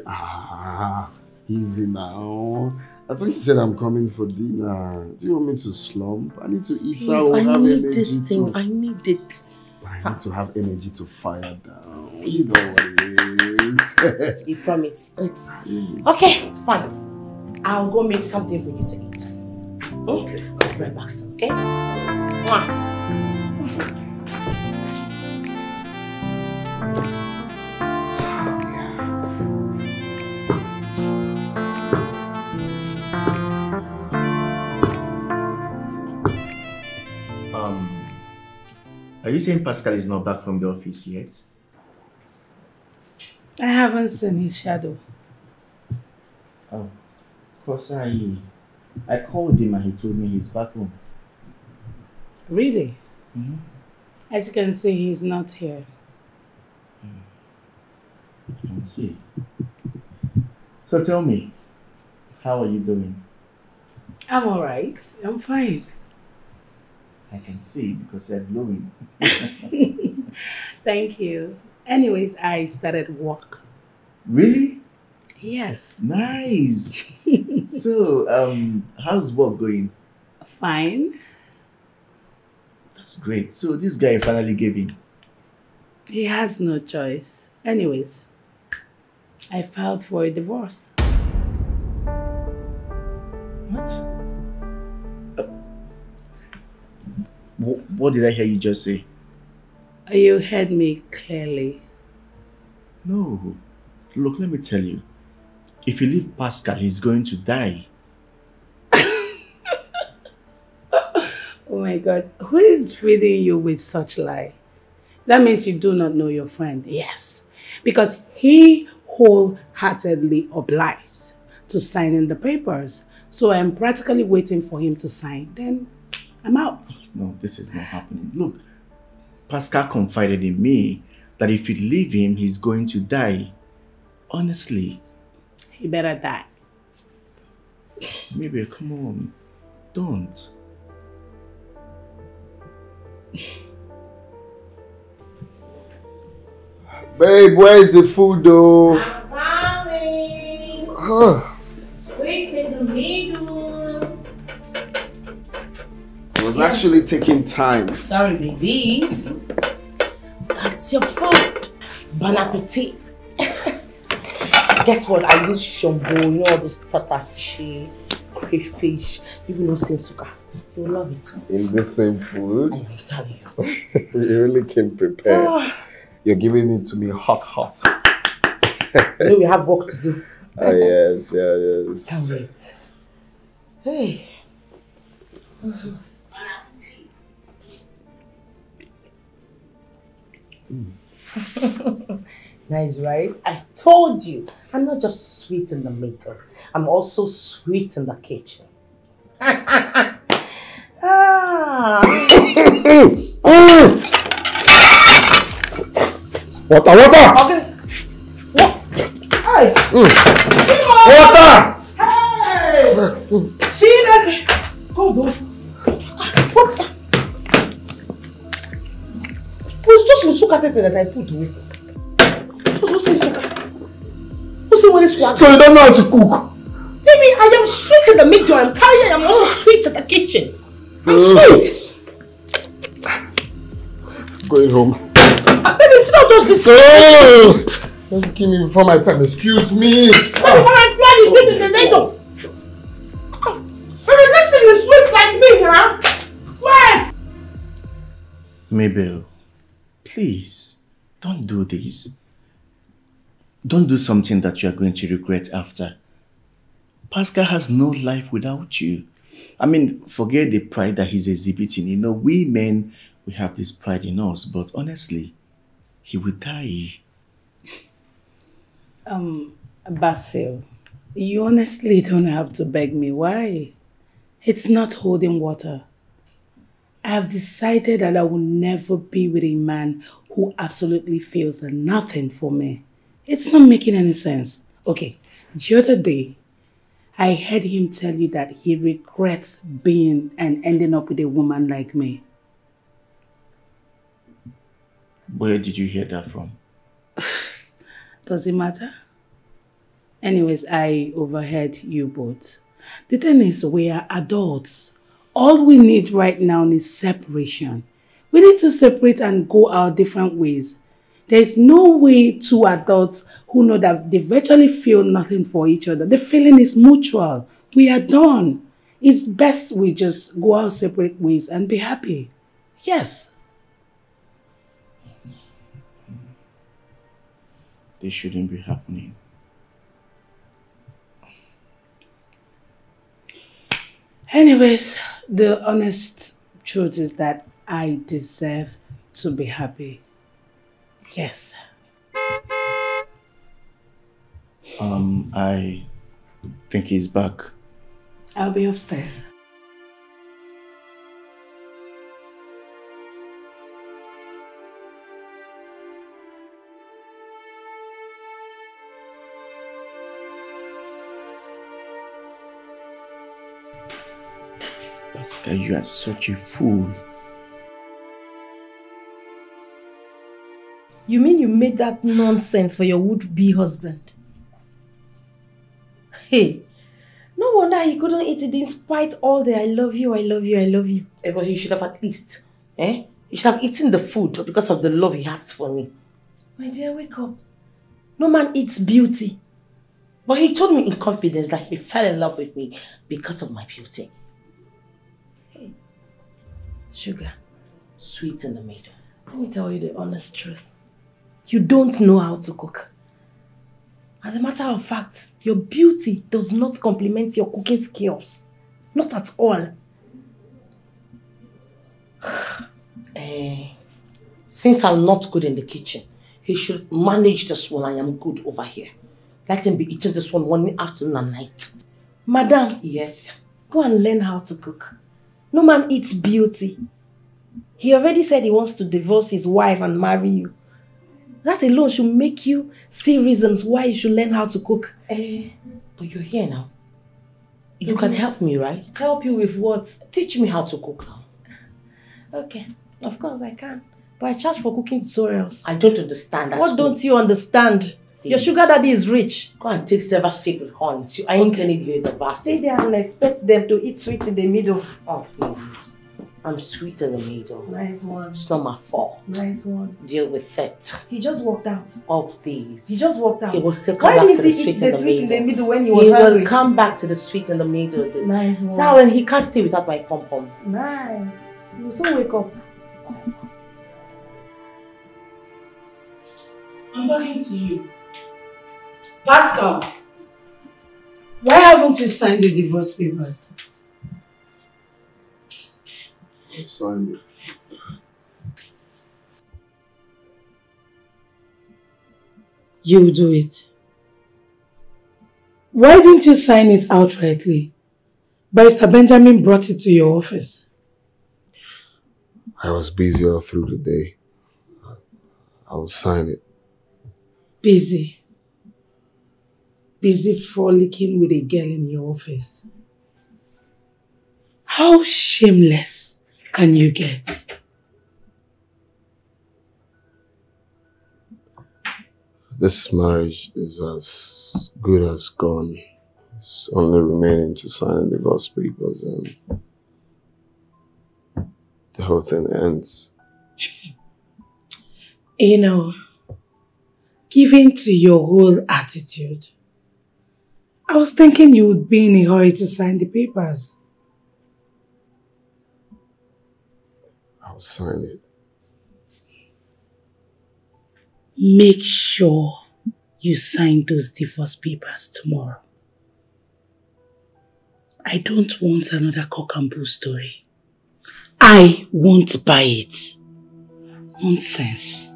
Easy now. I thought you said I'm coming for dinner. Do you want me to slump? I need to eat so I will have energy. I need this thing. I need it. I need to have energy to fire down. You know what it is. You promise? Exactly. Okay, fine. I'll go make something for you to eat. Okay. I'll be right back, okay? Mwah. Are you saying Pascal is not back from the office yet? I haven't seen his shadow. Oh, because I called him and he told me he's back home. Really? Mm-hmm. As you can see, he's not here. I can see. So tell me, how are you doing? I'm alright. I'm fine. I can see because you're glowing. Thank you. Anyways, I started work. Really? Yes. Nice. So, how's work going? Fine. That's great. So this guy finally gave in. He has no choice. Anyways, I filed for a divorce. What? What did I hear you just say? You heard me clearly. No. Look, let me tell you. If you leave Pascal, he's going to die. Oh my God. Who is feeding you with such lie? That means you do not know your friend. Yes. Because he wholeheartedly obliged to sign in the papers. So I'm practically waiting for him to sign. Then I'm out. No, this is not happening. Look, Pascal confided in me that if you leave him, he's going to die. Honestly. He better die. Maybe, come on. Don't. Babe, where's the food though? I'm coming. Wait in the middle. It was actually taking time. Sorry, baby. That's your fault. Bon appetit. Guess what? I use shombo, you know all those tatachi, crayfish, even no sensuka. You'll love it. In the same food? I am telling you. You really came prepared. You're giving it to me hot. You know we have work to do. Oh, yes, yes. Can't wait. Hey. Nice, right? I told you. I'm not just sweet in the middle. I'm also sweet in the kitchen. Water! Okay. What? Hey! Water! Hey! See that? Hold on. What? It was just Usuka pepper that I put away. Who said Usuka? Who said what is what? So you don't know how to cook? Baby, I am sweet in the middle. I'm telling you, I'm also sweet in the kitchen. I'm sweet. Going home. Baby, it's not just this. Just give me before my time. Excuse me. Baby, my blood is sweet in the middle. Baby, this thing is sweet like me, huh? What? Mabel, please, don't do this. Don't do something that you are going to regret after. Pascal has no life without you. I mean, forget the pride that he's exhibiting. You know, we men, we have this pride in us, but honestly, he will die. Basil, you honestly don't have to beg me. Why? It's not holding water. I have decided that I will never be with a man who absolutely feels nothing for me. It's not making any sense. Okay, the other day, I heard him tell you that he regrets being and ending up with a woman like me. Where did you hear that from? Does it matter? Anyways, I overheard you both. The thing is, we are adults. All we need right now is separation. We need to separate and go our different ways. There's no way two adults who know that they virtually feel nothing for each other. The feeling is mutual. We are done. It's best we just go our separate ways and be happy. Yes. This shouldn't be happening. Anyways, the honest truth is that I deserve to be happy. Yes. I think he's back. I'll be upstairs. Pascal, you are such a fool. You mean you made that nonsense for your would-be husband? Hey, no wonder he couldn't eat it despite all the I love you, I love you, I love you. But he should have at least, he should have eaten the food because of the love he has for me. My dear, wake up. No man eats beauty. But he told me in confidence that he fell in love with me because of my beauty. Hey, sugar, sweet in the middle. Let me tell you the honest truth. You don't know how to cook. As a matter of fact, your beauty does not complement your cooking skills. Not at all. Since I'm not good in the kitchen, he should manage this one. I am good over here. Let him be eating this one morning, afternoon and night. Madam. Yes. Go and learn how to cook. No man eats beauty. He already said he wants to divorce his wife and marry you. That alone should make you see reasons why you should learn how to cook. But you're here now. You can help me, right? Help you with what? Teach me how to cook now. Okay, of course I can. But I charge for cooking tutorials. I don't understand. What don't you understand? Please. Your sugar daddy is rich. Go and take several sips with horns. I ain't telling you in the basket. Stay there and expect them to eat sweet in the middle. Oh, please. I'm sweet in the middle. Nice one. It's not my fault. Nice one. Deal with it. He just walked out. Oh, please. He just walked out. He will still come back to the sweet in the middle when he was hungry? hungry? He will come back to the sweet in the middle. Nice one. Now, when he can't stay without my pom-pom. Nice. You will soon wake up. I'm talking to you. Pascal, why haven't you signed the divorce papers? I signed it. You do it. Why didn't you sign it outrightly? Barrister Benjamin brought it to your office. I was busy all through the day. I will sign it. Busy. Busy frolicking with a girl in your office. How shameless can you get? This marriage is as good as gone. It's only remaining to sign the divorce papers and the whole thing ends. You know, given to your whole attitude, I was thinking you would be in a hurry to sign the papers. I'll sign it. Make sure you sign those divorce papers tomorrow. I don't want another cock and bull story. I won't buy it. Nonsense.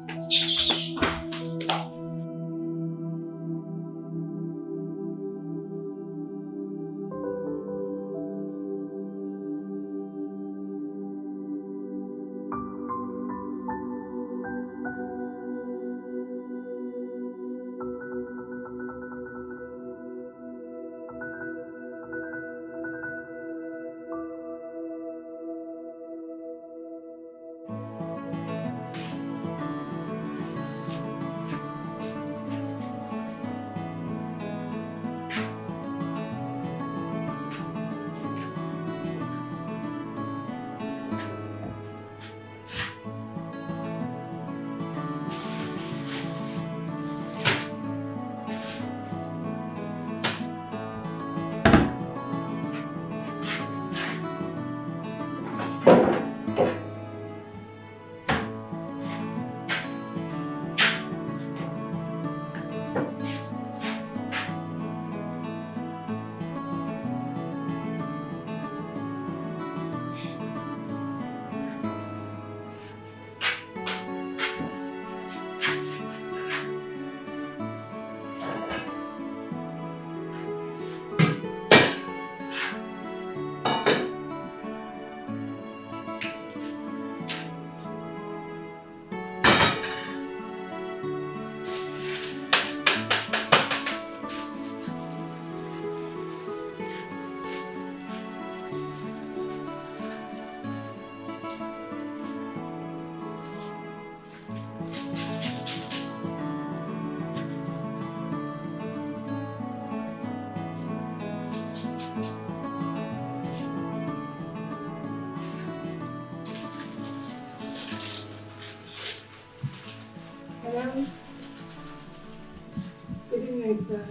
Good evening, sir.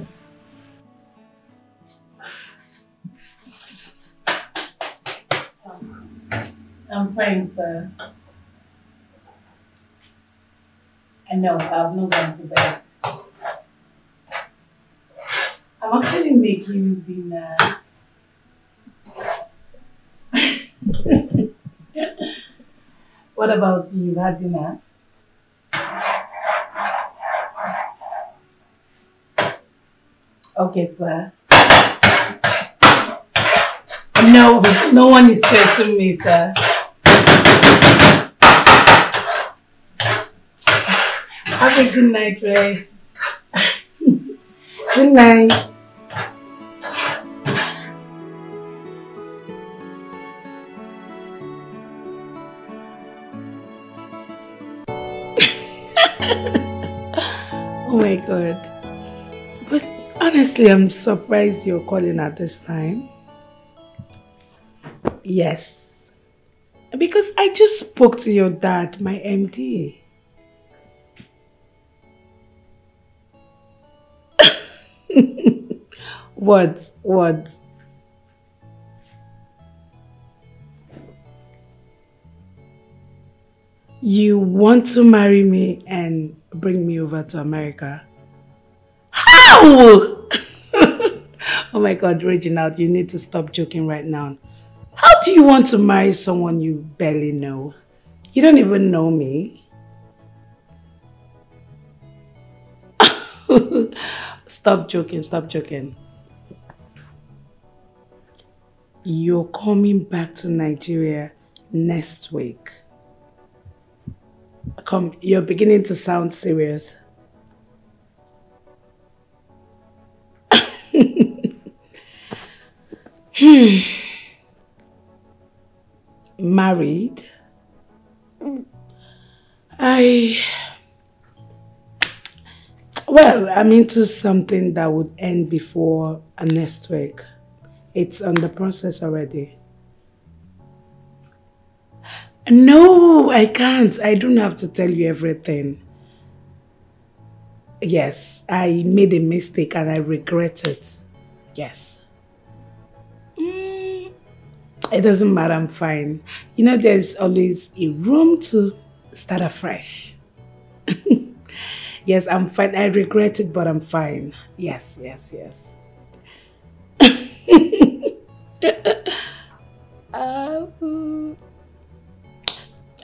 I'm fine, sir. I know, I've not gone to bed. I'm actually making dinner. What about you? You've had dinner? Okay, sir. No, no one is stressing me, sir. Have a good night, rest. Good night. Oh my God. But honestly, I'm surprised you're calling at this time. Yes. Because I just spoke to your dad, my MD. What? What? You want to marry me and bring me over to America? How? Oh my God, Reginald, you need to stop joking right now. How do you want to marry someone you barely know? You don't even know me. Stop joking, stop joking. You're coming back to Nigeria next week. Come, you're beginning to sound serious. Married? Well, I'm into something that would end before next week. It's on the process already. No, I can't. I don't have to tell you everything. Yes, I made a mistake and I regret it. Yes. It doesn't matter, I'm fine. You know, there's always a room to start afresh. Yes, I'm fine. I regret it, but I'm fine. Yes, yes, yes.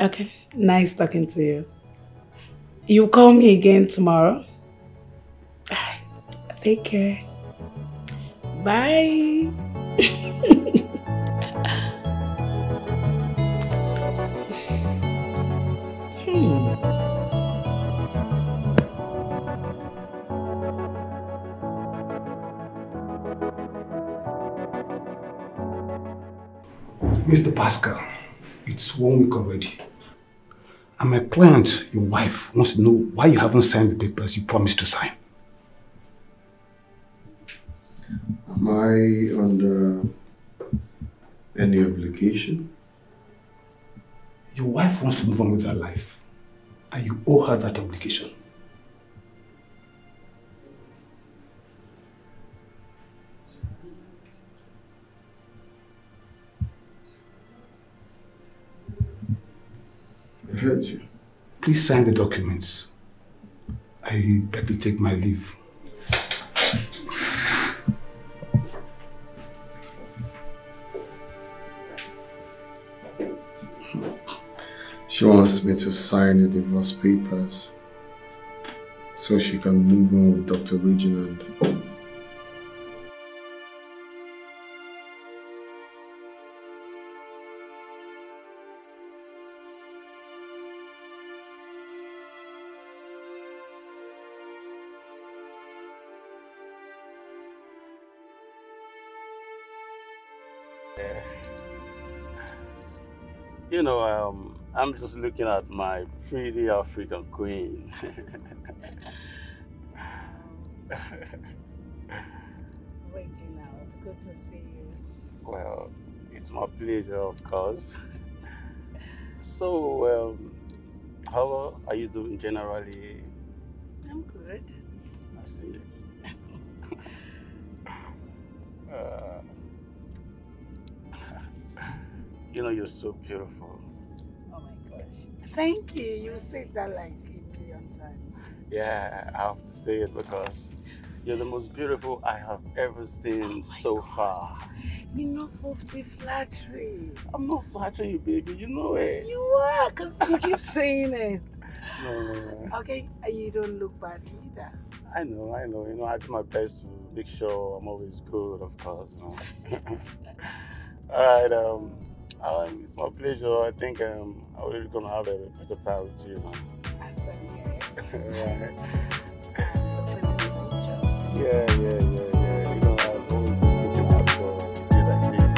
Okay, nice talking to you. You call me again tomorrow? Alright, take care. Bye. Mr. Pascal, it's 1 week already. And my client, your wife, wants to know why you haven't signed the papers you promised to sign. Am I under any obligation? Your wife wants to move on with her life, and you owe her that obligation. I heard you. Please sign the documents. I beg to take my leave. She wants me to sign the divorce papers so she can move on with Dr. Reginald. You know, I'm just looking at my pretty African queen. Reginald, good to see you. Well, it's my pleasure, of course. So, how are you doing generally? I'm good. I see. You know, you're so beautiful. Oh my gosh. Thank you. You said that like a million times. Yeah, I have to say it because you're the most beautiful I have ever seen so far. Enough of the flattery. I'm not flattering you, baby. You know it. You are, because you keep saying it. No. Okay, you don't look bad either. I know. You know, I do my best to make sure I'm always good, of course. You know. All right. It's my pleasure. I think I'm really gonna have a better time with you now. Right. Yeah. You know, I've always been looking out for you like this.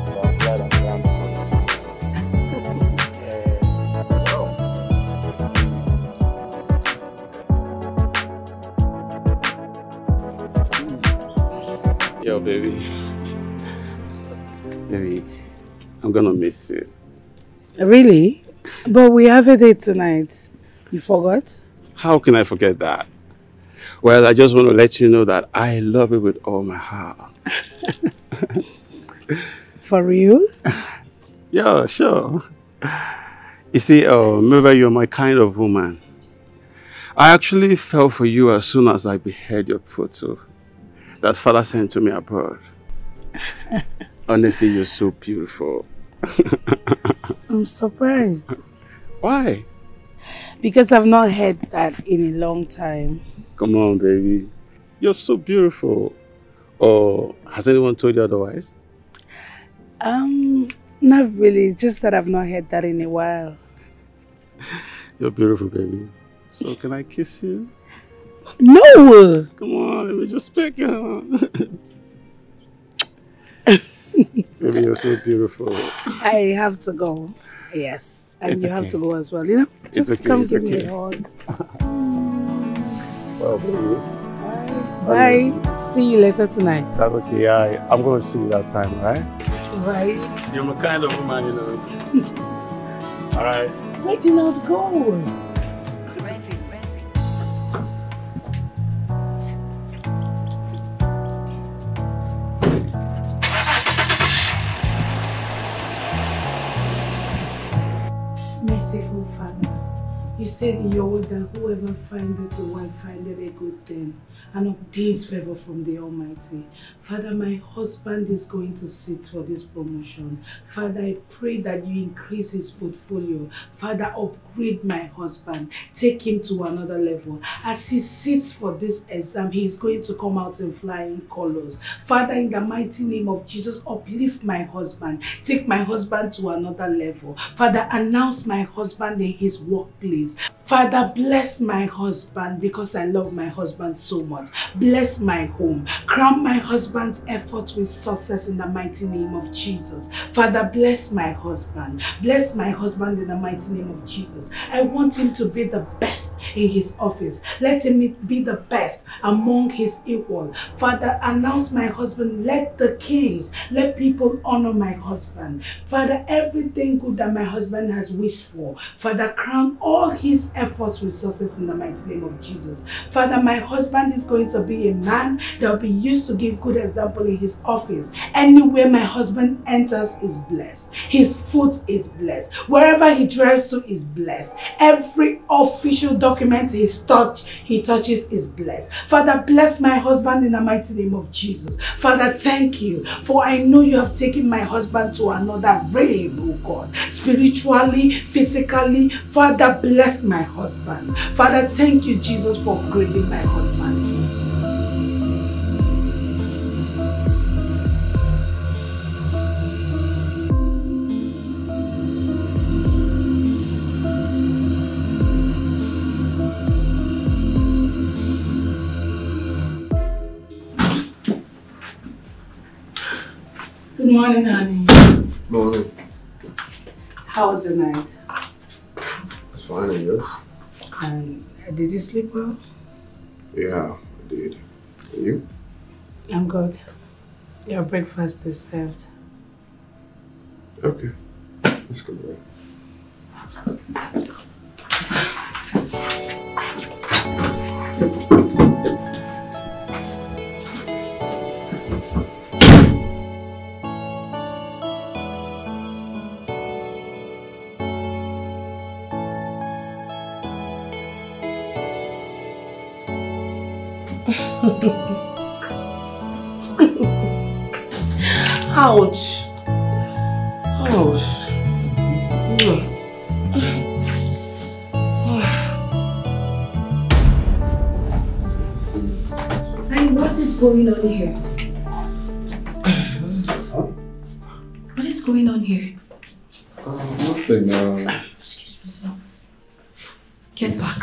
So I'm glad I'm around. Yo, baby. Baby, I'm gonna miss you. Really? But we have a date tonight. You forgot? How can I forget that? Well, I just want to let you know that I love you with all my heart. For real? Yeah, sure. You see, maybe you're my kind of woman. I actually fell for you as soon as I beheld your photo that father sent to me abroad. Honestly, you're so beautiful. I'm surprised. Why? Because I've not heard that in a long time. Come on, baby. You're so beautiful. Or has anyone told you otherwise? Not really. It's just that I've not heard that in a while. You're beautiful, baby. So can I kiss you? No! Come on, let me just peck you. Baby, you're so beautiful. I have to go. Yes. And It's you have okay. to go as well, you know? It's Just okay, come it's give me okay. a hug. Well, baby. Bye. See you later tonight. That's okay. I'm going to see you that time, all right? Right. You're my kind of woman, you know. All right. Where do you not go? Merciful Father, you said in your word that whoever findeth a wife findeth a good thing and obtains favor from the Almighty. Father, my husband is going to sit for this promotion. Father, I pray that you increase his portfolio. Father, upgrade my husband. Take him to another level. As he sits for this exam, he is going to come out in flying colors. Father, in the mighty name of Jesus, uplift my husband. Take my husband to another level. Father, announce my husband in his workplace. Father, bless my husband because I love my husband so much. Bless my home. Crown my husband's efforts with success in the mighty name of Jesus. Father, bless my husband. Bless my husband in the mighty name of Jesus. I want him to be the best in his office. Let him be the best among his equal. Father, announce my husband. Let the kings, let people honor my husband. Father, everything good that my husband has wished for, Father, crown all his efforts with success in the mighty name of Jesus. Father, my husband is going to be a man that will be used to give good example in his office. Anywhere my husband enters is blessed. His foot is blessed. Wherever he drives to is blessed. Every official document he touches is blessed. Father, bless my husband in the mighty name of Jesus. Father, thank you, for I know you have taken my husband to another realm, oh God. Spiritually, physically, Father, bless my husband. Father, thank you, Jesus, for upgrading my husband. Good morning, honey. Morning. How was the night? It's fine, and yours? And did you sleep well? Yeah, I did. And you? I'm good. Your breakfast is served. Okay. Let's go away. Ouch. Ouch. What is going on here? What is going on here? Nothing. Excuse me, sir. Get back.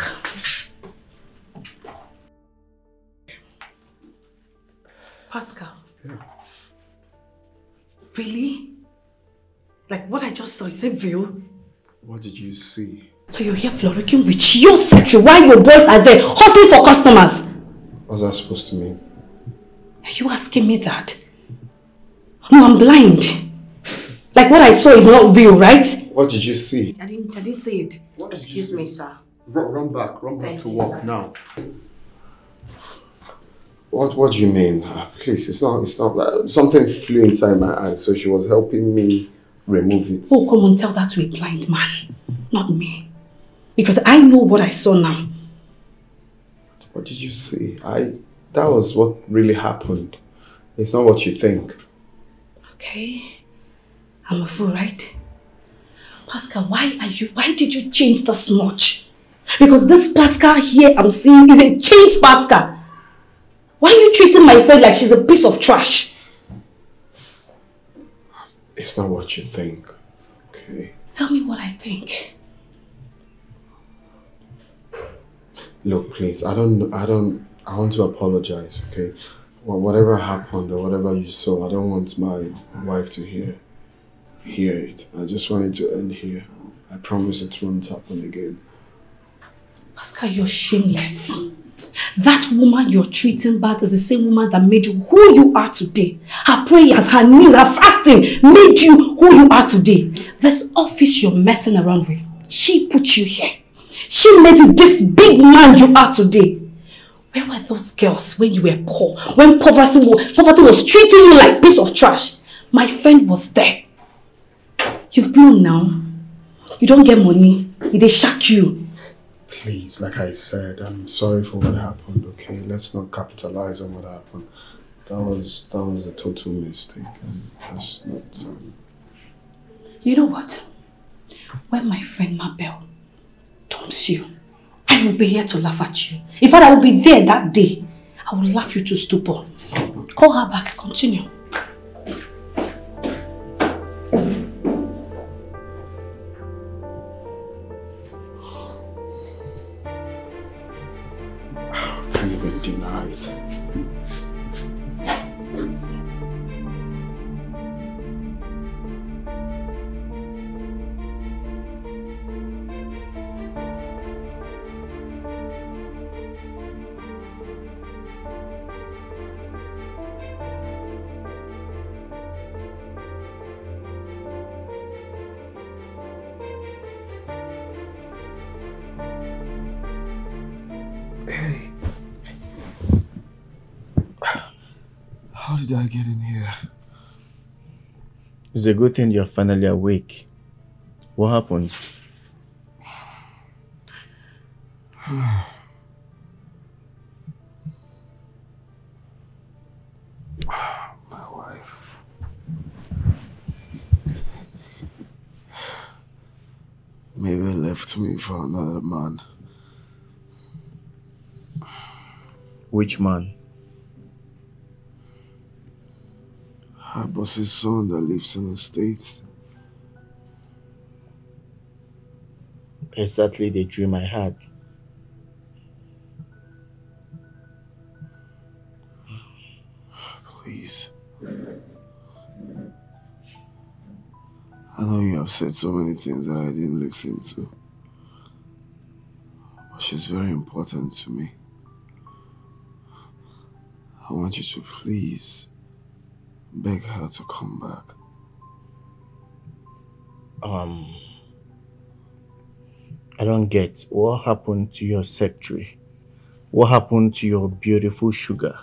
Pascal. Yeah. Really? Like what I just saw, is it real? What did you see? So you're here floricking with your secretary while your boys are there hustling for customers? What's that supposed to mean? Are you asking me that? No, I'm blind. Like what I saw is not real, right? What did you see? I didn't say it. Excuse me, sir. Run back to work now. What do you mean? Please, it's not like something flew inside my eye, so she was helping me remove it. Oh, come on, tell that to a blind man, not me. Because I know what I saw now. What did you see? That was what really happened. It's not what you think. Okay. I'm a fool, right? Pascal, why did you change this much? Because this Pascal here I'm seeing is a changed Pascal. Why are you treating my friend like she's a piece of trash? It's not what you think, okay? Tell me what I think. Look, please, I want to apologize, okay? Well, whatever happened or whatever you saw, I don't want my wife to hear it. I just want it to end here. I promise it won't happen again. Pascal, you're shameless. That woman you're treating bad is the same woman that made you who you are today. Her prayers, her knees, her fasting made you who you are today. This office you're messing around with, she put you here. She made you this big man you are today. Where were those girls when you were poor? When poverty was treating you like a piece of trash? My friend was there. You've blown now. You don't get money. They shock you. Please, like I said, I'm sorry for what happened, okay? Let's not capitalize on what happened. That was a total mistake, and that's not... You know what? When my friend Mabel dumps you, I will be here to laugh at you. In fact, I will be there that day. I will laugh you to stupor. Call her back. Continue. I can't even deny it. Hey. How did I get in here? It's a good thing you're finally awake. What happened? My wife. Maybe left me for another man. Which man? Her boss's son that lives in the States. Exactly the dream I had. Please. I know you have said so many things that I didn't listen to. But she's very important to me. I want you to please beg her to come back. I don't get what happened to your secretary. What happened to your beautiful sugar?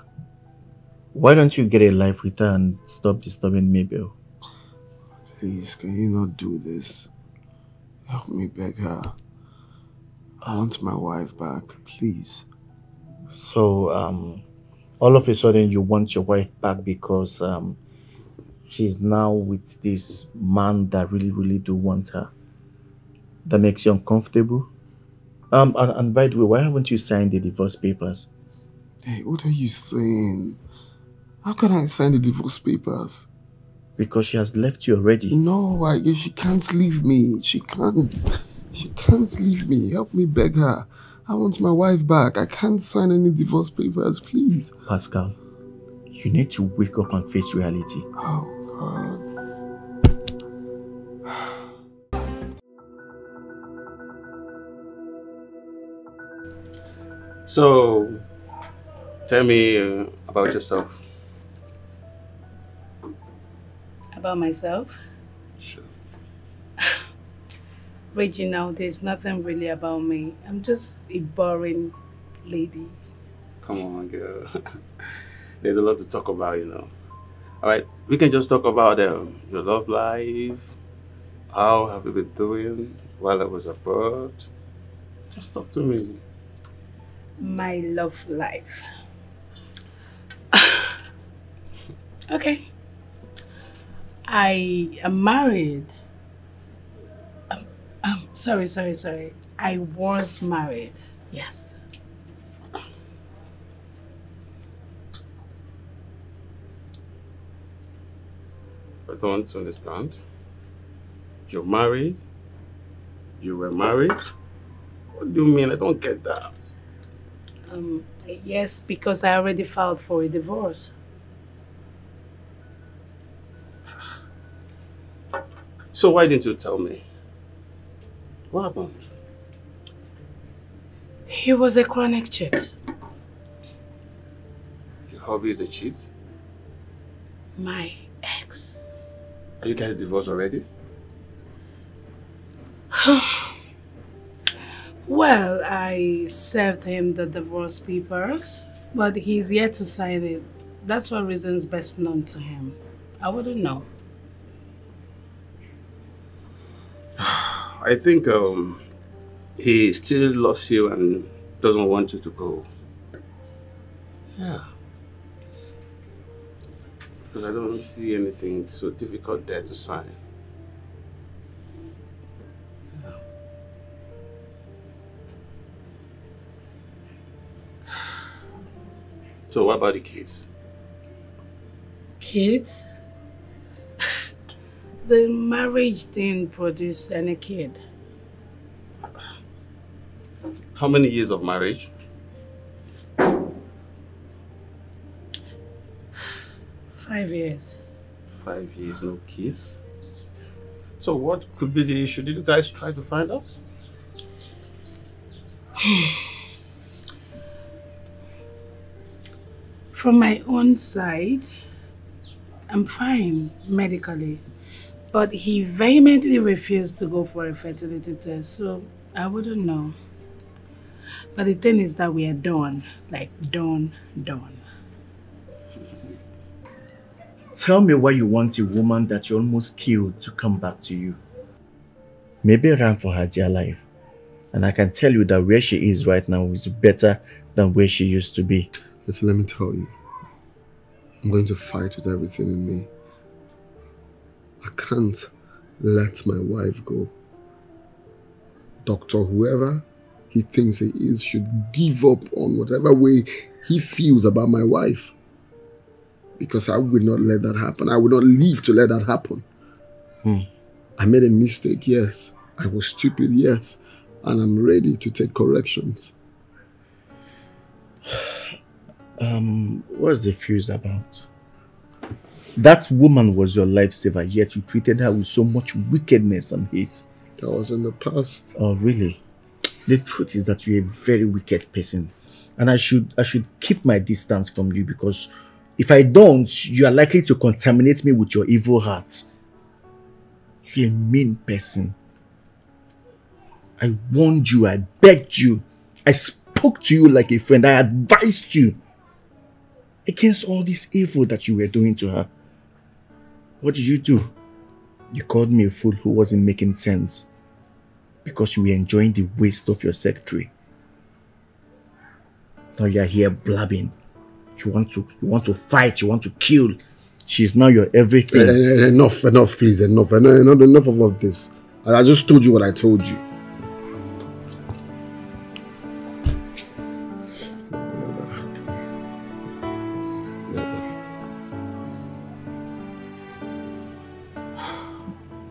Why don't you get a life with her and stop disturbing Mabel? Please, can you not do this? Help me beg her. I want my wife back, please. So, all of a sudden you want your wife back because she's now with this man that really do want her. That makes you uncomfortable? And by the way, why haven't you signed the divorce papers? Hey, what are you saying? How can I sign the divorce papers? Because she has left you already. No, she can't leave me. She can't leave me. Help me beg her. I want my wife back. I can't sign any divorce papers, please. Pascal, you need to wake up and face reality. Oh, God. So, tell me about yourself. About myself? Sure. Reginald, there's nothing really about me. I'm just a boring lady. Come on, girl. There's a lot to talk about, you know. Alright, we can just talk about your love life. How have you been doing while I was abroad? Just talk to me. My love life. Okay. I am married. Sorry. I was married. Yes. I don't understand. You're married? You were married? What do you mean? I don't get that. Yes, because I already filed for a divorce. So why didn't you tell me? What happened? He was a chronic cheat. Your hobby is a cheat? My ex. Are you guys divorced already? Well, I served him the divorce papers, but he's yet to sign it. That's for reasons best known to him. I wouldn't know. I think he still loves you and doesn't want you to go. Yeah. Because I don't see anything so difficult there to sign. Yeah. So what about the kids? Kids? The marriage didn't produce any kid. How many years of marriage? 5 years. 5 years, no kids. So what could be the issue? Did you guys try to find out? From my own side, I'm fine medically, but he vehemently refused to go for a fertility test, so I wouldn't know. But the thing is that we are done, like done. Tell me why you want a woman that you almost killed to come back to you. Maybe ran for her dear life. And I can tell you that where she is right now is better than where she used to be. Listen, let me tell you. I'm going to fight with everything in me. I can't let my wife go. Doctor, whoever he thinks he is should give up on whatever way he feels about my wife. Because I will not let that happen. I will not live to let that happen. I made a mistake, yes. I was stupid, yes. And I'm ready to take corrections. What's the fuse about? That woman was your lifesaver, yet you treated her with so much wickedness and hate. That was in the past. Oh, really? The truth is that you're a very wicked person. And I should keep my distance from you, because if I don't, you are likely to contaminate me with your evil heart. You're a mean person. I warned you, I begged you, I spoke to you like a friend, I advised you against all this evil that you were doing to her. What did you do? You called me a fool who wasn't making sense because you were enjoying the waste of your secretary. Now you're here blabbing. You want to fight, you want to kill. She's now your everything. Enough, please, enough of all of this. I just told you what I told you.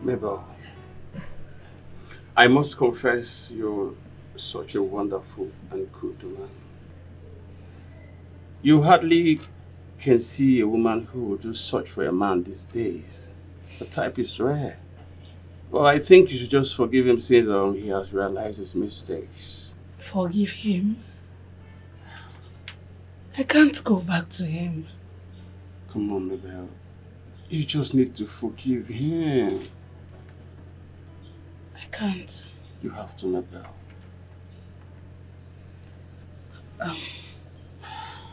Mabel, I must confess you're such a wonderful and good woman. You hardly can see a woman who will do such for a man these days. The type is rare. Well, I think you should just forgive him since he has realized his mistakes. Forgive him? I can't go back to him. Come on, Mabel. You just need to forgive him. I can't. You have to, Mabel.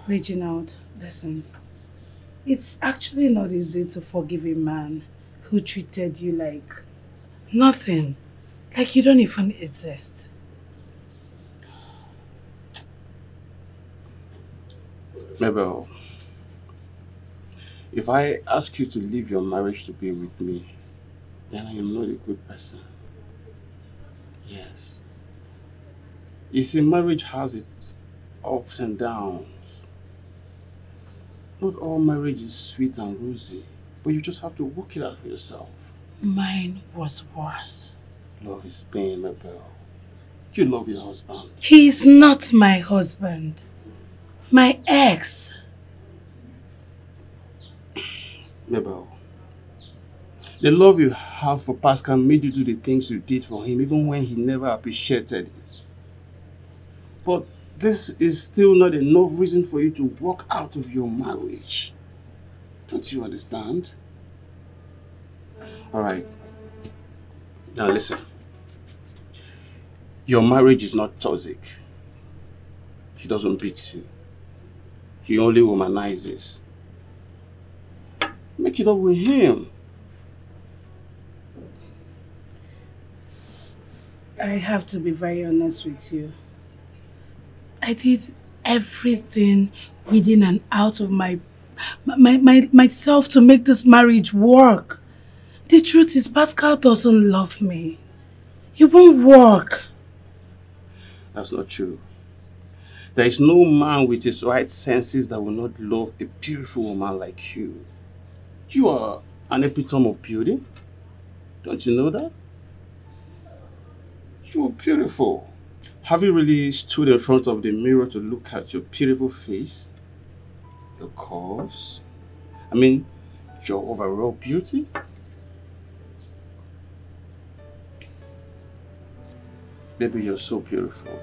Reginald, listen. It's actually not easy to forgive a man who treated you like nothing. Like you don't even exist. Mabel, if I ask you to leave your marriage to be with me, then I am not a good person. Yes. You see, marriage has its ups and downs. Not all marriage is sweet and rosy, but you just have to work it out for yourself. Mine was worse. Love is pain, Mabel. You love your husband. He is not my husband. My ex. Mabel, the love you have for Pascal made you do the things you did for him, even when he never appreciated it. But this is still not enough reason for you to walk out of your marriage. Don't you understand? Alright. Now listen. Your marriage is not toxic. He doesn't beat you. He only womanizes. Make it up with him. I have to be very honest with you. I did everything within and out of myself to make this marriage work. The truth is, Pascal doesn't love me. It won't work. That's not true. There is no man with his right senses that will not love a beautiful woman like you. You are an epitome of beauty. Don't you know that? You are beautiful. Have you really stood in front of the mirror to look at your beautiful face? Your curves? I mean, your overall beauty? Baby, you're so beautiful.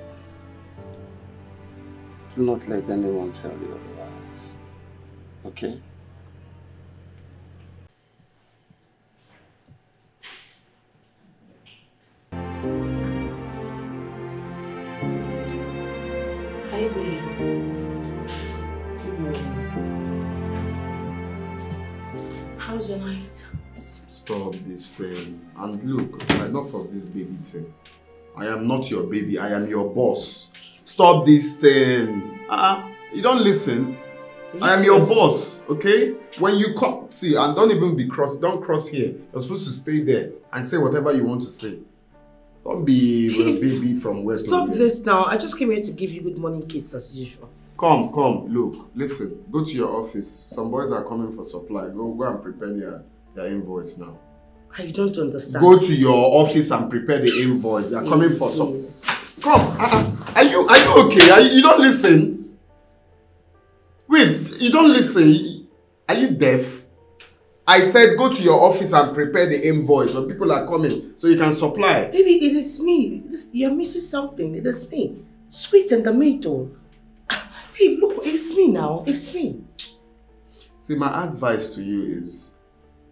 Do not let anyone tell you otherwise. Okay? Hi, babe. Good morning. How's your night? Stop this thing. And look, enough of this baby thing. I am not your baby. I am your boss. Stop this thing. You don't listen. I am your boss, okay? When you come, see, and don't even be cross. Don't cross here. You're supposed to stay there and say whatever you want to say. Don't be a baby from West. Stop this now. I just came here to give you good morning kiss as usual. Come, look, listen. Go to your office. Some boys are coming for supply. Go and prepare their invoice now. I don't understand. Go to your office and prepare the invoice. They are coming for some. Come. Are you okay? You don't listen. Wait, you don't listen. Are you deaf? I said go to your office and prepare the invoice when people are coming so you can supply. Baby, it is me. You're missing something. It is me. Sweet and the middle. Hey, look, it's me now. It's me. See, my advice to you is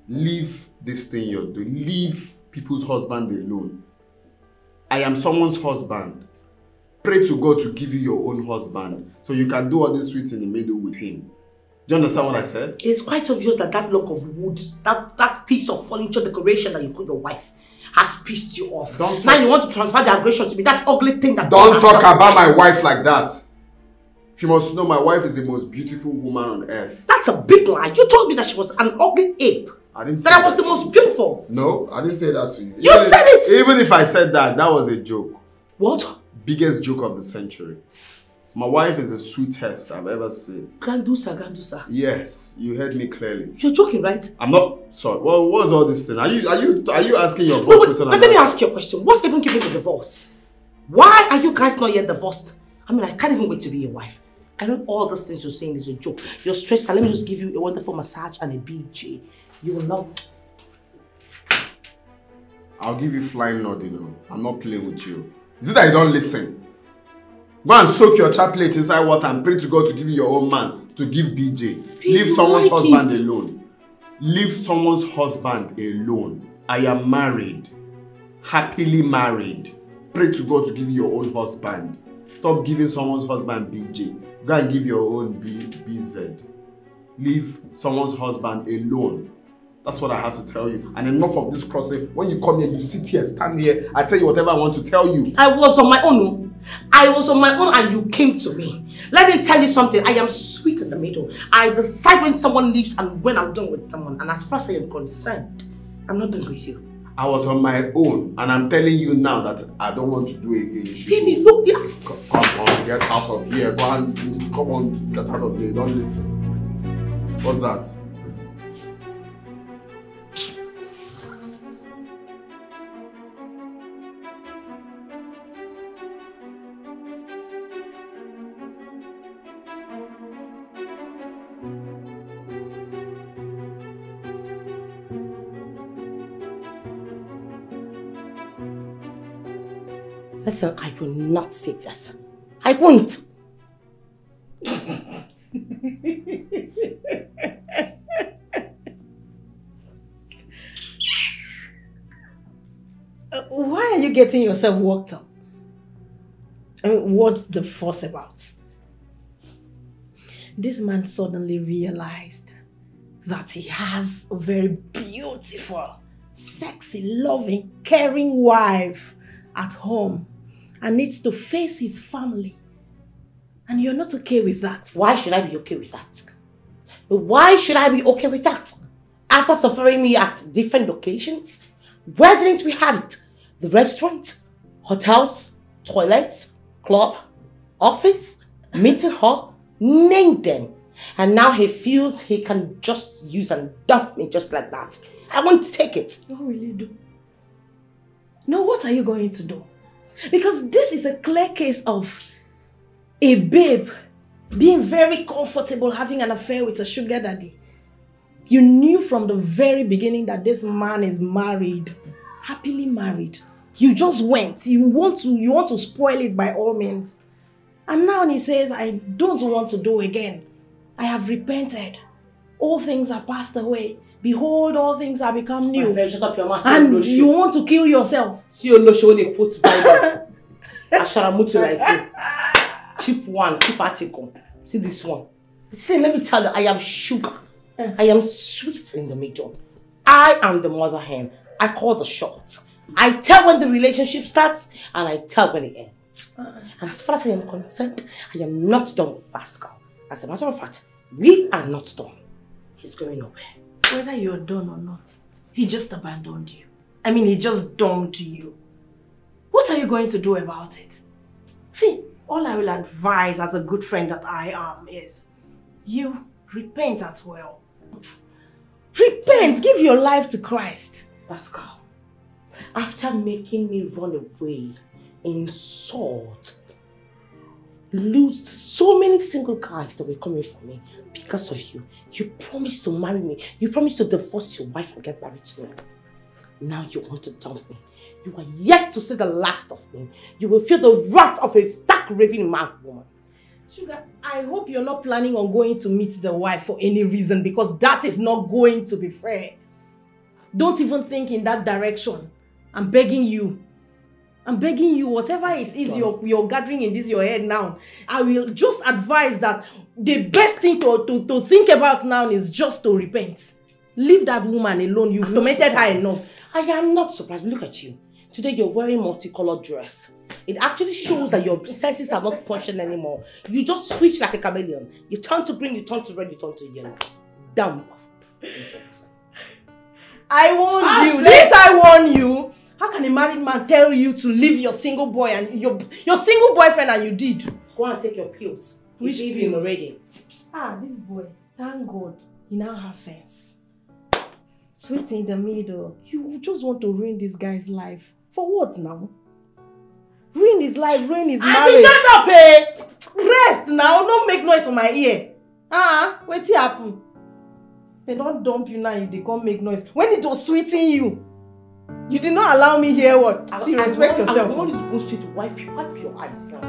leave this thing you're doing. Leave people's husband alone. I am someone's husband. Pray to God to give you your own husband so you can do all this sweet in the middle with him. Do you understand what I said? It's quite obvious that that block of wood, that piece of furniture decoration that you call your wife, has pissed you off. Now you want to transfer the aggression to me, that ugly thing that... Don't talk about my wife like that. If you must know, my wife is the most beautiful woman on earth. That's a big lie. You told me that she was an ugly ape. I didn't say that I was the most beautiful. No, I didn't say that to you. You said it! Even if I said that, that was a joke. What? Biggest joke of the century. My wife is the sweetest I've ever seen. Gandusa. Yes, you heard me clearly. You're joking, right? I'm not sorry. Well, what's all this thing? Are you asking your boss question? Let me ask you a question. What's even keeping the divorce? Why are you guys not yet divorced? I mean, I can't even wait to be your wife. I know all these things you're saying is a joke. You're stressed. Let me just give you a wonderful massage and a BJ. You will love. I'll give you flying nod, you know. I'm not playing with you. Is it that you don't listen? Go and soak your chaplet inside water and pray to God to give you your own man, to give BJ. Leave someone's husband alone. Leave someone's husband alone. I am married. Happily married. Pray to God to give you your own husband. Stop giving someone's husband BJ. Go and give your own BZ. Leave someone's husband alone. That's what I have to tell you. And enough of this crossing. When you come here, you sit here, stand here. I tell you whatever I want to tell you. I was on my own. I was on my own and you came to me. Let me tell you something. I am sweet in the middle. I decide when someone leaves and when I'm done with someone. And as far as I am concerned, I'm not done with you. I was on my own and I'm telling you now that I don't want to do it again. Baby, look here. Come on, get out of here. Go on, come on, get out of here. Don't listen. What's that? Listen, I will not say this. I won't. Why are you getting yourself worked up? I mean, what's the fuss about? This man suddenly realized that he has a very beautiful, sexy, loving, caring wife at home and needs to face his family. And you're not okay with that. Why should I be okay with that? Why should I be okay with that? After suffering me at different locations, where didn't we have it? The restaurant, hotels, toilets, club, office, meeting hall, name them. And now he feels he can just use and dump me just like that. I won't take it. What will you do? No, what are you going to do? Because this is a clear case of a babe being very comfortable having an affair with a sugar daddy. You knew from the very beginning that this man is married, happily married. You just went. You want to spoil it by all means. And now he says, I don't want to do again. I have repented. All things are passed away. Behold, all things are become new. Shut up your mouth. And you want to kill yourself. See your lotion when they put Bible. Asharamutu like you. Cheap one, cheap article. See this one. See, let me tell you, I am sugar. I am sweet in the middle. I am the mother hen. I call the shots. I tell when the relationship starts and I tell when it ends. And as far as I am concerned, I am not done with Pascal. As a matter of fact, we are not done. He's going nowhere. Whether you're done or not, he just abandoned you. I mean, he just dumped you. What are you going to do about it? See, all I will advise as a good friend that I am is you repent as well. Repent! Give your life to Christ. Pascal, after making me run away, insult, lose so many single guys that were coming for me because of you. You promised to marry me. You promised to divorce your wife and get married to me. Now you want to dump me. You are yet to see the last of me. You will feel the wrath of a stark raving mad woman. Sugar, I hope you're not planning on going to meet the wife for any reason, because that is not going to be fair. Don't even think in that direction. I'm begging you. I'm begging you, whatever it is you're gathering in this your head now, I will just advise that the best thing to think about now is just to repent. Leave that woman alone. You've tormented her enough. I am not surprised. Look at you. Today you're wearing multicolored dress. It actually shows that your senses are not functioning anymore. You just switch like a chameleon. You turn to green, you turn to red, you turn to yellow. Dumb. I warned you. Didn't I warn you? How can a married man tell you to leave your single boy and your single boyfriend and you did? Go and take your pills. Which It's pills? already. Ah, this boy, thank God, he now has sense. Sweet in the middle. You just want to ruin this guy's life. For what now? Ruin his life, ruin his marriage. Auntie, shut up, eh? Rest now, don't make noise for my ear. What's happen? They don't dump you now if they can't make noise. When it was sweeting you, you did not allow me hear what? See, respect yourself. I want you to go straight to wipe your eyes now.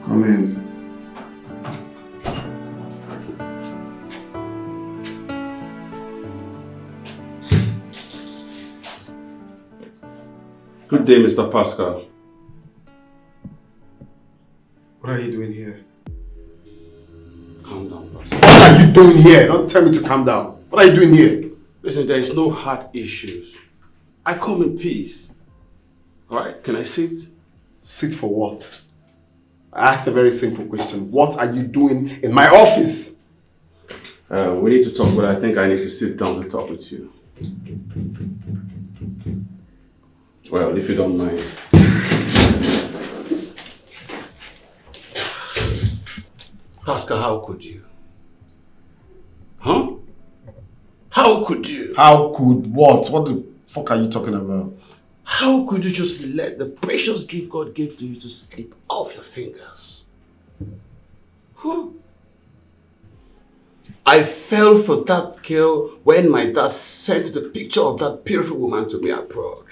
Come in. Good day, Mr. Pascal. What are you doing here? Calm down, Pascal. What are you doing here? Don't tell me to calm down. What are you doing here? Listen, there is no hard issues. I come in peace. Alright, can I sit? Sit for what? I asked a very simple question. What are you doing in my office? We need to talk, but I think I need to sit down to talk with you. Well, if you don't mind. Pascal, how could you? Huh? How could you? How could what? What the fuck are you talking about? How could you just let the precious gift God gave to you to slip off your fingers? Huh? I fell for that girl when my dad sent the picture of that beautiful woman to me abroad.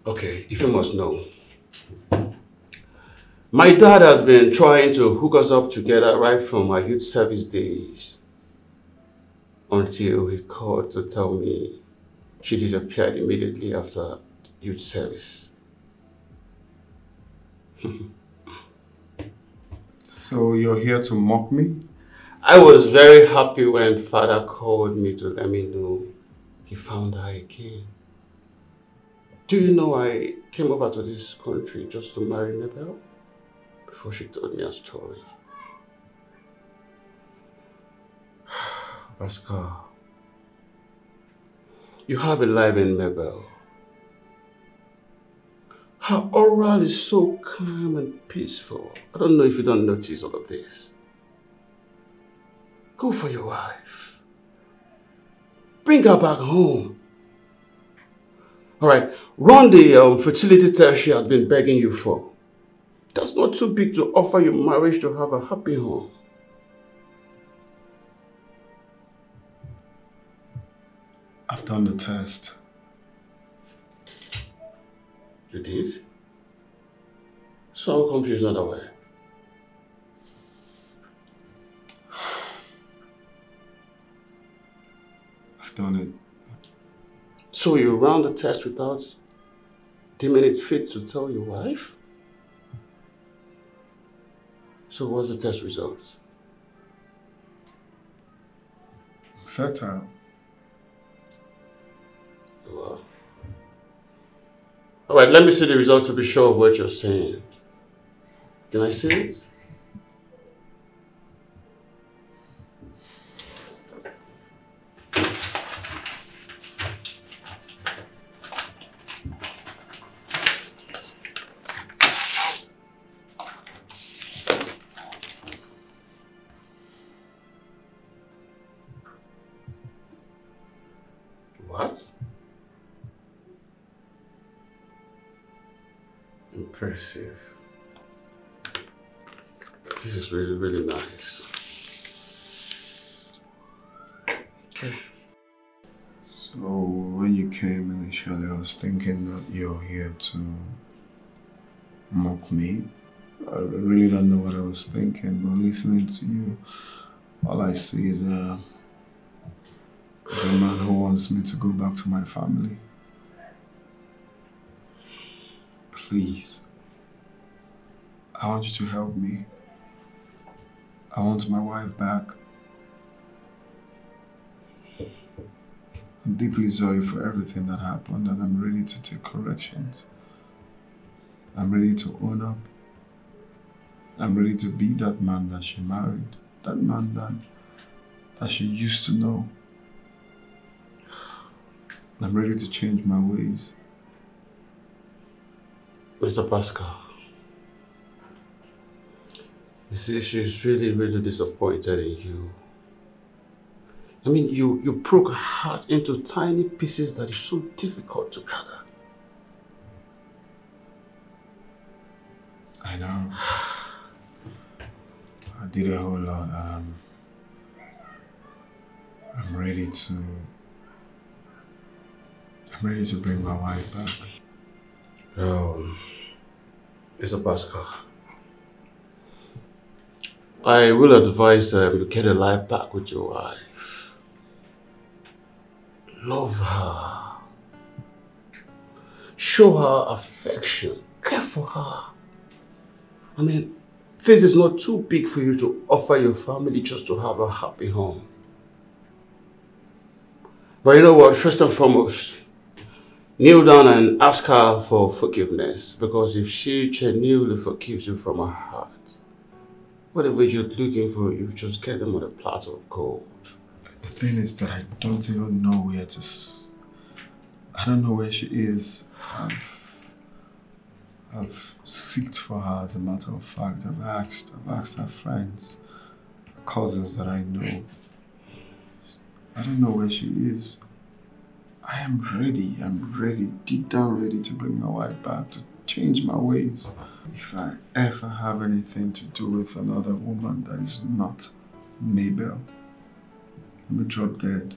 Okay, if you must know. My dad has been trying to hook us up together right from our youth service days. Until he called to tell me she disappeared immediately after youth service. So you're here to mock me? I was very happy when Father called me to let me know he found her again. Do you know I came over to this country just to marry Mabel before she told me a story? Pascal, you have a life in Mabel. Her oral is so calm and peaceful. I don't know if you don't notice all of this. Go for your wife. Bring her back home. Alright, run the fertility test she has been begging you for. That's not too big to offer you marriage to have a happy home. I've done the test. You did? So I'm confused that way. I've done it. So you ran the test without deeming it fit to tell your wife? So what's the test result? Fertile. Well. Alright, let me see the result to be sure of what you're saying. Can I see it? What? Impressive. This is really, really nice. Okay. So when you came initially, I was thinking that you're here to mock me. I really don't know what I was thinking, but listening to you, all I see is a man who wants me to go back to my family. Please, I want you to help me. I want my wife back. I'm deeply sorry for everything that happened, and I'm ready to take corrections. I'm ready to own up. I'm ready to be that man that she married. That man that that she used to know. I'm ready to change my ways. Mr. Pascal, you see, she's really, really disappointed in you. I mean, you broke her heart into tiny pieces that is so difficult to gather. I know. I did a whole lot. I'm ready to bring my wife back. Mr. Pascal, I will advise you get a life back with your wife. Love her. Show her affection. Care for her. I mean, this is not too big for you to offer your family just to have a happy home. But you know what? First and foremost, kneel down and ask her for forgiveness. Because if she genuinely forgives you from her heart, whatever you're looking for, you just get them on a platter of gold. The thing is that I don't even know where to... I don't know where she is. I've seeked for her, as a matter of fact. I've asked her friends, cousins that I know. I don't know where she is. I am ready. I'm ready, deep down ready to bring my wife back, to change my ways. If I ever have anything to do with another woman that is not Mabel, let me drop dead.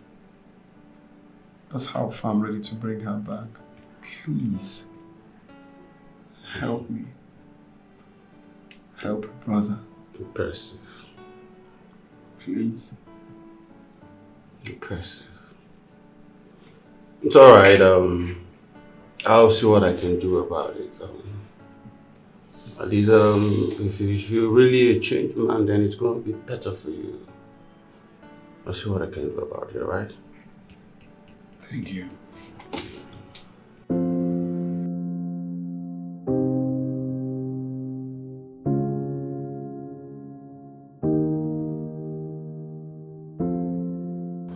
That's how far I'm ready to bring her back. Please, help me. Help a brother. Impressive. Please. Impressive. It's alright, I'll see what I can do about it. At least, if you're really a changed man, then it's going to be better for you. I'll see what I can do about it, alright? Thank you.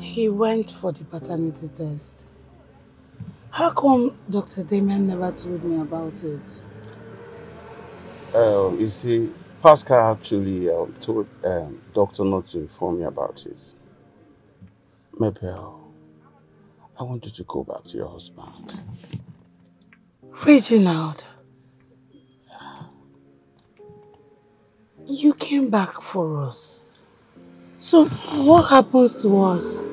He went for the paternity test. How come Dr. Damien never told me about it? You see, Pascal actually told doctor not to inform me about it. Mabel, I want you to go back to your husband. Reginald, you came back for us. So what happens to us?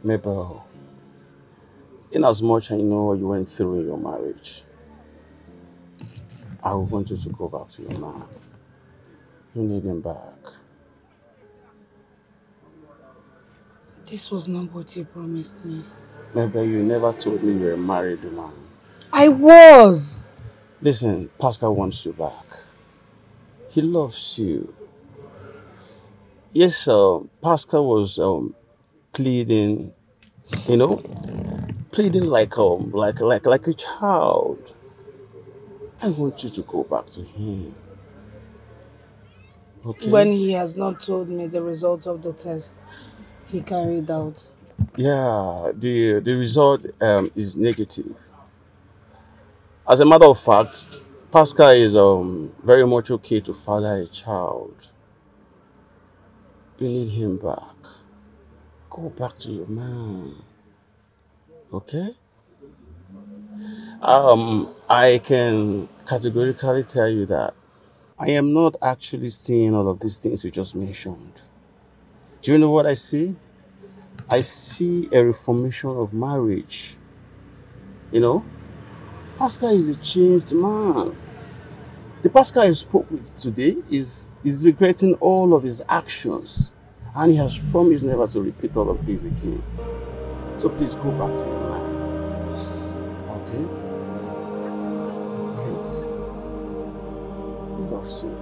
Mabel, in as much I know what you went through in your marriage, I want you to go back to your man. You need him back. This was not what you promised me. Mabel, you never told me you were a married man. I was! Listen, Pascal wants you back. He loves you. Yes, Pascal was pleading, you know, pleading like a child. I want you to go back to him. Okay? When he has not told me the results of the test he carried out. Yeah, the result is negative. As a matter of fact, Pascal is very much okay to father a child. You need him back. Go back to your man. Okay? I can categorically tell you that I am not actually seeing all of these things you just mentioned. Do you know what I see? I see a reformation of marriage. You know? Pascal is a changed man. The Pascal I spoke with today is regretting all of his actions. And he has promised never to repeat all of this again. So please go back to your man. Okay? Please. He loves you.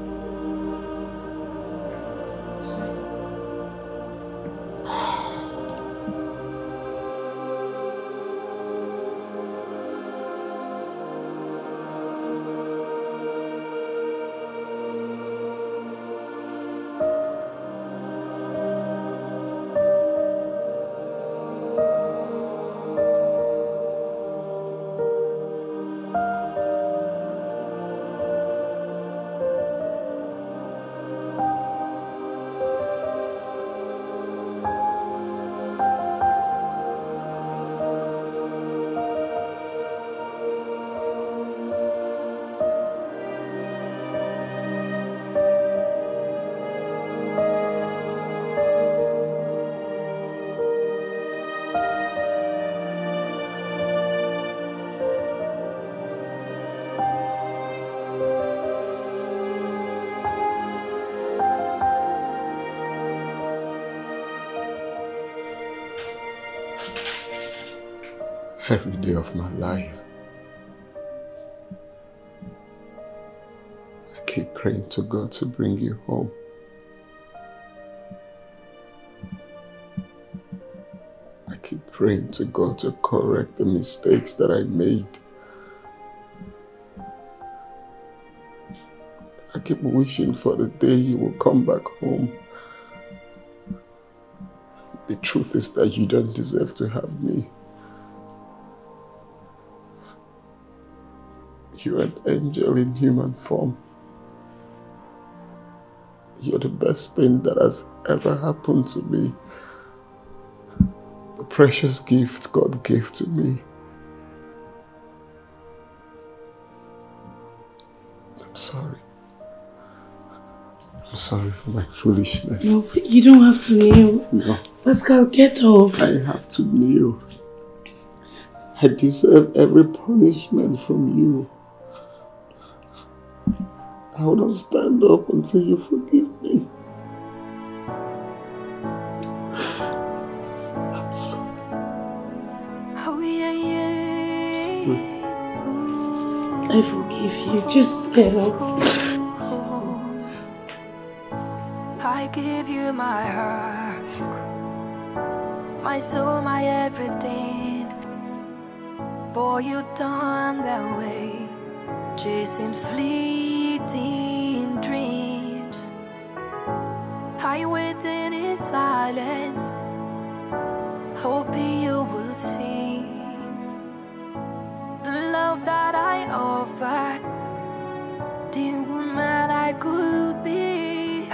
every day of my life. I keep praying to God to bring you home. I keep praying to God to correct the mistakes that I made. I keep wishing for the day you will come back home. The truth is that you don't deserve to have me. You're an angel in human form. You're the best thing that has ever happened to me. The precious gift God gave to me. I'm sorry. I'm sorry for my foolishness. No, you don't have to kneel. No. Pascal, get up. I have to kneel. I deserve every punishment from you. I will not stand up until you forgive me. I'm sorry. Oh, yeah, yeah. I forgive you. Just get up. I give you my heart, my soul, my everything. Boy, you turned that way, chasing fleeting dreams. I waited in silence, hoping you would see the love that I offered, the woman I could be.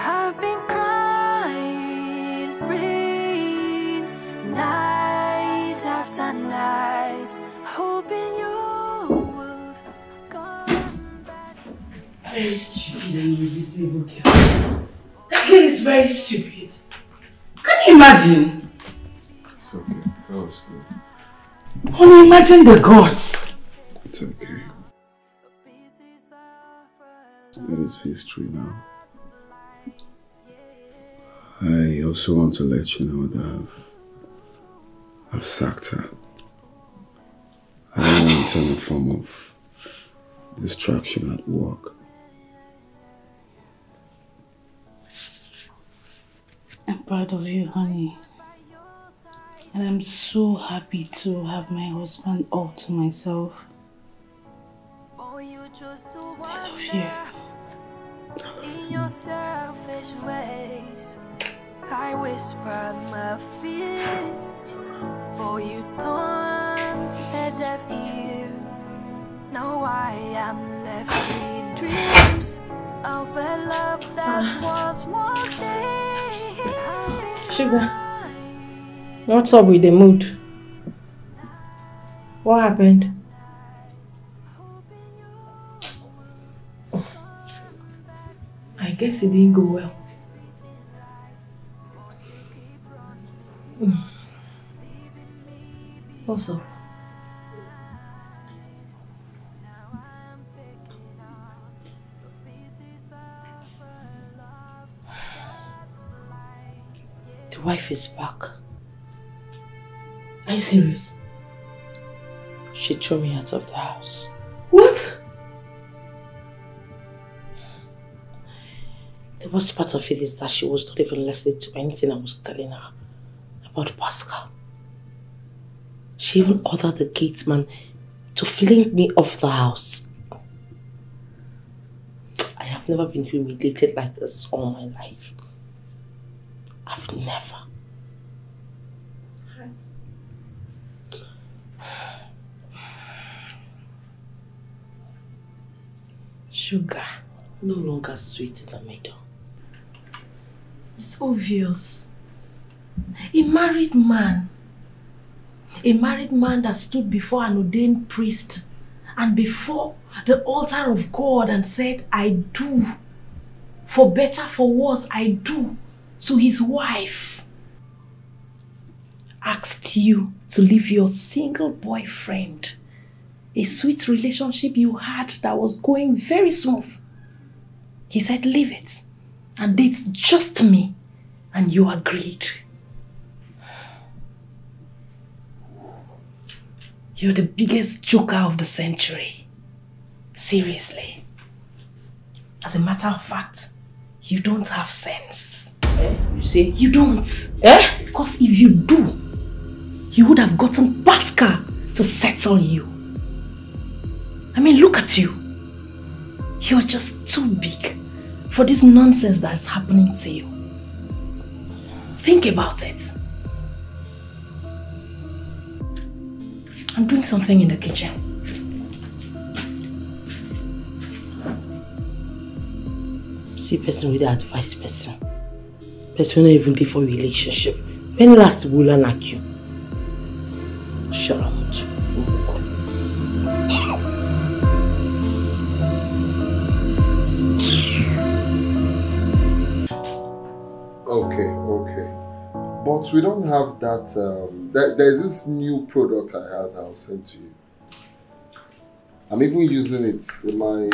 I've been crying, rain, night after night, hoping you would come back. Very stupid and unreasonable girl. That girl is very stupid. Can you imagine? It's okay. That was good. Only imagine the gods. It's okay. That is history now. I also want to let you know that I've sacked her. I don't want any form of distraction at work. I'm proud of you, honey. And I'm so happy to have my husband all to myself. I love you. In your selfish ways, I whispered my fears. Boy, you turned a deaf ear. Now I am left with dreams of a love that was once there. Sugar, what's up with the mood? What happened? I guess it didn't go well. What's up? The wife is back. Are you serious? She threw me out of the house. What? The worst part of it is that she was not even listening to anything I was telling her about Pascal. She even ordered the gateman to fling me off the house. I have never been humiliated like this all my life. I've never. Sugar, no longer sweet in the middle. It's obvious. A married man that stood before an ordained priest and before the altar of God and said, I do. For better, for worse, I do. To his wife. Asked you to leave your single boyfriend. A sweet relationship you had that was going very smooth. He said, leave it and date just me. And you agreed. You're the biggest joker of the century. Seriously. As a matter of fact, you don't have sense. You see? You don't. Because if you do, you would have gotten Pascal to settle you. I mean, look at you. You're just too big for this nonsense that's happening to you. Think about it. I'm doing something in the kitchen. See, person with the advice person. Person not even there for relationship. When last will learn like you? Shut up. Okay. But we don't have that. There's this new product I have that I'll send to you. I'm even using it in my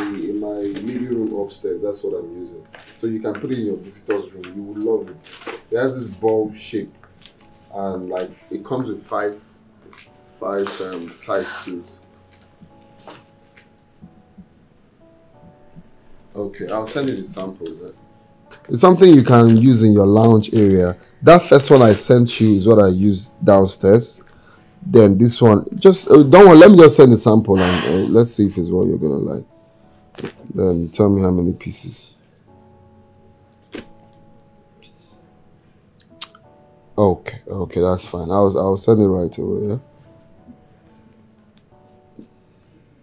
living room upstairs. That's what I'm using. So you can put it in your visitor's room. You will love it. It has this ball shape, and like it comes with five size tools. Okay, I'll send you the samples. It's something you can use in your lounge area. That first one I sent you is what I used downstairs. Then this one, just don't worry, let me just send the sample and let's see if it's what you're gonna like. Then tell me how many pieces. Okay, that's fine. I'll send it right away. Yeah.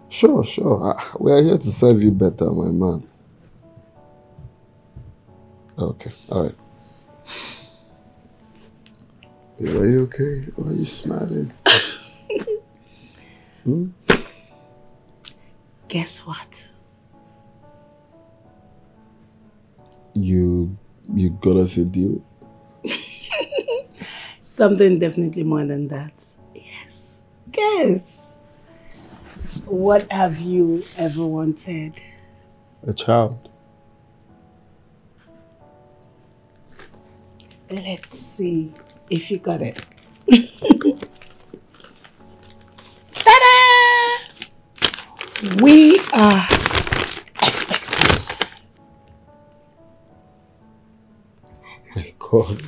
Sure. We are here to serve you better, my man. Okay, all right. Are you okay? Why are you smiling? Guess what? You got us a deal? Something definitely more than that. Yes. Guess. What have you ever wanted? A child. Let's see if you got it. Ta-da! We are expecting. Oh my God.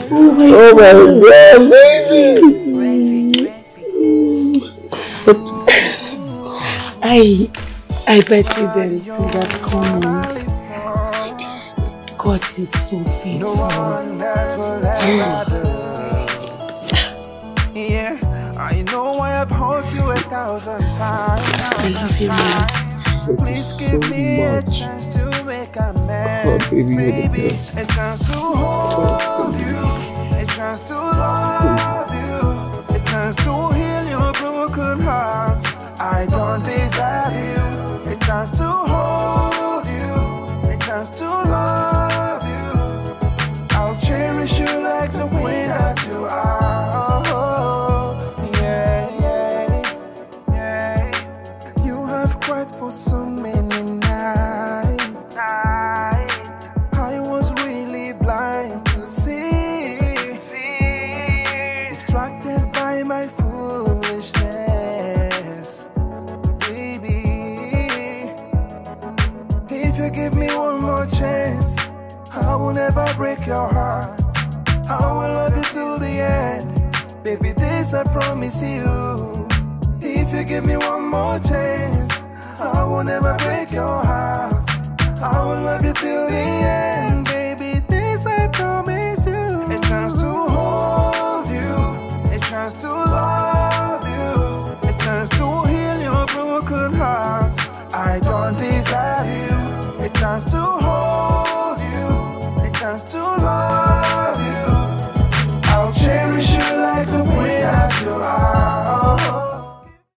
Oh my God, baby! I bet you didn't see that coming. God is so faithful. Yeah, I know I have hurt you 1,000 times. I love you, man. Please give me a chance to make amends, baby. A chance to hold you, a chance to love you, a chance to heal your broken heart. I don't deserve you. A chance to hold you, a chance to love you. I'll cherish you like the way that you are. Oh, yeah. You have cried for so many nights. I was really blind to see. Distracted by my foolishness. Give me one more chance. I will never break your heart. I will love you till the end. Baby, this I promise you. If you give me one more chance, I will never break your heart. I will love you till the end.